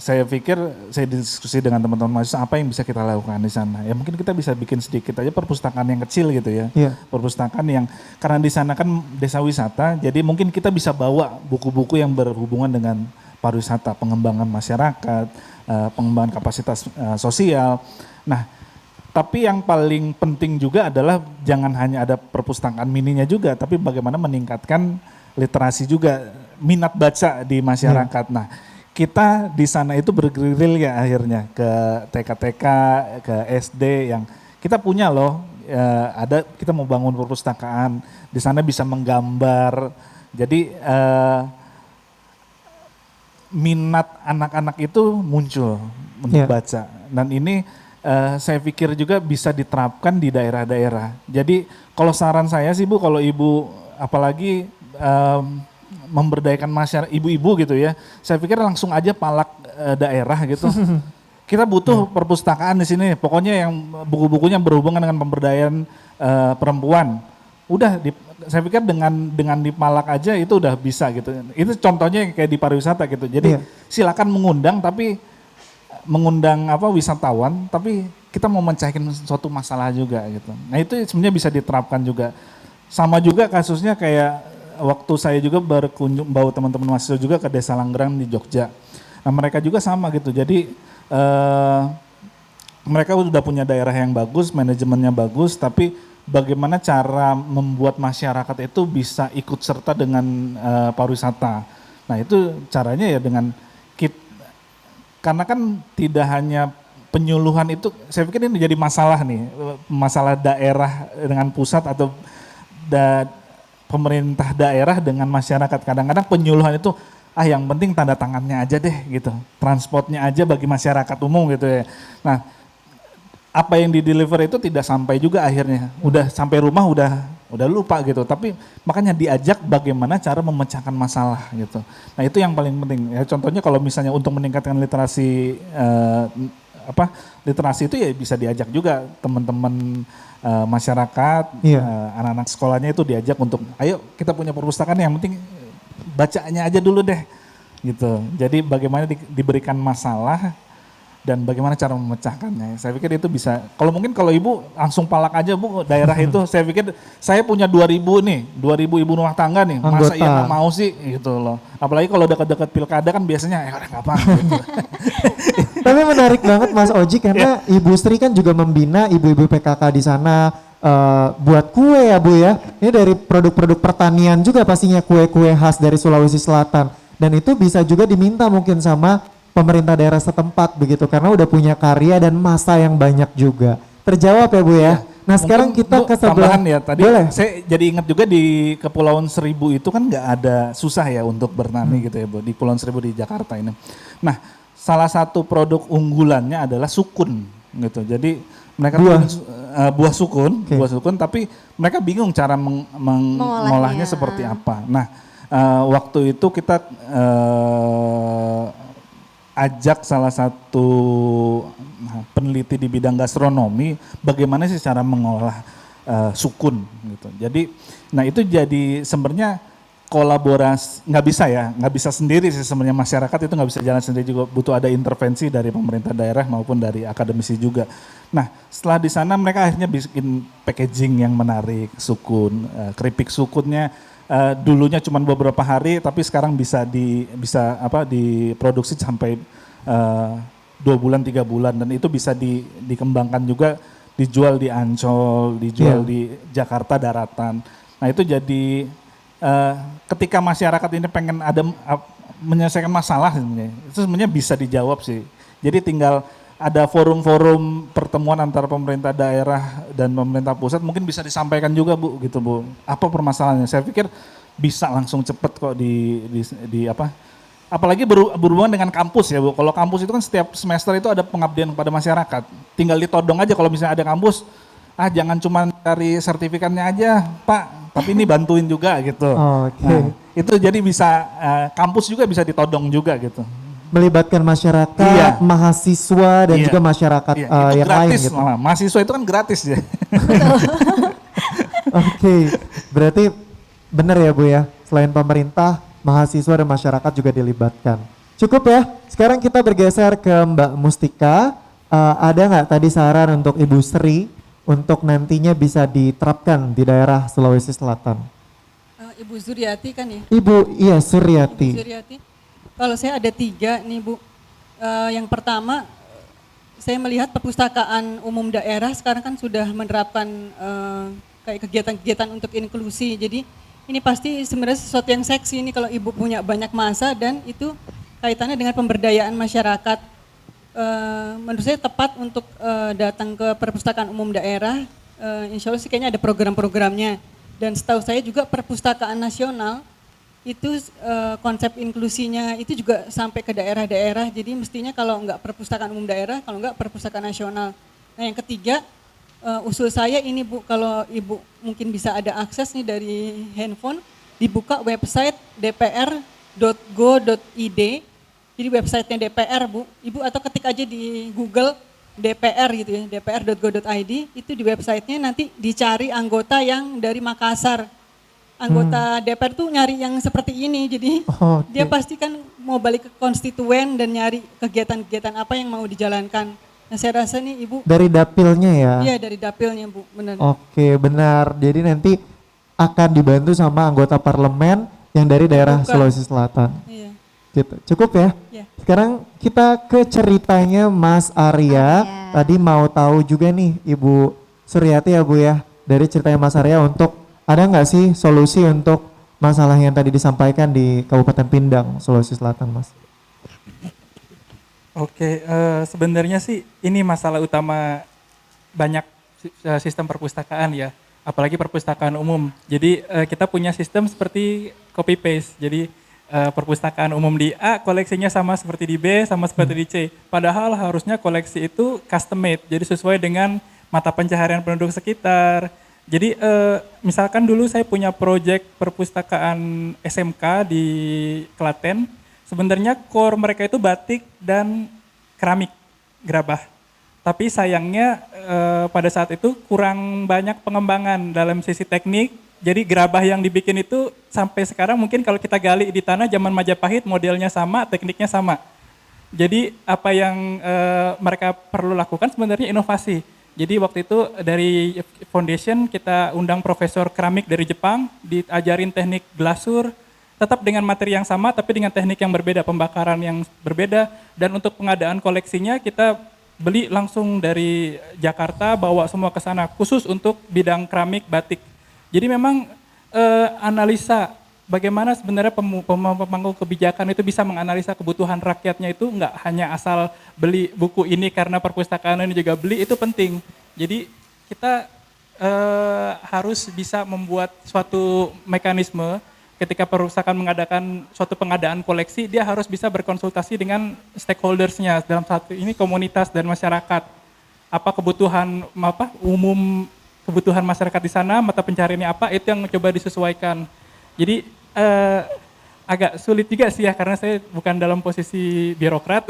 saya pikir saya diskusi dengan teman-teman mahasiswa apa yang bisa kita lakukan di sana. Ya mungkin kita bisa bikin sedikit aja perpustakaan yang kecil gitu ya. Iya. Perpustakaan yang karena di sana kan desa wisata, jadi mungkin kita bisa bawa buku-buku yang berhubungan dengan pariwisata, pengembangan masyarakat, pengembangan kapasitas sosial. Nah, tapi yang paling penting juga adalah jangan hanya ada perpustakaan mininya juga, tapi bagaimana meningkatkan literasi juga, minat baca di masyarakat. Nah, kita di sana itu bergerilya akhirnya ke TK-TK, ke SD yang kita punya loh, ada kita mau bangun perpustakaan, di sana bisa menggambar, jadi minat anak-anak itu muncul untuk baca. Dan ini saya pikir juga bisa diterapkan di daerah-daerah. Jadi kalau saran saya sih Bu, kalau Ibu apalagi memberdayakan masyarakat, ibu-ibu gitu ya, saya pikir langsung aja palak daerah gitu. Kita butuh perpustakaan di sini, pokoknya yang buku-bukunya berhubungan dengan pemberdayaan perempuan. Udah, saya pikir dengan dipalak aja itu udah bisa gitu. Itu contohnya kayak di pariwisata gitu. Jadi silakan mengundang, tapi mengundang wisatawan, tapi kita mau mencahkan suatu masalah juga gitu. Nah itu sebenarnya bisa diterapkan juga. Sama juga kasusnya kayak waktu saya juga berkunjung bawa teman-teman mahasiswa juga ke Desa Langgerang di Jogja. Nah mereka juga sama gitu. Jadi mereka udah punya daerah yang bagus, manajemennya bagus, tapi bagaimana cara membuat masyarakat itu bisa ikut serta dengan pariwisata. Nah itu caranya ya dengan karena kan tidak hanya penyuluhan itu, saya pikir ini jadi masalah nih, masalah daerah dengan pusat atau pemerintah daerah dengan masyarakat. Kadang-kadang penyuluhan itu yang penting tanda tangannya aja deh gitu, transportnya aja bagi masyarakat umum gitu ya. Nah apa yang di-deliver itu tidak sampai juga akhirnya, udah sampai rumah udah lupa gitu. Tapi makanya diajak bagaimana cara memecahkan masalah gitu. Nah itu yang paling penting. Ya, contohnya kalau misalnya untuk meningkatkan literasi literasi itu ya bisa diajak juga teman-teman masyarakat, anak-anak sekolahnya itu diajak untuk ayo kita punya perpustakaan yang penting bacanya aja dulu deh gitu. Jadi bagaimana diberikan masalah dan bagaimana cara memecahkannya. Saya pikir itu bisa, kalau Ibu langsung palak aja Bu daerah itu, saya pikir saya punya 2.000 ibu rumah tangga nih, masa iya nggak mau sih gitu loh. Apalagi kalau dekat-dekat pilkada kan biasanya udah nggak apa gitu. Tapi menarik banget Mas Oji karena Ibu Sri kan juga membina ibu-ibu PKK di sana buat kue ya Bu ya. Ini dari produk-produk pertanian juga pastinya, kue-kue khas dari Sulawesi Selatan. Dan itu bisa juga diminta mungkin sama pemerintah daerah setempat begitu karena udah punya karya dan masa yang banyak juga. Terjawab ya Bu ya. Nah sekarang kita ke sebelah ya tadi boleh. Saya jadi ingat juga di Kepulauan Seribu itu kan nggak ada susah ya untuk bertani gitu ya Bu, di Kepulauan Seribu di Jakarta ini. Nah salah satu produk unggulannya adalah sukun gitu. Jadi mereka buah sukun, buah sukun, tapi mereka bingung cara mengolahnya seperti apa. Nah waktu itu kita ajak salah satu peneliti di bidang gastronomi bagaimana sih cara mengolah sukun gitu. Jadi, nah itu jadi sebenarnya kolaborasi, nggak bisa sendiri sih sebenarnya, masyarakat itu nggak bisa jalan sendiri juga, butuh ada intervensi dari pemerintah daerah maupun dari akademisi juga. Nah setelah di sana mereka akhirnya bikin packaging yang menarik sukun, keripik sukunnya. Dulunya cuma beberapa hari, tapi sekarang bisa diproduksi sampai 2 bulan 3 bulan, dan itu bisa dikembangkan juga, dijual di Ancol, dijual di Jakarta daratan. Nah itu jadi ketika masyarakat ini pengen menyelesaikan masalah itu sebenarnya bisa dijawab sih. Jadi tinggal ada forum-forum pertemuan antara pemerintah daerah dan pemerintah pusat, mungkin bisa disampaikan juga Bu gitu Bu. Apa permasalahannya? Saya pikir bisa langsung cepet kok apalagi berhubungan dengan kampus ya Bu. Kalau kampus itu kan setiap semester itu ada pengabdian kepada masyarakat. Tinggal ditodong aja kalau misalnya ada kampus, jangan cuma cari sertifikatnya aja Pak, tapi ini bantuin juga gitu. Nah, itu jadi bisa kampus juga bisa ditodong juga gitu. Melibatkan masyarakat, mahasiswa dan juga masyarakat yang gratis, lain gitu. Mahasiswa itu kan gratis ya. Oke, berarti benar ya Bu ya, selain pemerintah, mahasiswa dan masyarakat juga dilibatkan. Cukup ya. Sekarang kita bergeser ke Mbak Mustika. Ada nggak tadi saran untuk Ibu Sri untuk nantinya bisa diterapkan di daerah Sulawesi Selatan? Ibu Suryati kan ya? Ibu, iya Suryati. Ibu Suryati. Kalau saya ada 3 nih Bu. Yang pertama, saya melihat perpustakaan umum daerah sekarang kan sudah menerapkan kayak kegiatan-kegiatan untuk inklusi. Jadi ini pasti sebenarnya sesuatu yang seksi ini kalau Ibu punya banyak masa dan itu kaitannya dengan pemberdayaan masyarakat. Menurut saya tepat untuk datang ke perpustakaan umum daerah. Insya Allah sih kayaknya ada program-programnya. Dan setahu saya juga perpustakaan nasional itu konsep inklusinya itu juga sampai ke daerah-daerah. Jadi mestinya kalau enggak perpustakaan umum daerah, kalau enggak perpustakaan nasional. Nah yang ketiga, usul saya ini Bu, kalau Ibu mungkin bisa ada akses nih dari handphone, dibuka website dpr.go.id. Jadi websitenya DPR Bu, Ibu atau ketik aja di Google DPR gitu ya, dpr.go.id, itu di websitenya nanti dicari anggota yang dari Makassar. Anggota DPR tuh nyari yang seperti ini, jadi dia pasti kan mau balik ke konstituen dan nyari kegiatan-kegiatan apa yang mau dijalankan. Nah saya rasa nih Ibu. Dari dapilnya ya? Iya dari dapilnya Bu, benar. Oke benar, jadi nanti akan dibantu sama anggota parlemen yang dari daerah Sulawesi Selatan. Iya. Gitu. Cukup ya? Iya. Sekarang kita ke ceritanya Mas Arya. Tadi mau tahu juga nih Ibu Suryati ya Bu ya, dari ceritanya Mas Arya untuk ada nggak sih solusi untuk masalah yang tadi disampaikan di Kabupaten Pindang, Sulawesi Selatan Mas? Oke, sebenarnya sih ini masalah utama banyak sistem perpustakaan ya, apalagi perpustakaan umum. Jadi kita punya sistem seperti copy paste. Jadi perpustakaan umum di A koleksinya sama seperti di B, sama seperti di C. Padahal harusnya koleksi itu custom made, jadi sesuai dengan mata pencaharian penduduk sekitar. Jadi misalkan dulu saya punya proyek perpustakaan SMK di Klaten, sebenarnya core mereka itu batik dan keramik gerabah. Tapi sayangnya pada saat itu kurang banyak pengembangan dalam sisi teknik. Jadi gerabah yang dibikin itu sampai sekarang mungkin kalau kita gali di tanah zaman Majapahit modelnya sama, tekniknya sama. Jadi apa yang mereka perlu lakukan sebenarnya inovasi. Jadi waktu itu dari foundation kita undang profesor keramik dari Jepang, diajarin teknik glasur, tetap dengan materi yang sama tapi dengan teknik yang berbeda, pembakaran yang berbeda. Dan untuk pengadaan koleksinya kita beli langsung dari Jakarta, bawa semua ke sana khusus untuk bidang keramik batik. Jadi memang analisa bagaimana sebenarnya pemangku kebijakan itu bisa menganalisa kebutuhan rakyatnya itu nggak hanya asal beli buku ini karena perpustakaan ini juga beli, itu penting. Jadi kita harus bisa membuat suatu mekanisme ketika perpustakaan mengadakan suatu pengadaan koleksi, dia harus bisa berkonsultasi dengan stakeholdersnya, dalam satu ini komunitas dan masyarakat. Apa kebutuhan umum, kebutuhan masyarakat di sana, mata pencariannya apa, itu yang mencoba disesuaikan. Jadi agak sulit juga sih ya, karena saya bukan dalam posisi birokrat.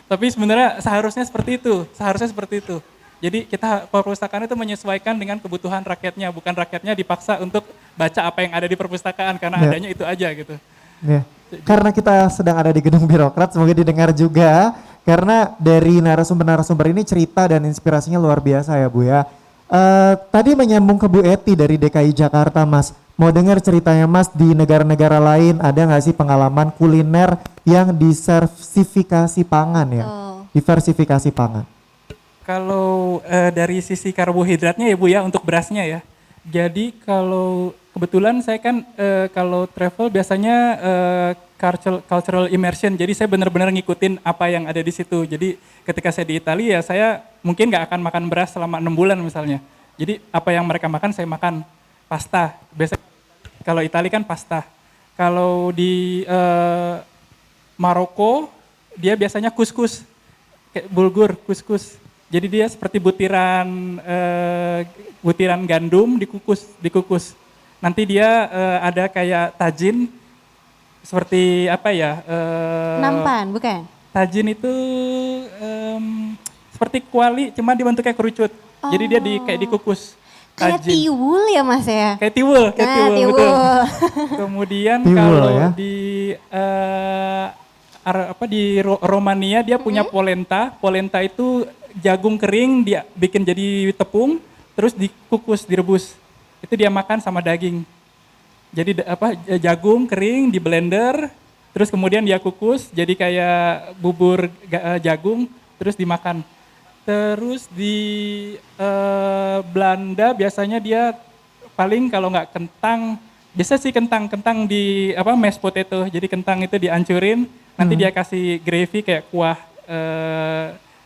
Tapi sebenarnya seharusnya seperti itu. Jadi kita perpustakaan itu menyesuaikan dengan kebutuhan rakyatnya, bukan rakyatnya dipaksa untuk baca apa yang ada di perpustakaan, karena adanya itu aja gitu. Ya. Karena kita sedang ada di gedung birokrat, semoga didengar juga. Karena dari narasumber-narasumber ini cerita dan inspirasinya luar biasa ya Bu ya. Tadi menyambung ke Bu Eti dari DKI Jakarta Mas. Mau dengar ceritanya Mas, di negara-negara lain ada nggak sih pengalaman kuliner yang disertifikasi pangan ya? Diversifikasi pangan. Kalau dari sisi karbohidratnya ya Bu ya, untuk berasnya ya. Jadi kalau kebetulan saya kan kalau travel biasanya cultural immersion. Jadi saya benar-benar ngikutin apa yang ada di situ. Jadi ketika saya di Italia ya saya mungkin nggak akan makan beras selama 6 bulan misalnya. Jadi apa yang mereka makan saya makan. Pasta. Biasanya kalau Italia kan pasta. Kalau di Maroko dia biasanya kuskus. Kayak bulgur, kuskus. Jadi dia seperti butiran gandum dikukus. Nanti dia ada kayak tajin seperti apa ya? Nampan, bukan? Tajin itu seperti kuali, cuma dibentuknya kerucut. Jadi dia kayak dikukus. Kayak tiwul ya Mas ya? Kayak tiwul, tiwul. betul. Kemudian tiwul, kalau ya? di Romania dia punya polenta. Polenta itu jagung kering dia bikin jadi tepung, terus dikukus, direbus. Itu dia makan sama daging. Jadi jagung kering di blender, terus kemudian dia kukus jadi kayak bubur jagung, terus dimakan. Terus di Belanda biasanya dia paling kalau nggak kentang, biasa sih kentang di mashed potato. Jadi kentang itu dihancurin, nanti dia kasih gravy kayak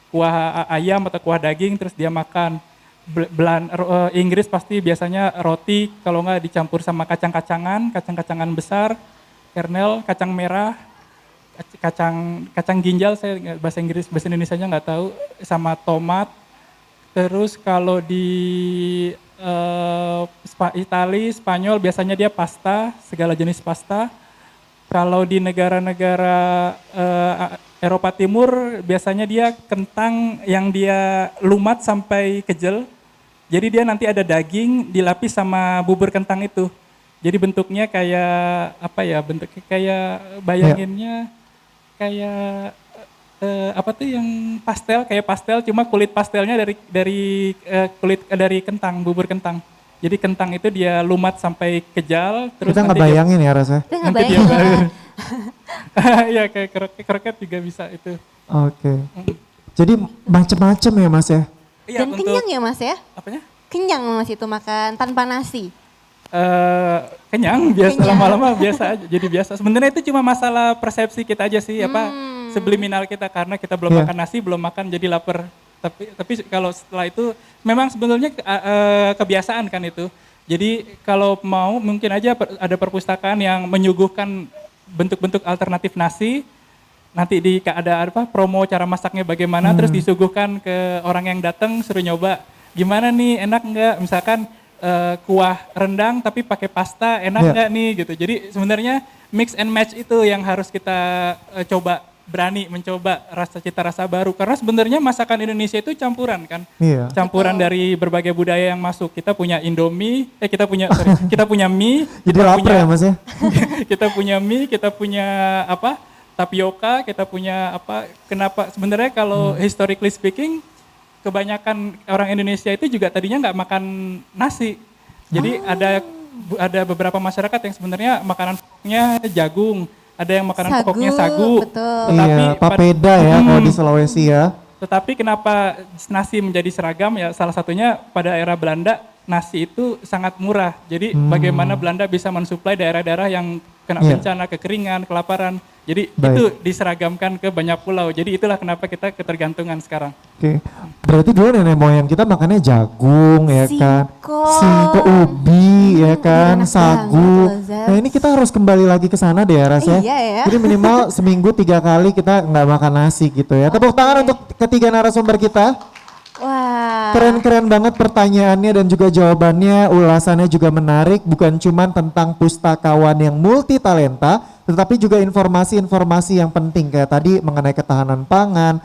kuah ayam atau kuah daging, terus dia makan. Inggris pasti biasanya roti, kalau nggak dicampur sama kacang-kacangan besar, kernel, kacang merah, kacang ginjal, saya bahasa Indonesianya nggak tahu, sama tomat. Terus kalau di Itali, Spanyol biasanya dia pasta, segala jenis pasta. Kalau di negara-negara Eropa Timur biasanya dia kentang yang dia lumat sampai kejel. Jadi dia nanti ada daging dilapis sama bubur kentang itu. Jadi bentuknya kayak bentuknya kayak bayanginnya kayak yang kayak pastel, cuma kulit pastelnya dari kentang, bubur kentang. Jadi kentang itu dia lumat sampai kejal, terus kita nggak bayangin ya rasanya. Nanti dia ya kayak kroket juga bisa itu. Oke. Jadi macam-macam ya Mas ya. Iya, Dan kenyang ya Mas ya? Apanya? Kenyang Mas itu makan tanpa nasi. Kenyang, biasa lama-lama biasa aja, jadi biasa. Sebenarnya itu cuma masalah persepsi kita aja sih, subliminal kita, karena kita belum makan nasi, belum makan jadi lapar. Tapi kalau setelah itu memang sebenarnya kebiasaan kan itu. Jadi kalau mau mungkin aja ada perpustakaan yang menyuguhkan bentuk-bentuk alternatif nasi. Nanti ada promo cara masaknya bagaimana, terus disuguhkan ke orang yang datang, suruh nyoba. Gimana nih, enak nggak? Misalkan kuah rendang tapi pakai pasta, enak nggak nih gitu. Jadi sebenarnya mix and match itu yang harus kita coba, berani mencoba cita rasa baru. Karena sebenarnya masakan Indonesia itu campuran kan, campuran dari berbagai budaya yang masuk. Kita punya Indomie, kita punya mie. Jadi lapar ya Mas ya. Kita punya mie, kita punya tapioka, kita punya Kenapa sebenarnya kalau historically speaking, kebanyakan orang Indonesia itu juga tadinya nggak makan nasi. Jadi ada beberapa masyarakat yang sebenarnya makanan pokoknya jagung, ada yang makanan pokoknya sagu. Betul. Papeda ya kalau di Sulawesi ya. Tetapi kenapa nasi menjadi seragam ya, salah satunya pada era Belanda nasi itu sangat murah. Jadi bagaimana Belanda bisa mensuplai daerah-daerah yang kena bencana, kekeringan, kelaparan. Jadi itu diseragamkan ke banyak pulau. Jadi itulah kenapa kita ketergantungan sekarang. Oke. Berarti dulu nenek moyang kita makannya jagung ya kan. Singkong, ubi ya kan, sagu. Nah ini kita harus kembali lagi ke sana deh ya Ras ya. Iya ya. Jadi minimal seminggu 3 kali kita nggak makan nasi gitu ya. Tepuk tangan untuk ketiga narasumber kita. Wah. Keren-keren banget pertanyaannya dan juga jawabannya, ulasannya juga menarik, bukan cuma tentang pustakawan yang multi talenta, tetapi juga informasi-informasi yang penting kayak tadi mengenai ketahanan pangan,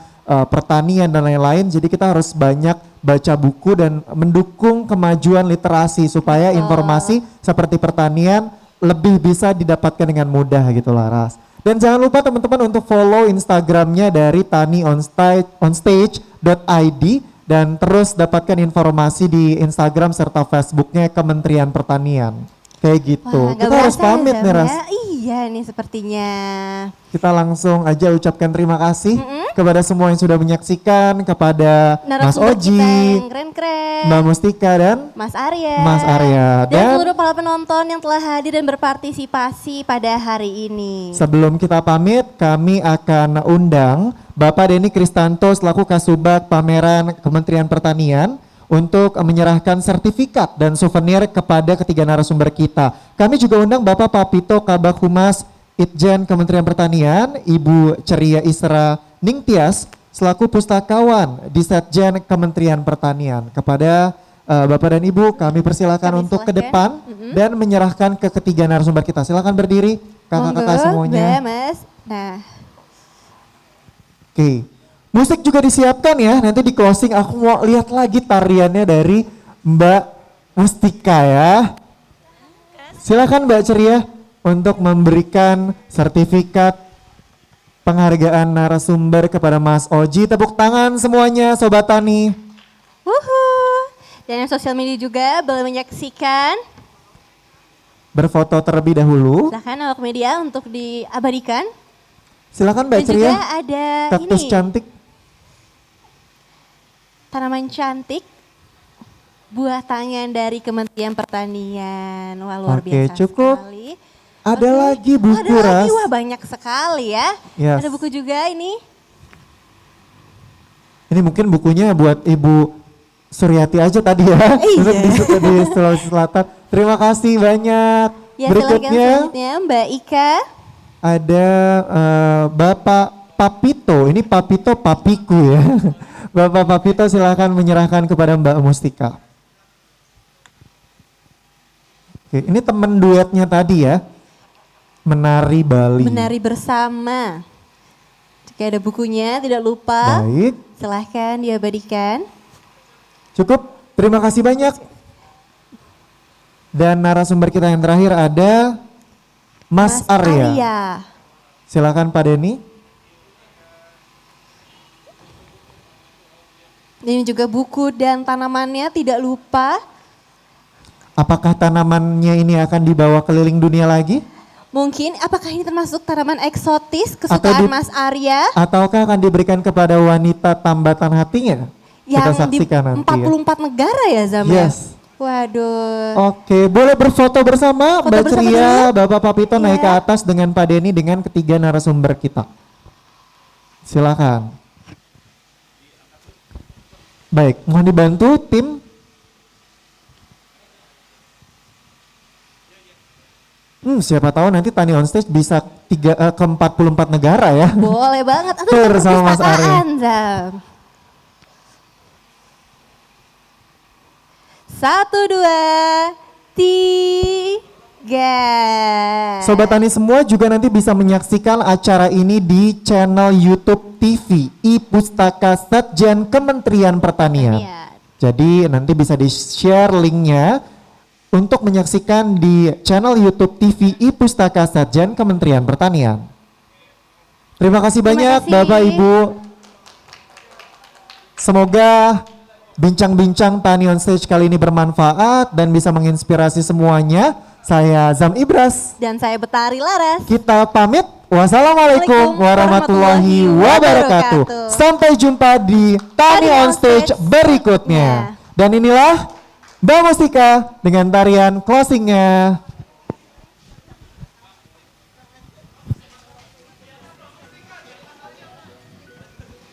pertanian dan lain-lain. Jadi kita harus banyak baca buku dan mendukung kemajuan literasi supaya informasi seperti pertanian lebih bisa didapatkan dengan mudah gitu lah Ras. Dan jangan lupa teman-teman untuk follow Instagramnya dari tanionstage.id dan terus dapatkan informasi di Instagram serta Facebooknya Kementerian Pertanian. Kayak gitu. Wah, kita harus pamit nih Ras. Iya nih sepertinya. Kita langsung aja ucapkan terima kasih kepada semua yang sudah menyaksikan, kepada Mas Oji, keren-keren, Mbak Mustika dan Mas Arya. Dan seluruh para penonton yang telah hadir dan berpartisipasi pada hari ini. Sebelum kita pamit, kami akan undang Bapak Denny Kristanto selaku Kasubag Pameran Kementerian Pertanian untuk menyerahkan sertifikat dan souvenir kepada ketiga narasumber kita. Kami juga undang Bapak Papito Kabak Humas Itjen Kementerian Pertanian, Ibu Ceria Isra Ningtyas selaku pustakawan di Setjen Kementerian Pertanian. Kepada Bapak dan Ibu kami persilakan untuk ke depan dan menyerahkan ke ketiga narasumber kita. Silakan berdiri kakak-kakak semuanya. Mas. Nah. Oke. Musik juga disiapkan ya, nanti di closing aku mau lihat lagi tariannya dari Mbak Mustika ya. Silakan Mbak Ceria untuk memberikan sertifikat penghargaan narasumber kepada Mas Oji. Tepuk tangan semuanya Sobat Tani. Wuhu. Dan yang sosial media juga boleh menyaksikan. Berfoto terlebih dahulu. Silahkan awak media untuk diabadikan. Silakan Mbak Dan Ceria. juga ada Kaktus ini. cantik. Tanaman cantik, buah tangan dari Kementerian Pertanian. Wah, luar Oke, biasa cukup. sekali. Ada Oke. lagi Oh, buku, ada lagi, Ras. wah banyak sekali ya. Yes. Ada buku juga ini. Ini mungkin bukunya buat Ibu Suryati aja tadi ya. Iya. Untuk di Sulawesi Selatan. Terima kasih banyak. Ya, Berikutnya silakan selanjutnya Mbak Ika. ada Bapak Papito. Ini Papito papiku ya. Bapak Papito silakan menyerahkan kepada Mbak Mustika. Oke, ini teman duetnya tadi ya. Menari Bali. Menari bersama. Jika ada bukunya, tidak lupa. Baik, Silahkan diabadikan. cukup. Terima kasih banyak. Dan narasumber kita yang terakhir ada Mas Arya. Silakan Pak Denny. Ini juga buku dan tanamannya tidak lupa. Apakah tanamannya ini akan dibawa keliling dunia lagi? Mungkin apakah ini termasuk tanaman eksotis Atau kesukaan Mas Arya? Ataukah akan diberikan kepada wanita tambatan hatinya? Kita Yang di saksikan nanti ya. 44 negara ya Zam? Yes. Waduh. Oke, boleh berfoto bersama Foto Mbak bersama Ceria, dulu. Bapak Papito naik ke Iya. atas dengan Pak Denny dengan ketiga narasumber kita. Silakan. Baik, mohon dibantu tim. Siapa tahu nanti Tani on stage bisa ke 44 negara ya. Boleh banget. Atau Tur ke sama Mas Arya. perpustakaan Zam. 1, 2, 3. Sobat Tani semua juga nanti bisa menyaksikan acara ini di channel YouTube TV I-Pustaka Setjen Kementerian Pertanian. Jadi nanti bisa di-share linknya untuk menyaksikan di channel YouTube TV I-Pustaka Setjen Kementerian Pertanian. Terima kasih banyak kasih. Bapak Ibu. Semoga bincang-bincang Tani on Stage kali ini bermanfaat dan bisa menginspirasi semuanya. Saya Zam Ibras. Dan saya Betari Laras. Kita pamit. Wassalamualaikum warahmatullahi wabarakatuh. Sampai jumpa di Tani on Stage berikutnya. Dan inilah Mbak Mustika dengan tarian closingnya.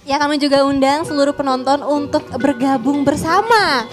Ya, kami juga undang seluruh penonton untuk bergabung bersama